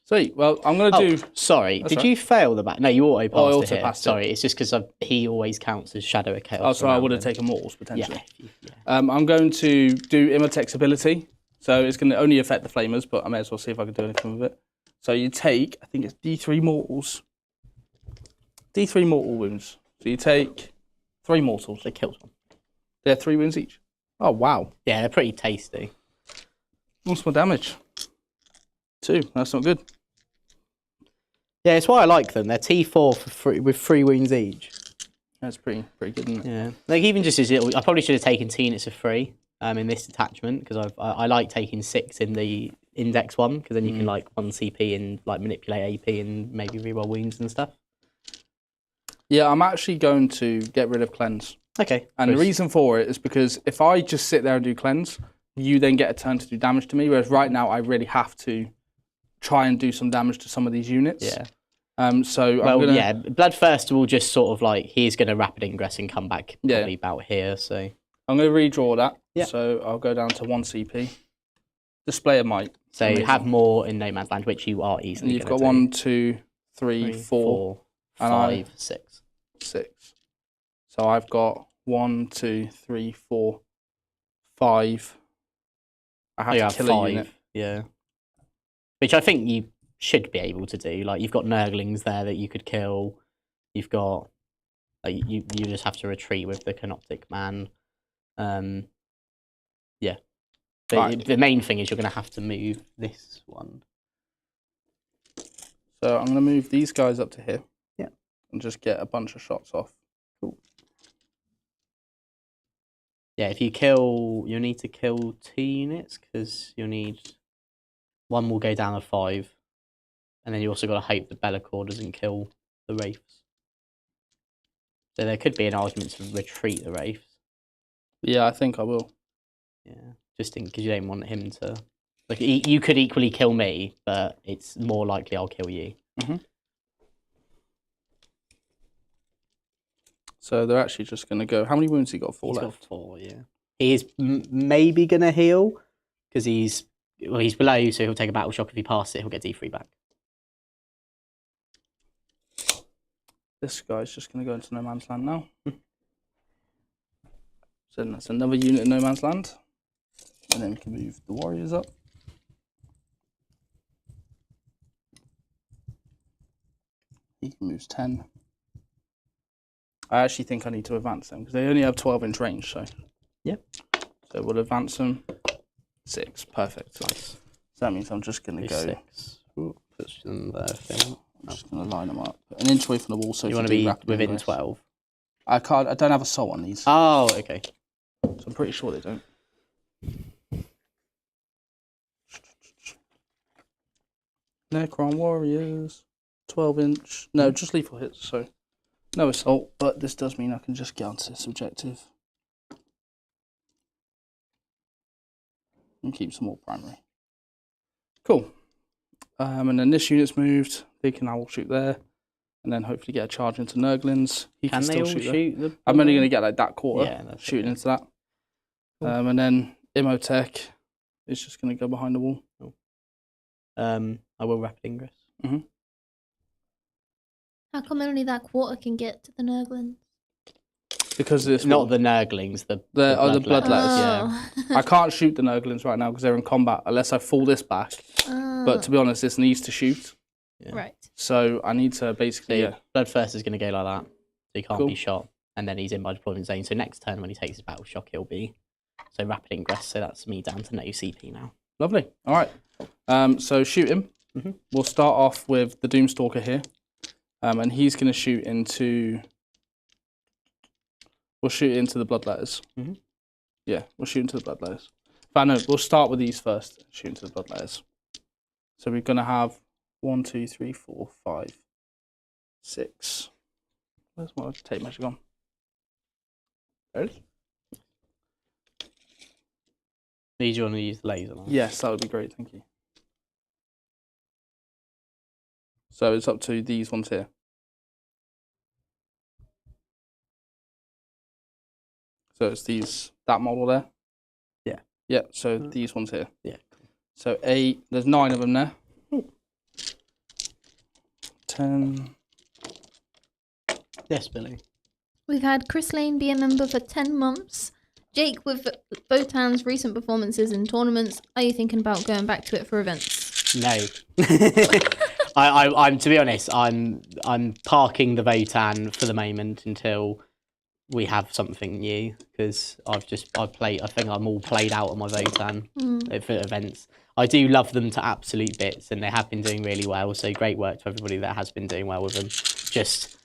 Sweet. Well, I'm going to do... Sorry, did right. you fail the back? No, you auto-passed it here. auto-passed it. Sorry, it's just because he always counts as Shadow of Chaos. Oh, sorry, I around would have him. taken mortals, potentially. Yeah. I'm going to do Imhotep's ability. So it's going to only affect the flamers, but I may as well see if I can do anything with it. So you take, I think it's D3 mortals. D3 mortal wounds. So you take 3 mortals. They killed one. They're 3 wounds each. Oh, wow. Yeah, they're pretty tasty. What's my damage? 2. That's not good. Yeah, it's why I like them. They're T4 for free, with 3 wounds each. That's pretty good, isn't it? Yeah. Like even just as little, I probably should have taken 2 units of free in this detachment because I like taking 6 in the index one because then you can like 1 CP and like manipulate AP and maybe reroll wounds and stuff. Yeah, I'm actually going to get rid of cleanse. Okay. And the reason for it is because if I just sit there and do cleanse, you then get a turn to do damage to me. Whereas right now I really have to try and do some damage to some of these units. Yeah. So well, I'm gonna... yeah, Bloodthirster will just sort of like he's going to rapid ingress and come back probably about here. So I'm going to redraw that. Yeah. So I'll go down to 1 CP. Display of might. So you have more in No Man's Land, which you are easily. You've got 1, 2, 3, 4, 5, 6. 6. So I've got 1, 2, 3, 4, 5. I have to kill 5. a unit. Yeah. Which I think you should be able to do. Like you've got Nurglings there that you could kill. You've got like, you just have to retreat with the Canoptek man. Yeah. But Right. the main thing is you're going to have to move this one. So I'm going to move these guys up to here. Yeah. And just get a bunch of shots off. Cool. Yeah, if you kill, you'll need to kill 2 units because you'll need 1 will go down to 5, and then you also got to hope that Be'lakor doesn't kill the Wraiths. So there could be an argument to retreat the Wraiths. Yeah, I think I will. Yeah, just because you don't want him to. Like, you could equally kill me, but it's more likely I'll kill you. Mm-hmm. So they're actually just going to go. How many wounds he got? 4 He's left. got 4, yeah. He is maybe going to heal because he's below, so he'll take a battle shock. If he passes it, he'll get D3 back. This guy's just going to go into No Man's Land now. So that's another unit in No Man's Land. And then we can move the warriors up. He moves 10. I actually think I need to advance them because they only have 12-inch range. So yeah. So we'll advance them 6. Perfect. Nice. So that means I'm just going to go. 6. Ooh, push them there. Thing. I'm just going to line them up an inch away from the wall. So you want to be rapid within ingress. 12. I can't. I don't have assault on these. Oh, okay. So I'm pretty sure they don't. Necron warriors, 12-inch. No, just lethal hits. So no assault, but this does mean I can just get onto this objective and keep some more primary. Cool. And then this unit's moved. They can now shoot there, and then hopefully get a charge into Nurglings. He can they still all shoot there. the... I'm only going to get like that quarter, Yeah, that's shooting okay. into that. Cool. And then Imhotep is just going to go behind the wall. Cool. I will rapid ingress. Mm-hmm. How come only that quarter can get to the Nurglings? Because it's Not the Nurglings, the bloodletters. Yeah. I can't shoot the Nurglings right now because they're in combat unless I fall this back. But to be honest, this needs to shoot. Yeah. Right. So I need to basically... So Bloodthirster is going to go like that. So he can't Cool. be shot. And then he's in my deployment zone. So next turn when he takes his battle shock, he'll be... So rapid ingress. So that's me down to no CP now. Lovely. All right. So shoot him. Mm-hmm. We'll start off with the Doomstalker here. And he's going to shoot into... We'll shoot into the Bloodletters. Mm-hmm. Yeah, we'll shoot into the blood layers. But no, we'll start with these first. Shoot into the blood layers. So we're gonna have 1, 2, 3, 4, 5, 6. Where's my tape measure gone? There it is. These you want to use the laser line? Yes, that would be great. Thank you. So it's up to these ones here. So it's that model there. Yeah. Yeah. So these ones here. Yeah. So 8. There's 9 of them there. 10. Yes, Billy. We've had Chris Lane be a member for 10 months. Jake, with Botan's recent performances in tournaments, are you thinking about going back to it for events? No. I'm to be honest, I'm parking the Votan for the moment until we have something new, because I think I'm all played out on my Votan for events. I do love them to absolute bits, and they have been doing really well. So great work to everybody that has been doing well with them. Just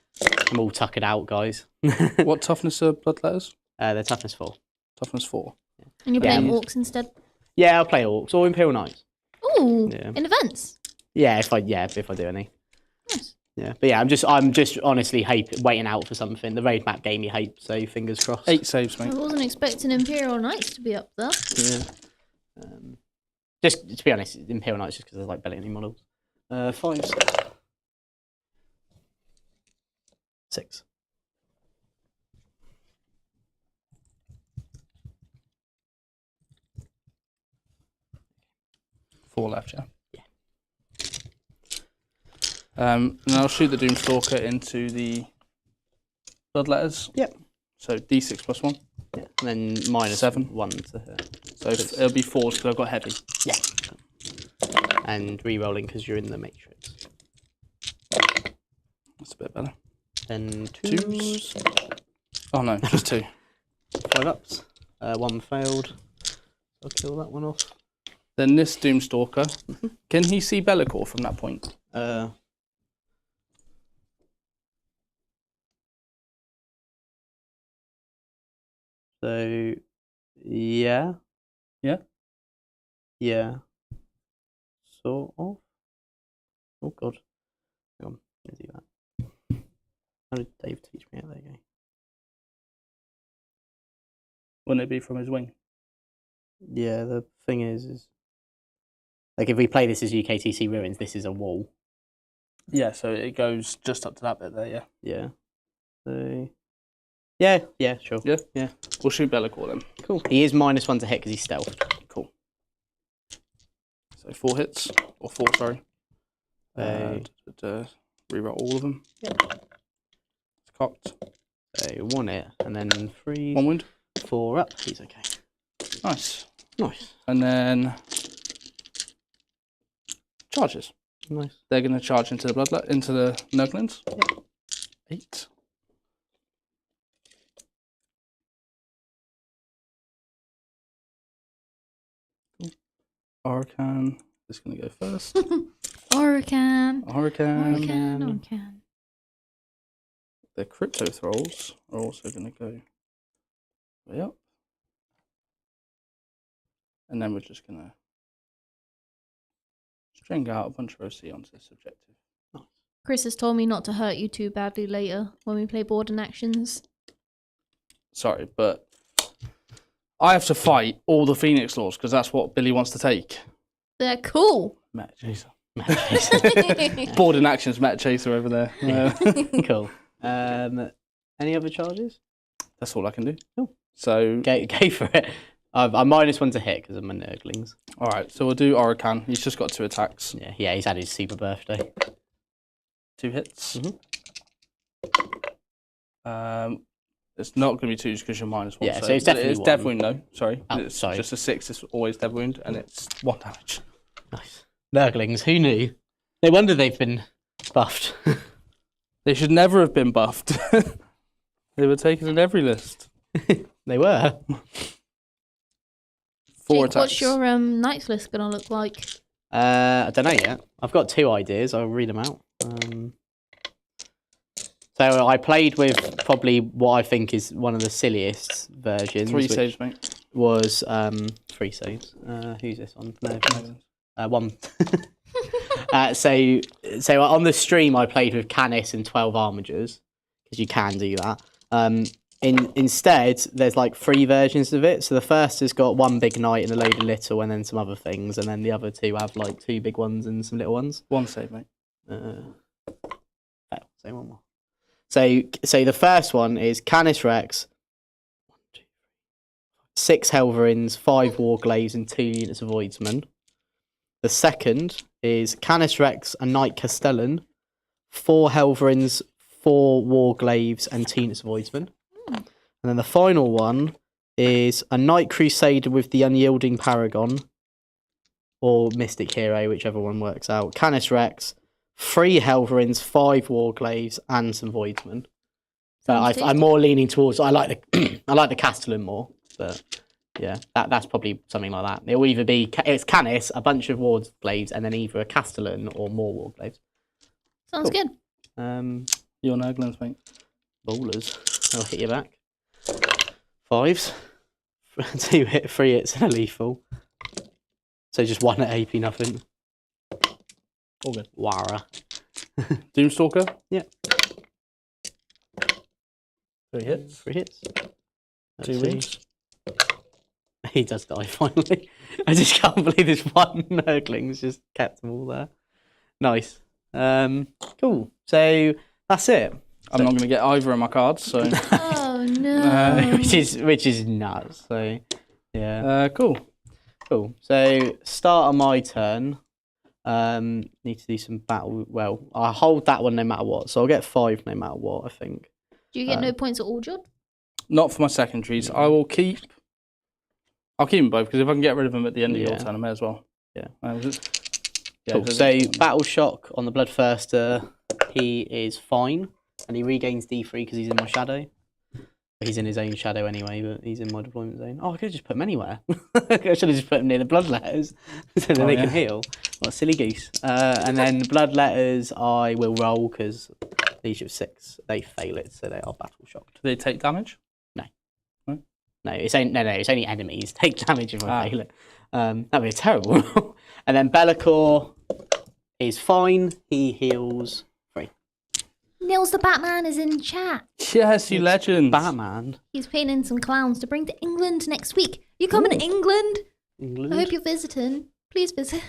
I'm all tuckered out, guys. What toughness are blood letters? They're toughness 4. Toughness 4. And you're playing Orcs instead? Yeah, I'll play Orcs or Imperial Knights. Ooh, in events? Yeah, if I do any. Nice. Yeah, but yeah, I'm just honestly waiting out for something. The roadmap gave me hope, so fingers crossed. 8 saves, mate. I wasn't expecting Imperial Knights to be up there. Yeah. Just to be honest, Imperial Knights just because I like Belly models. 5, 6. 4 left, yeah. Yeah. And I'll shoot the Doomstalker into the blood letters. Yep. So D6 plus 1. Yeah. And then minus 7. 1 to her. So it'll be 4s because I've got heavy. Yeah. And re-rolling because you're in the matrix. That's a bit better. Then 2s. Oh no, just 2. 5 ups. 1 failed. I'll kill that one off. Then this Doomstalker, can he see Bellicor from that point? So, yeah. Yeah? Yeah. Sort of. Oh, God. Hang on. Let me do that. How did Dave teach me? There you go. Wouldn't it be from his wing? Yeah, the thing is like if we play this as UKTC Ruins, this is a wall. Yeah, so it goes just up to that bit there, yeah. Yeah. So, yeah, sure. Yeah? Yeah. We'll shoot Bellicor then. Cool. He is -1 to hit because he's stealth. Cool. So 4 hits, or 4, sorry. Reroll all of them. Yep. It's cocked. So 1 hit, and then 3. 1 wound. 4 up. He's okay. Nice. Nice. And then charges. Nice. They're going to charge into the into the Necrons. Yep. 8. Cool. Oracan is going to go first. Oracan. Oracan. The Crypto Thralls are also going to go way up. And then we're just going to string out a bunch of OC onto this objective. Nice. Chris has told me not to hurt you too badly later when we play board and actions. Sorry, but I have to fight all the Phoenix Lords because that's what Billy wants to take. They're cool. Meta Chaser. Board and actions Meta Chaser over there. Cool. Any other charges? That's all I can do. Cool. So Go for it. I'm -1 to hit because of my Nurglings. All right, so we'll do Oracan. He's just got 2 attacks. Yeah, he's had his super birthday. 2 hits. Mm-hmm. It's not going to be 2s because you're -1. Yeah, so it's definitely it's 1. death wound, no. Sorry. Oh, it's sorry. just a 6. It's always death wound, and it's 1 damage. Nice. Nurglings, who knew? No wonder they've been buffed. They should never have been buffed. They were taken in every list. They were. 4 Jake, attacks. what's your Knights list going to look like? I don't know yet. I've got 2 ideas. I'll read them out. So I played with probably what I think is one of the silliest versions. 3 saves, mate. was 3 saves. Who's this on? No, 1. So on the stream, I played with Canis and 12 Armigers, because you can do that. Instead, there's like 3 versions of it. So the first has got 1 big knight and a load of little, and then some other things, and then the other 2 have like 2 big ones and some little ones. 1 save, mate. Say 1 more. So the first one is Canis Rex, 6 Helverins, 5 Warglaives, and 2 units of Voidsmen. The second is Canis Rex, a Knight Castellan, 4 Helverins, 4 Warglaives, and 2 units of Voidsmen. And then the final one is a Knight Crusader with the Unyielding Paragon, or Mystic Hero, whichever one works out. Canis Rex, 3 Helverins, 5 Warglaives, and some Voidsmen. But I'm more leaning towards. I like the Castellan more, but yeah, that's probably something like that. It will either be it's Canis, a bunch of Warglaives, and then either a Castellan or more Warglaives. Sounds good. Your Nurglings, mate. Ballers. I'll hit you back. 5s, 2 hit, 3 hits, and a lethal. So just 1 at AP, nothing. All good. Wara. Doomstalker? Yeah. 3 hits. 3 hits. 2 wins. He does die finally. I just can't believe this one Nurgling's just kept them all there. Nice. Cool. So that's it. I'm not going to get either of my cards, so. Oh no. which is nuts. So yeah. Cool. Cool. So start on my turn. Need to do some battle. Well, I hold that one no matter what, so I'll get 5 no matter what. I think. Do you get no points at all, John? Not for my secondaries. I'll keep them both, because if I can get rid of them at the end of your turn, I may as well. Yeah. Cool. So battle shock on the Bloodthirster. He is fine, and he regains D3 because he's in my shadow. He's in his own shadow anyway, but he's in my deployment zone. Oh, I could have just put him anywhere. I should have just put him near the Bloodletters, so then they can heal. What a silly goose. And then Bloodletters, I will roll because Legion of 6, they fail it, so they are battle shocked. Do they take damage? No, it's only enemies take damage if I fail it. That'd be a terrible roll. And then Be'lakor is fine. He heals 3. Nils the Batman is in chat. Yes, you legend. Batman. He's painting some clowns to bring to England next week. You coming to England? England. I hope you're visiting. Please visit.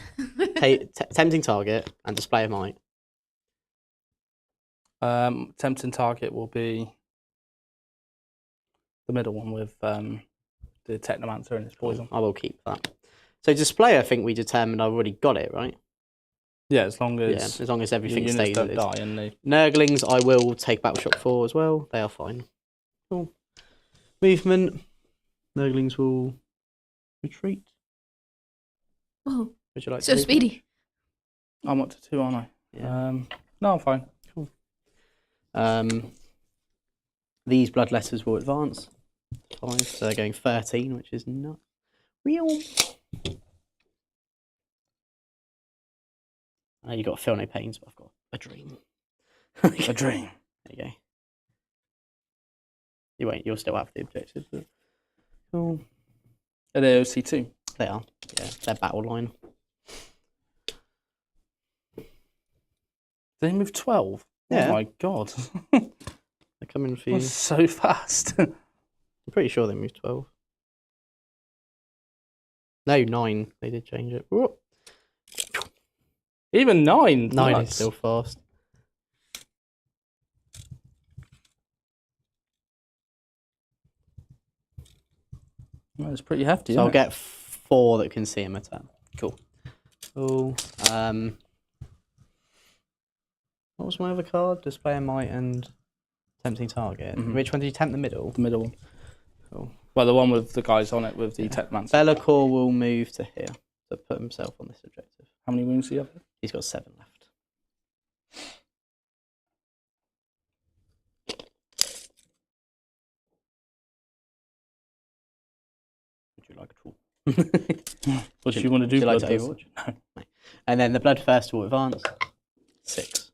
Tempting target and display of might. Tempting target will be the middle one with the Technomancer and his poison. I will keep that. So display, I think we determined I've already got it, right? Yeah, as long as everything stays don't as die and they... Nurglings, I will take battle shock 4 as well. They are fine. Cool. Movement. Nurglings will retreat. Oh, would you like so to speedy. I'm up to 2, aren't I? Yeah. No, I'm fine. Cool. These Bloodletters will advance. 5, so they're going 13, which is not real. You got to feel no pains, but I've got a dream. A dream. There you go. You won't. You'll still have the objective. But... Cool. Are they OC2? They are. Yeah, they're battle line. They move 12. Yeah. Oh my god. They're coming for you. That's so fast. I'm pretty sure they moved 12. No, 9. They did change it. Whoa. Even 9. 9 nuts. is still fast. That's pretty hefty. So I'll get 4 that can see him attack. Cool. Cool. What was my other card? Display a might and tempting target. Mm-hmm. Which one did you tempt? The middle? The middle one. Cool. Well, the one with the guys on it with the Technomancer. Be'lakor will move to here to put himself on this objective. How many wounds do you have? He's got 7 left. Would you like to? What do you want to do? Would you like to Overwatch? No. And then the Bloodthirster will advance. 6.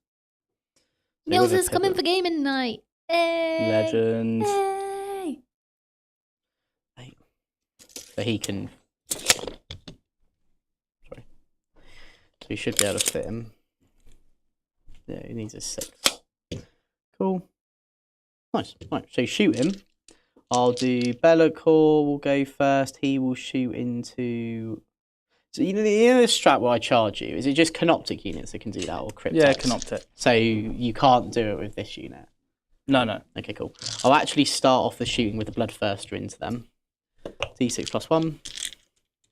Nils is coming for gaming night. Hey. Legend. Hey. 8. So he can. Sorry. So he should be able to fit him. Yeah, he needs a 6. Cool. Nice. Right, so shoot him. I'll do Be'lakor will go first. He will shoot into. So you know the strat where I charge you, is it just Canoptek units that can do that, or Cryptex? Yeah, Canoptek. So you can't do it with this unit? No. Okay, cool. I'll actually start off the shooting with the Bloodthirster into them. D6 + 1.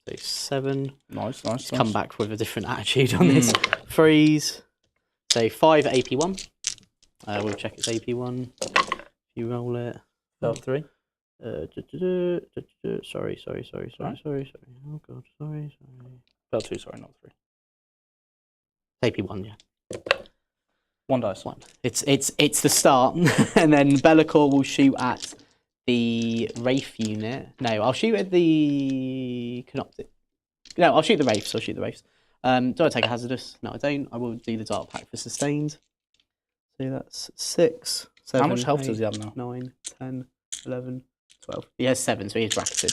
So 7. Nice. Come back with a different attitude on this. Freeze. So 5 AP1. We'll check its AP1. If you roll it. Failed 3. Sorry. Oh god, sorry. Failed 2, sorry, not 3. AP1, yeah. 1 dice. 1. It's the start, and then Be'lakor will shoot at the Wraith unit. No, I'll shoot at the Canoptek. No, I'll shoot the Wraiths. Do I take a hazardous? No, I don't. I will do the Dark Pact for sustained. So that's 6. 7, How much health 8, does he have now? 9, 10, 11, 12. He has 7, so he's bracketed.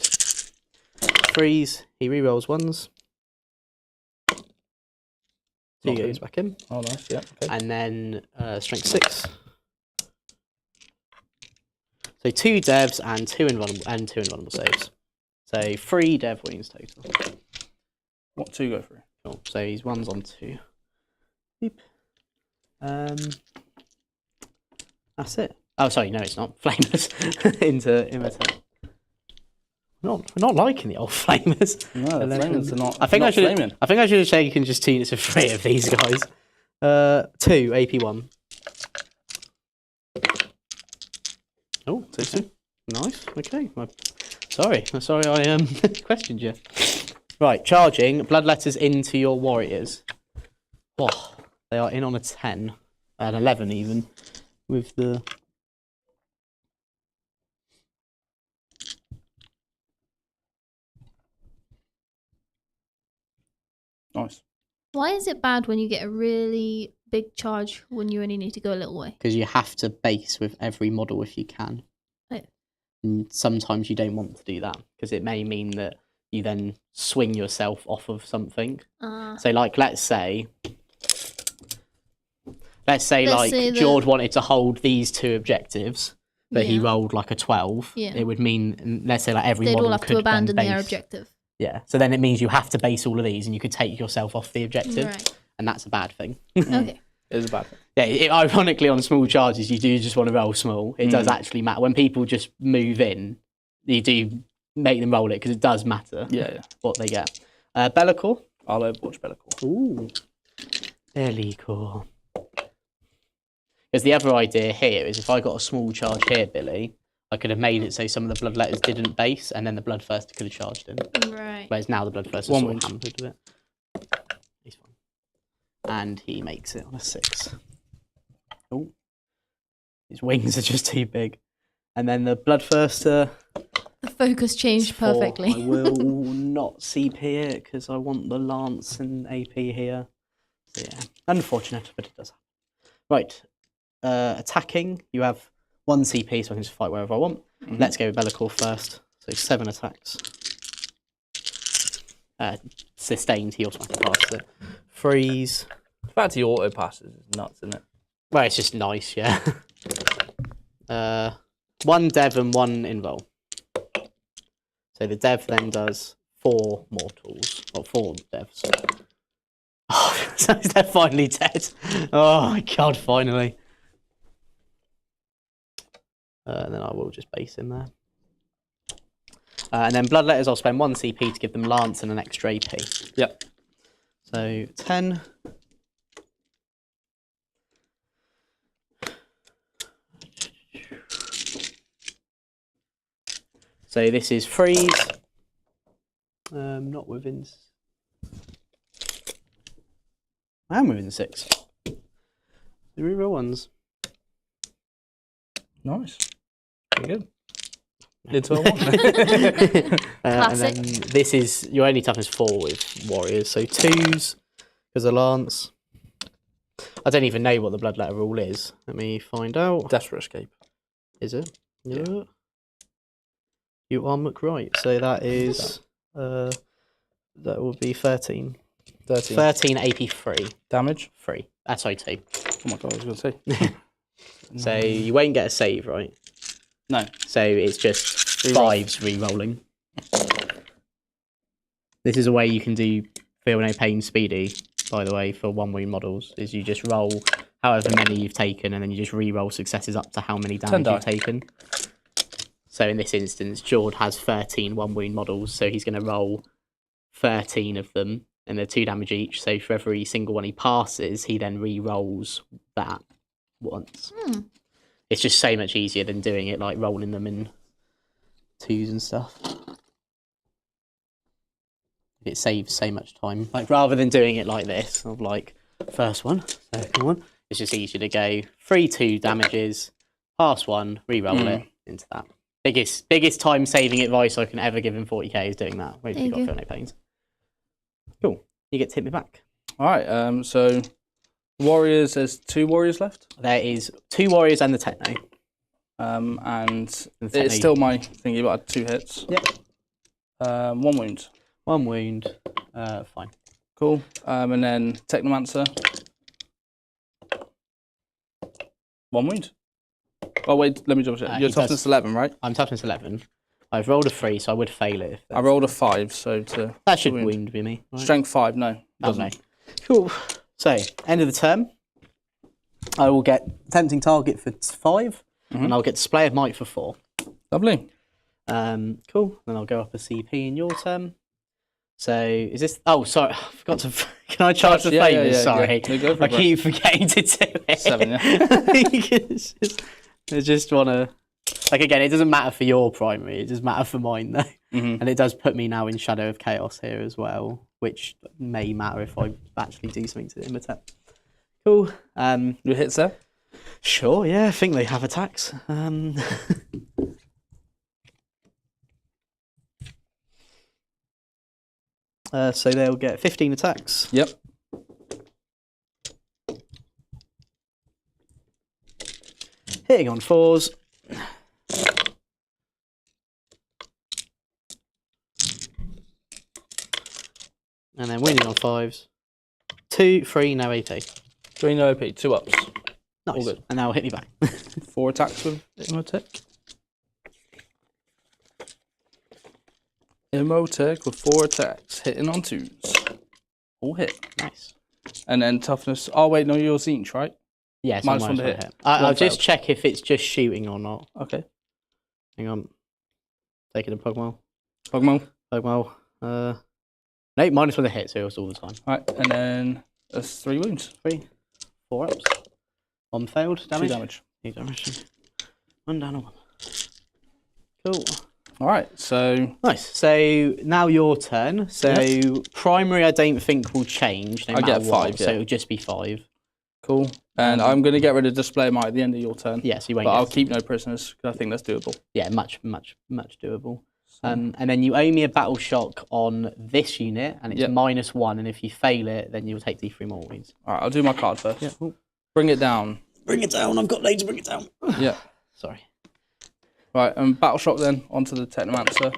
Freeze. He rerolls 1s. 2 goes back in. Oh, nice. Yeah. Okay. And then strength 6. So 2 devs and 2 invulnerable saves. So 3 dev wounds total. What 2 go through? Cool. So he's 1s on 2. Beep. That's it. Oh, sorry, no, it's not. Flamers into imitate. We're not liking the old flamers. No, the flamers are not. I think I should have said you can just tune it to 3 of these guys. 2 AP1. Oh, 2. Nice. Okay. Sorry I questioned you. Right, charging bloodletters into your warriors. Oh, they are in on a 10, an 11 even, with the. Nice. Why is it bad when you get a really big charge when you only need to go a little way? Because you have to base with every model if you can. Oh. And sometimes you don't want to do that because it may mean that you then swing yourself off of something. So, like, let's say Jord wanted to hold these 2 objectives, but he rolled like a 12. Yeah. It would mean, let's say, like every They'd model all have could to abandon then their base. objective. Yeah, so then it means you have to base all of these and you could take yourself off the objective, Right. and that's a bad thing. Okay. It is a bad thing. Yeah, ironically, on small charges, you do just want to roll small. It does actually matter. When people just move in, you do make them roll it because it does matter what they get. Be'lakor. I'll Overwatch Be'lakor. Ooh. Be'lakor. Because the other idea here is if I got a small charge here, Billy, I could have made it so some of the bloodletters didn't base, and then the Bloodthirster could have charged in. Right. Whereas now the Bloodthirster's sort of hampered with it. He's fine. And he makes it on a 6. Oh. His wings are just too big. And then the Bloodthirster. The focus changed 4. perfectly. I will not CP it because I want the Lance and AP here. So yeah, unfortunate, but it does happen. Right. Attacking, you have 1 CP, so I can just fight wherever I want. Let's go with Be'lakor first. So 7 attacks. Sustained, he automatically passes it. Freeze. The fact he auto passes is nuts, isn't it? Well, it's just nice, yeah. 1 dev and 1 invul. So the dev then does 4 mortals, or 4 devs. Oh, so they're finally dead. Oh my god, finally. And then I will just base him there. And then Bloodletters, I'll spend 1 CP to give them Lance and an extra AP. Yep. So 10. So this is freeze. Not within. I am within 6. The reroll ones. Nice. Pretty good. Did 12. And then this is your only toughness 4 with warriors. So 2s because of Lance. I don't even know what the Bloodletter rule is. Let me find out. Desperate Escape. Is it? Yeah. You are right. So that is that will be 13. 13 AP 3. Damage? 3. Sorry, 2. Oh my god, I was going to say. So you won't get a save, right? No. So it's just 5s re-rolling. This is a way you can do Feel No Pain Speedy, by the way, for 1 wound models, is you just roll however many you've taken and then you just re-roll successes up to how many damage you've taken. So in this instance, Jord has 13 1 wound models, so he's going to roll 13 of them, and they're 2 damage each. So for every single one he passes, he then re-rolls that once. It's just so much easier than doing it like rolling them in 2s and stuff. It saves so much time. Like rather than doing it like this, of like first one, second one, it's just easier to go 3 2 damages, pass 1, re-roll it into that. Biggest time saving advice I can ever give in 40k is doing that. Wait till you got Feel No Pains. Cool. You get to hit me back. Alright, so Warriors, there's 2 warriors left. There is 2 warriors and the techno. And the techno. it's still my thingy, but I had 2 hits. Yep. 1 wound. 1 wound. Fine. Cool. And then Technomancer. 1 wound. Oh wait, let me double check. You're toughness 11, right? I'm toughness 11. I've rolled a 3, so I would fail it. I rolled a 5, so to that should wound be me. Right? Strength 5, no. Doesn't. Cool. So end of the turn, I will get tempting target for 5, and I'll get display of might for 4. Lovely. Cool. Then I'll go up a CP in your turn. So is this? Oh, sorry. I forgot to. Can I charge the flavors? Yeah, sorry, yeah. I keep forgetting to do it. 7, yeah. I just want to. Like again, it doesn't matter for your primary. It does matter for mine though, and it does put me now in Shadow of Chaos here as well, which may matter if I actually do something to imitate. Cool. Your hits there? Sure. Yeah, I think they have attacks. So they'll get 15 attacks. Yep. Hitting on 4s. And then winning on 5s. 2, 3, no AP. 3 no AP, 2 ups. Nice. All good. And now hit me back. 4 attacks with Imotech. Imotech with 4 attacks, hitting on 2s. All hit. Nice. And then toughness. Oh wait, no, you're Zinch, right? Yes, minus 1 to hit. I'll just check if it's just shooting or not. Okay. Hang on. Taking a Pugmo. Pugmo. Pugmo. No, -1 to hit, so it's all the time. Alright, and then that's 3 wounds. 3, 4 ups. 1 failed. Damage. 2 damage. 2 damage. 1 down on 1. Cool. Alright, so nice. So now your turn. So primary, I don't think will change. No I matter get 5, what, yeah. so it'll just be 5. Cool. And I'm going to get rid of display might at the end of your turn. Yes, you won't. But I'll keep no prisoners because I think that's doable. Yeah, much doable. And then you owe me a battle shock on this unit, and it's -1. And if you fail it, then you'll take D3 more wounds. All right, I'll do my card first. Yeah. Cool. Bring it down. Bring it down. I've got loads to bring it down. Yeah. Sorry. Right, battle shock then onto the Technomancer.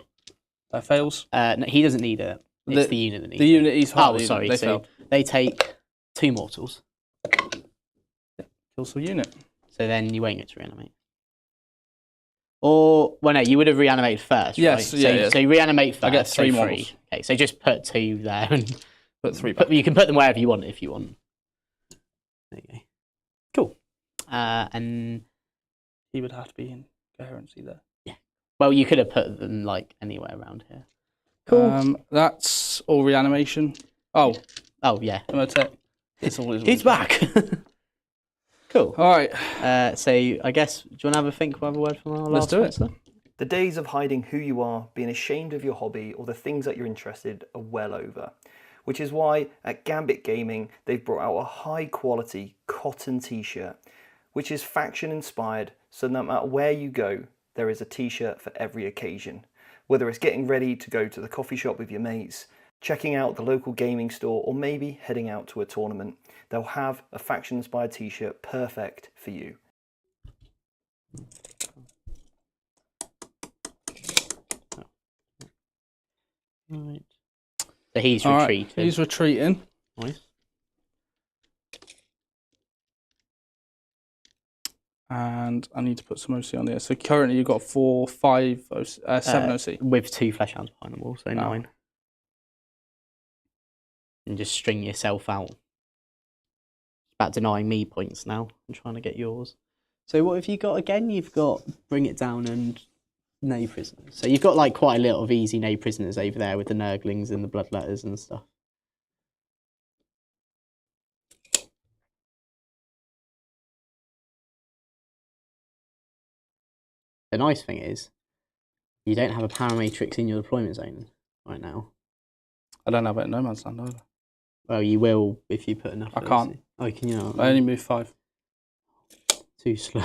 Fails. No, he doesn't need it. It's the unit that needs the unit he's hardly. Oh, sorry. They so failed. they take 2 mortals. Kills the unit. So then you won't get to reanimate. Or, well, no, you would have reanimated first, yes, right? Yeah, So you reanimate first. I get 3 so models. Okay, so just put 2 there and put 3 back. You can put them wherever you want if you want. There you go. Cool. And he would have to be in coherency there. Yeah. Well, you could have put them like anywhere around here. Cool. That's all reanimation. Oh. Oh yeah. Imotech. It's all his. He's back. Cool. All right. So I guess, do you want to have a think? We'll have a word from our last Let's do it. The days of hiding who you are, being ashamed of your hobby or the things that you're interested are well over. Which is why at Gambit Gaming, they've brought out a high quality cotton t-shirt, which is faction inspired. So no matter where you go, there is a t-shirt for every occasion. Whether it's getting ready to go to the coffee shop with your mates, checking out the local gaming store, or maybe heading out to a tournament, they'll have a faction-inspired t-shirt perfect for you. Right. So he's All right, retreated. he's retreating. Nice. And I need to put some OC on there. So currently you've got 4, 5, 7 OC. With 2 flesh hounds behind them all, so Oh. 9. And just string yourself out. It's about denying me points now. I'm trying to get yours. So what have you got again? You've got bring it down and no prisoners. So you've got like quite a lot of easy no prisoners over there with the Nurglings and the Bloodletters and stuff. The nice thing is, you don't have a parametrix in your deployment zone right now. I don't have it in No Man's Land either. Well, you will if you put enough. I can't. Oh, can you not? I only move 5. Too slow.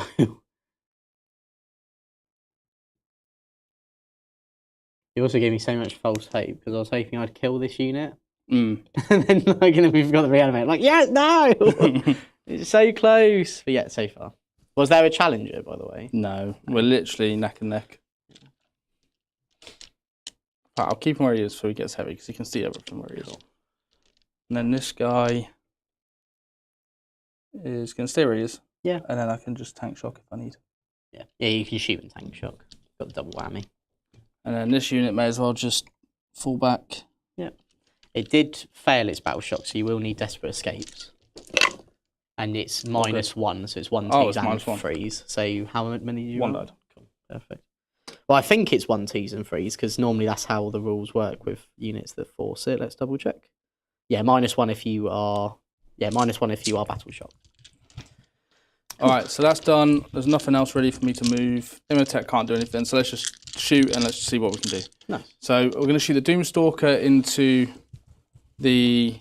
You also gave me so much false hope because I was hoping I'd kill this unit. Mm. And then like, we've got the reanimate. Like, yeah, no! It's so close. But yeah, so far. Was there a challenger, by the way? No, we're literally neck and neck. Right, I'll keep him where he is before he gets heavy because he can see everything where he is. And then this guy is going to stay where he is. Yeah. And then I can just tank shock if I need. Yeah, yeah, you can shoot and tank shock. Got the double whammy. And then this unit may as well just fall back. Yeah. It did fail its battle shock, so you will need desperate escapes. And it's -1, so it's 1 Oh, T's it's and -1. 3s. So how many do you 1 roll? died. Cool. Perfect. Well, I think it's 1 T's and 3s, because normally that's how the rules work with units that force it. Let's double check. Yeah, -1 if you are... Yeah, -1 if you are battle shocked. All right, so that's done. There's nothing else really for me to move. Imhotep can't do anything, so let's just shoot and let's see what we can do. Nice. So we're going to shoot the Doomstalker into the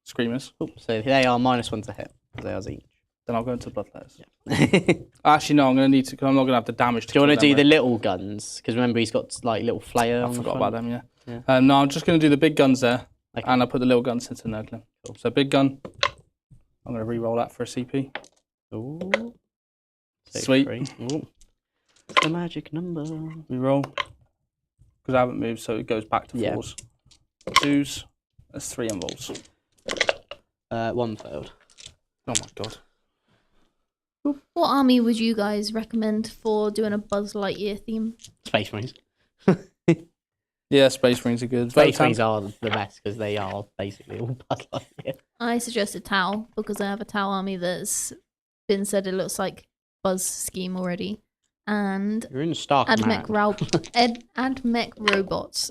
Screamers. Oh, so they are -1 to hit. They are each. Then I'll go into Bloodletters. Yeah. Actually, no, I'm going to need to, because I'm not going to have the damage to Do you want to kill do them, the little guns? Because remember, he's got like little flair. I forgot about them, yeah. Yeah. No, I'm just going to do the big guns there, Okay. and I'll put the little guns into Nurgling. Cool. So big gun, I'm going to re-roll that for a CP. Ooh. Sweet. Ooh. The magic number. Re-roll, because I haven't moved, so it goes back to 4s. 2s, that's 3 involves. 1 failed. Oh my god. What army would you guys recommend for doing a Buzz Lightyear theme? Space Marines. Yeah, Space Marines are good. Space Votan. Marines are the best because they are basically all Buzz Lightyear. I suggested Tau because I have a Tau army that's been said it looks like Buzz scheme already. And You're in Stark Admech robots.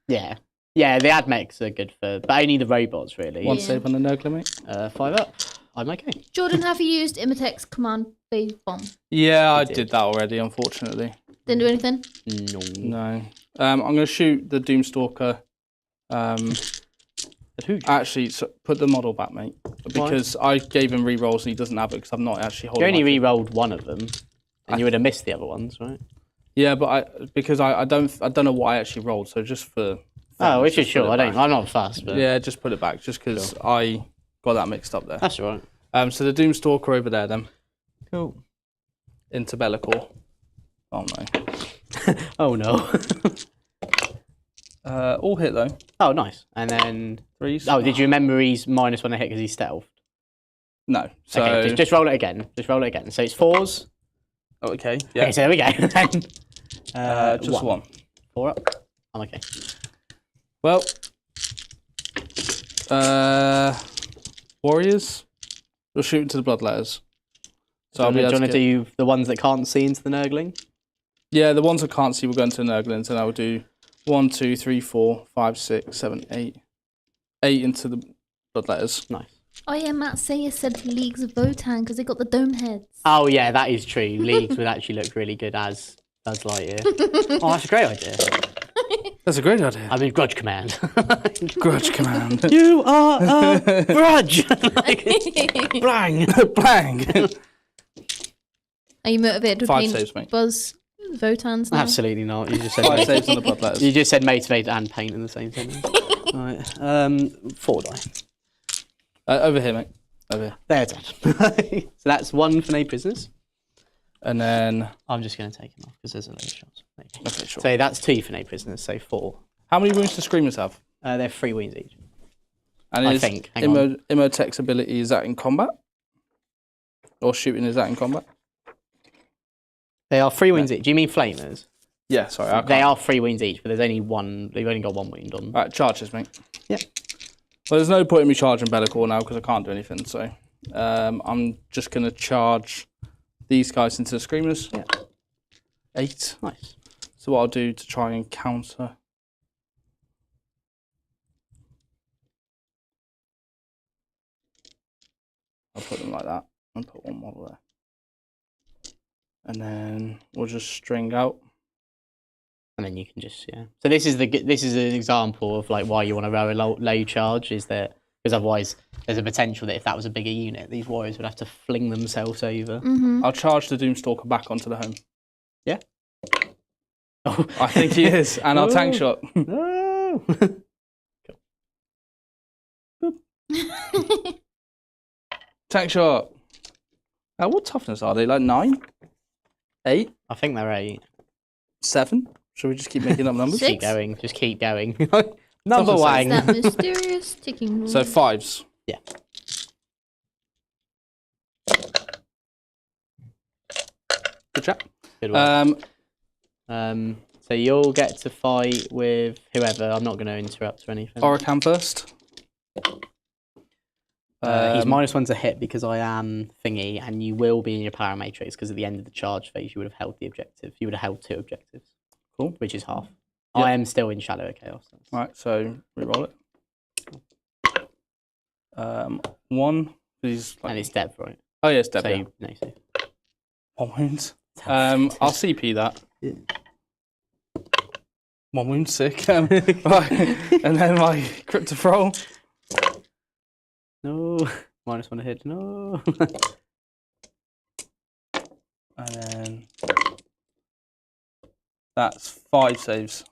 Yeah. Yeah, the Admechs are good for, but only the robots really. 1 save on the Nurgling, mate. 5 up. I'm okay. Jordan, have you used Imhotep's command phase bomb? Yeah, I did. did that already, unfortunately. Didn't do anything? No. No. I'm going to shoot the Doomstalker. Actually, so put the model back, mate. Because I gave him re-rolls and he doesn't have it because I'm not actually holding You only my thing. re-rolled one of them, and you would have missed the other ones, right? Yeah, but I don't know what I actually rolled, so just for... Oh, if you're just put sure, it I'm not fast, but Yeah, just put it back, just because I got that mixed up there. that's all right. So the Doomstalker over there then, Cool. into Bellicor. Oh no. Oh no. All hit though. Oh, nice. And then 3s. oh, did you remember he's -1 to hit because he's stealthed? No. So Okay, just roll it again. Just roll it again. So it's 4s. oh, okay. Yeah. Okay, Yeah. so there we go. Just one. 4 up. I'm okay. Well, Warriors. We'll shoot into the Bloodletters. So I'll Do be you able want to to get... do the ones that can't see into the Nurgling? Yeah, the ones I can't see will go into the Nurglings, and I will do 1, 2, 3, 4, 5, 6, 7, 8. 8 into the Bloodletters. Nice. Oh yeah, Matt Sayer said Leagues of Votan because they got the dome heads. Oh yeah, that is true. Leagues would actually look really good as Buzz Lightyear. Oh, that's a great idea. That's a great idea. I mean, Grudge Command. Grudge Command. You are a grudge. Blang. Bang. Are you motivated to 5 paint saves, mate. Buzz Votans now? Absolutely not. You just said 5 saves on the Bloodletters. you just said motivated and paint in the same sentence. Right. 4 die. Over here, mate. Over here. They're dead. So that's 1 for no prisoners. And then... I'm just going to take him off because there's a load of shots. There you go. Okay, sure. So that's 2 for no prisoners, so 4. How many wounds do Screamers have? They're 3 wounds each. And I think. Hang on. Immotek's ability, is that in combat? Or shooting, is that in combat? They are 3 wounds each. Do you mean flamers? Yeah, sorry. I can't. They are 3 wounds each, but there's only one. They've only got 1 wound on. Right, charges, mate. Yeah. Well, there's no point in me charging Be'lakor now because I can't do anything. So I'm just going to charge these guys into the Screamers. Yeah. 8. Nice. So what I'll do to try and counter. I'll put them like that and put 1 model there. And then we'll just string out. And then you can just, yeah. So this is an example of like why you want to row a low charge, is that because otherwise there's a potential that if that was a bigger unit, these warriors would have to fling themselves over. I'll charge the Doomstalker back onto the home. Yeah. Oh. I think he is, and I'll tank shot. No. Tank shot. What toughness are they? Like 9? 8? I think they're 8. 7? Should we just keep making up numbers? Six. Keep going. Just keep going. Number Toughness wang. That mysterious ticking. So 5s. Yeah. Good chat. Good one. So you'll get to fight with whoever. I'm not going to interrupt or anything. Oricam first. He's -1 to hit because I am thingy, and you will be in your power matrix because at the end of the charge phase you would have held the objective. You would have held 2 objectives. Cool. Which is half. Yep. I am still in Shadow of Chaos. Right, so reroll it. 1. He's like, And it's depth, right? oh yeah, it's dead. So, Yeah. no, so. 1 wound. I'll CP that. Yeah. 1 wound, sick. Right. And then my Cryptophral. No. -1 to hit. No. And then that's 5 saves.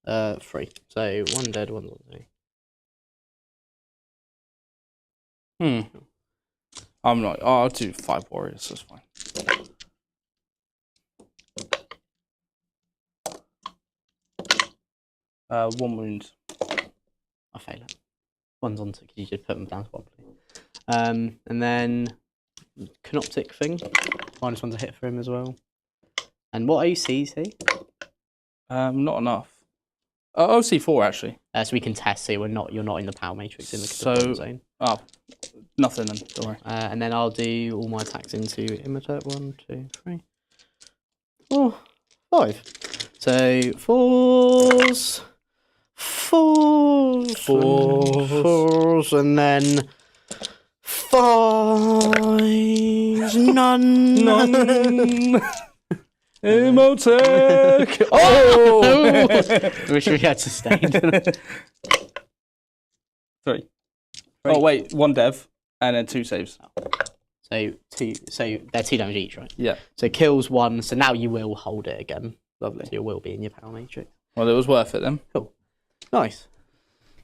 3. So 1 dead, 1 zombie. I'm not. Oh, I'll do 5 warriors. That's fine. One wound. I fail it. 1's on because you just put them down to 1. And then Canoptek thing. -1 to hit for him as well. And what OC is he? Not enough. OC4 actually. So we can test. So you're not in the power matrix in the So- control zone. Oh, nothing then. Don't worry. And then I'll do all my attacks into Immotek. 1, 2, 3, 4, 5. So 4s, 4s, 4s, and then 5s, none. Immotek! Oh! Wish we had sustained. 3. Oh wait, 1 dev and then 2 saves. So they're 2 damage each, right? Yeah. So kills 1. So now you will hold it again. Lovely. So you will be in your power matrix. Well, it was worth it then. Cool. Nice.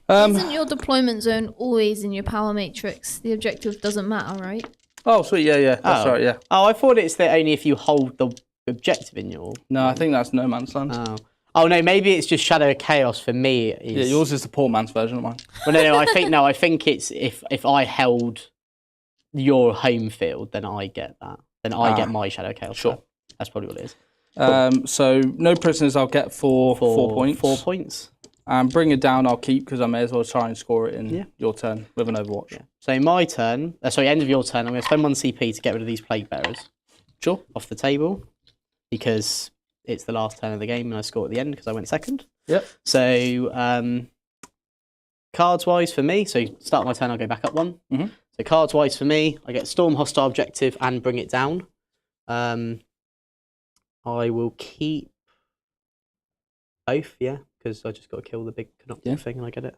Isn't your deployment zone always in your power matrix? The objective doesn't matter, right? Oh, sweet. Yeah. That's right. Yeah. Oh, I thought it's that only if you hold the objective in your. No, I think that's no man's land. Oh no, maybe it's just Shadow of Chaos for me. Yeah, yours is the poor man's version of mine. Well, no, I think it's if I held your home field, then I get that. Then I get my Shadow of Chaos. Sure. That's probably what it is. So no prisoners I'll get for 4 points. 4 points. And bring it down I'll keep because I may as well try and score it in your turn with an Overwatch. Yeah. So my turn, end of your turn, I'm going to spend 1 CP to get rid of these Plague Bearers. Sure. Off the table. Because it's the last turn of the game and I score at the end because I went second. Yep. So cards wise for me, so start my turn, I'll go back up 1. Mm-hmm. So cards wise for me, I get Storm Hostile Objective and Bring It Down. I will keep both, because I just got to kill the big Canoptek thing and I get it.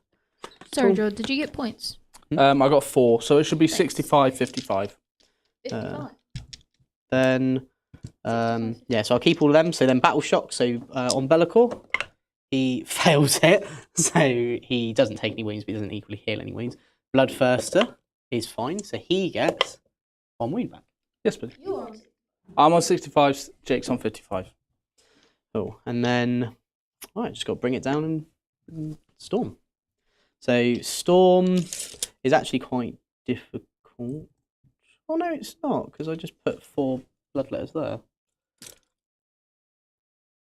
Sorry, Cool. George, did you get points? I got 4, so it should be 65, 55. 55. Then, so I'll keep all of them. So then Battle Shock, so on Be'lakor, he fails it, so he doesn't take any wounds, but he doesn't equally heal any wounds. Bloodthirster is fine, so he gets 1 wound back. Yes, please. You're on. I'm on 65, Jake's on 55. Cool. And then, just got to bring it down and storm. So storm is actually quite difficult. Oh no, it's not, because I just put 4 bloodletters there.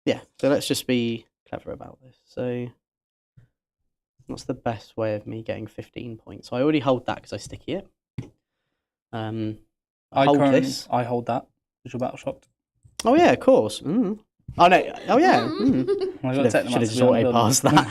Yeah, so let's just be clever about this. So what's the best way of me getting 15 points? So I already hold that because I sticky it. I hold this. I hold that. Is your battle shocked? Oh yeah, of course. Mm. Oh no. Oh yeah. Mm. Should have just auto passed that.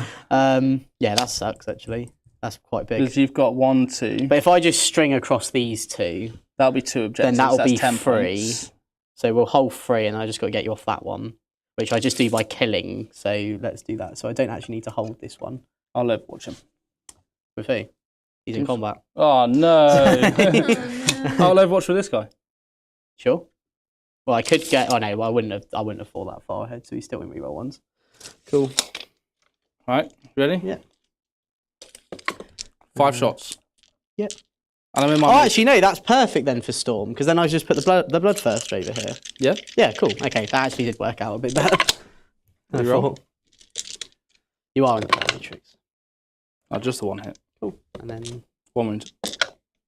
Yeah, that sucks actually. That's quite big. Because you've got 1, 2. But if I just string across these 2, that'll be 2 objectives. Then that'll be 10 3. Points. So we'll hold 3, and I just got to get you off that one, which I just do by killing. So let's do that. So I don't actually need to hold this one. I'll live. Watch him. With who? He's in combat. Oh no! I'll overwatch with this guy. Sure. Well, I could get. Oh no, well, I wouldn't have thought that far ahead. So he's still in reroll ones. Cool. All right, ready? Yeah. 5 shots. Yep. And I'm in my. Oh, actually, no, that's perfect then for Storm, because then I just put the blood first over here. Yeah. Yeah, cool. Okay, that actually did work out a bit better. Reroll. You are in the matrix. Oh, just the 1 hit. Cool. And then 1 wound.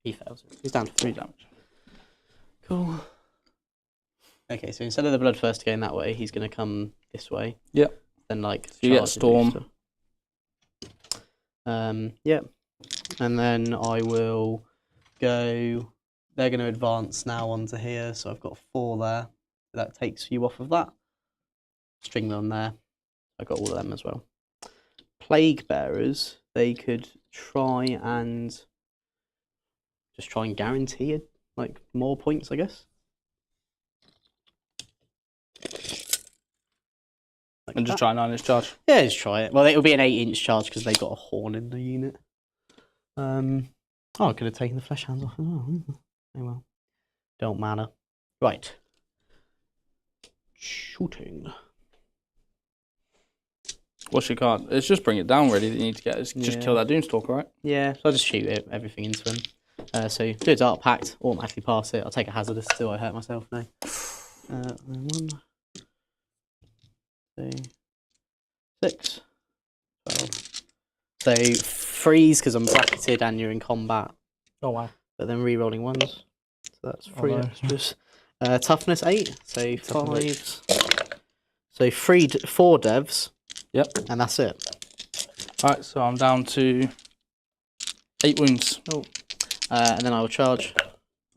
he fails it. He's down to 3 damage. Cool. Okay, so instead of the blood first going that way, he's going to come this way. Yep. Then like so you get Storm. Yep. And then I will go. They're going to advance now onto here, so I've got 4 there. That takes you off of that. String them there. I've got all of them as well. Plague bearers, they could try and guarantee it, like more points, I guess. Like and just try 9-inch charge. Yeah, just try it. Well, it'll be an 8-inch charge because they've got a horn in the unit. Oh, I could have taken the flesh hands off. Oh well. Don't matter. Right. Shooting. What's your card? It's just bring it down really that you need to get. It's just kill that Doomstalker, right? Yeah, so I'll just shoot it, everything into him. So do a Dark Pact, automatically pass it. I'll take a Hazardous till I hurt myself now. 1, 2, 6, 12. So freeze because I'm bracketed and you're in combat. Oh wow. But then re-rolling ones. So that's 3 extras. Toughness 8, so 5s. So 4 devs. Yep. And that's it. Alright, so I'm down to 8 wounds. Oh. And then I will charge.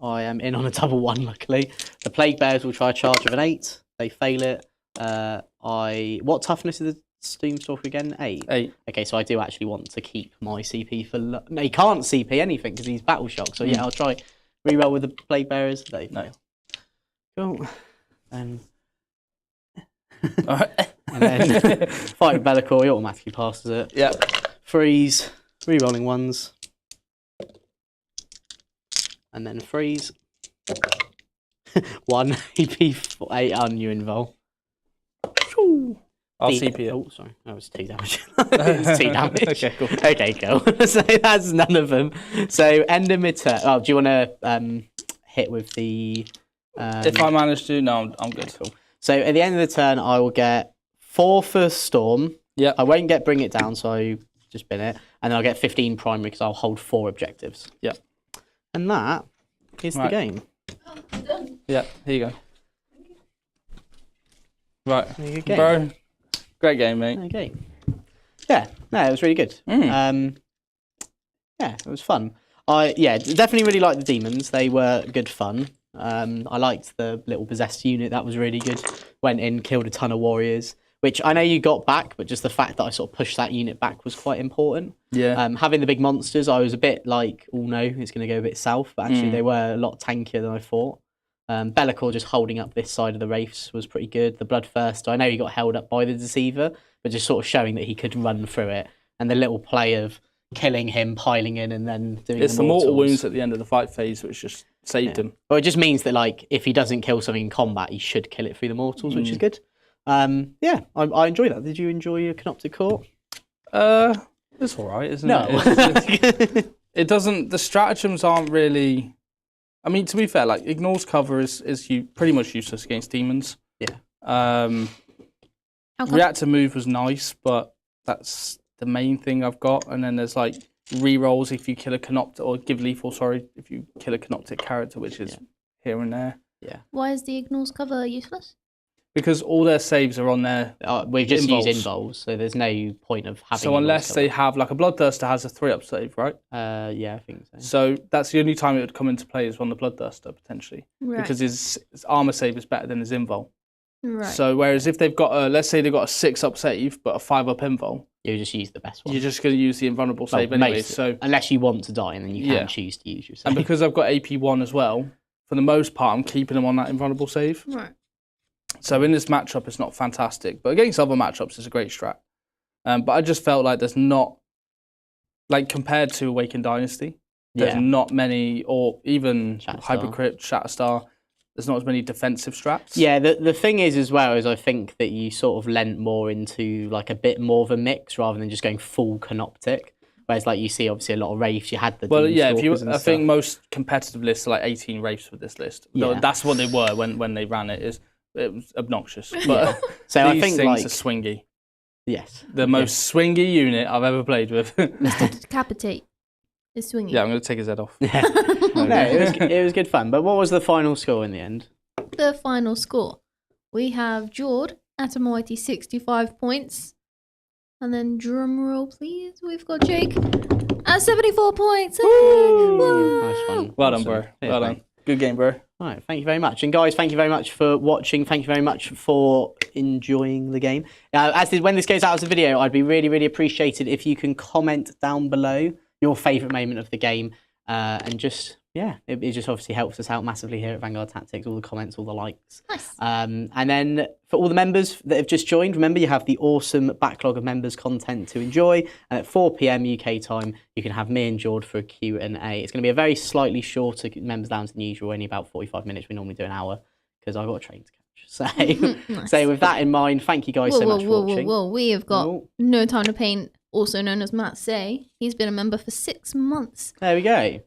I am in on a double 1, luckily. The Plague Bears will try a charge of an 8. They fail it. What toughness is the Doomstalker again? 8? 8. Okay, so I do actually want to keep my CP for... No, he can't CP anything because he's Battle Shock. So yeah, I'll try reroll with the Plague Bearers. They fail. Cool. And... Alright. And then fight with Bellicor, he automatically passes it. Yeah. Freeze, re-rolling ones. And then freeze. 1 AP 8 on you involve. I'll CP it. Oh, sorry. That was 2 damage. It's 2 damage. Okay, cool. Okay, cool. So that's none of them. So end of mid-turn. Oh, do you want to hit with the... if I manage to, no, I'm good. Cool. So at the end of the turn, I will get 4 for Storm. Yeah. I won't get Bring It Down, so I just bin it. And then I'll get 15 primary because I'll hold 4 objectives. Yeah. And that is the game. Oh, I'm done. Yeah, here you go. Right. Good game. Bro, great game, mate. Okay. Yeah, no, it was really good. Yeah, it was fun. I definitely really liked the demons. They were good fun. I liked the little possessed unit. That was really good. Went in, killed a ton of warriors, which I know you got back, but just the fact that I sort of pushed that unit back was quite important. Yeah. Having the big monsters, I was a bit like, oh no, it's going to go a bit south, but actually they were a lot tankier than I thought. Bellicor just holding up this side of the Wraiths was pretty good. The Bloodthirster, I know he got held up by the Deceiver, but just sort of showing that he could run through it. And the little play of killing him, piling in, and then doing it's the mortal wounds at the end of the fight phase, which just saved him. Well, it just means that like if he doesn't kill something in combat, he should kill it through the mortals, which is good. Yeah, I enjoy that. Did you enjoy your Canoptek Court? It's all right, isn't No. it? It doesn't. The stratagems aren't really. I mean, to be fair, like Ignore's cover is pretty much useless against demons. Yeah. React to move was nice, but that's the main thing I've got. And then there's like rerolls if you kill a Canoptek, or give lethal, sorry, if you kill a Canoptek character, which is here and there. Yeah. Why is the Ignores cover useless? Because all their saves are on their we've just involves. used involves, so there's no point of having. So unless they have like a Bloodthirster has a 3-up save, right? Yeah, I think so. So that's the only time it would come into play is on the Bloodthirster potentially, Right. because his armor save is better than his invul. Right. So whereas if they've got let's say they've got a 6-up save but a 5-up invul, you just use the best one. you're just going to use the invulnerable save anyway. So unless you want to die, and then you can choose to use your save. And because I've got AP1 as well, for the most part, I'm keeping them on that invulnerable save. Right. So in this matchup, it's not fantastic, but against other matchups, it's a great strat. But I just felt like there's not, like compared to Awakened Dynasty, there's not many, or even Hypercrypt, Shatterstar, there's not as many defensive strats. Yeah, the thing is as well is I think that you sort of lent more into like a bit more of a mix rather than just going full Canoptek. Whereas like you see obviously a lot of Wraiths, you had the I think most competitive lists are like 18 Wraiths for this list. Yeah. That's what they were when they ran it. It was obnoxious. But so these I think things like are swingy. Yes. The most swingy unit I've ever played with. Mr. Decapitate is swinging. Yeah, I'm going to take his head off. No, it was good fun. But what was the final score in the end? The final score. We have Jord at a mighty 65 points. And then drum roll, please. We've got Jake at 74 points. Hey! Woo! Nice one. Well done, bro. Well done. Good game, bro. All right, thank you very much. And guys, thank you very much for watching. Thank you very much for enjoying the game. When this goes out as a video, I'd be really, really appreciated if you can comment down below your favourite moment of the game. And just, it just obviously helps us out massively here at Vanguard Tactics, all the comments, all the likes. Nice. And then for all the members that have just joined, remember you have the awesome backlog of members content to enjoy. And at 4 PM UK time, you can have me and Jord for a Q&A. It's going to be a very slightly shorter members down than usual, only about 45 minutes. We normally do an hour because I've got a train to catch. So, Nice. So with that in mind, thank you guys so much for watching. We have got No Time to Paint, also known as Matt Say. He's been a member for 6 months. There we go.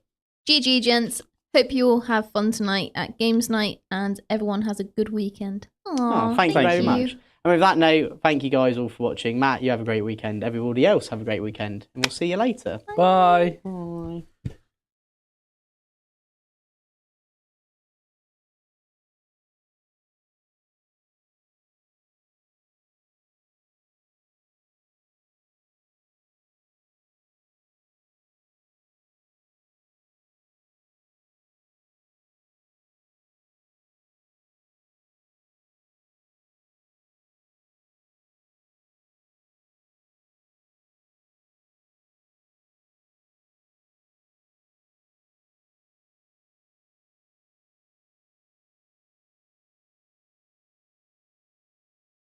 GG, gents. Hope you all have fun tonight at Games Night and everyone has a good weekend. Aww, Thank you very much. And with that note, thank you guys all for watching. Matt, you have a great weekend. Everybody else have a great weekend. And we'll see you later. Bye. Bye.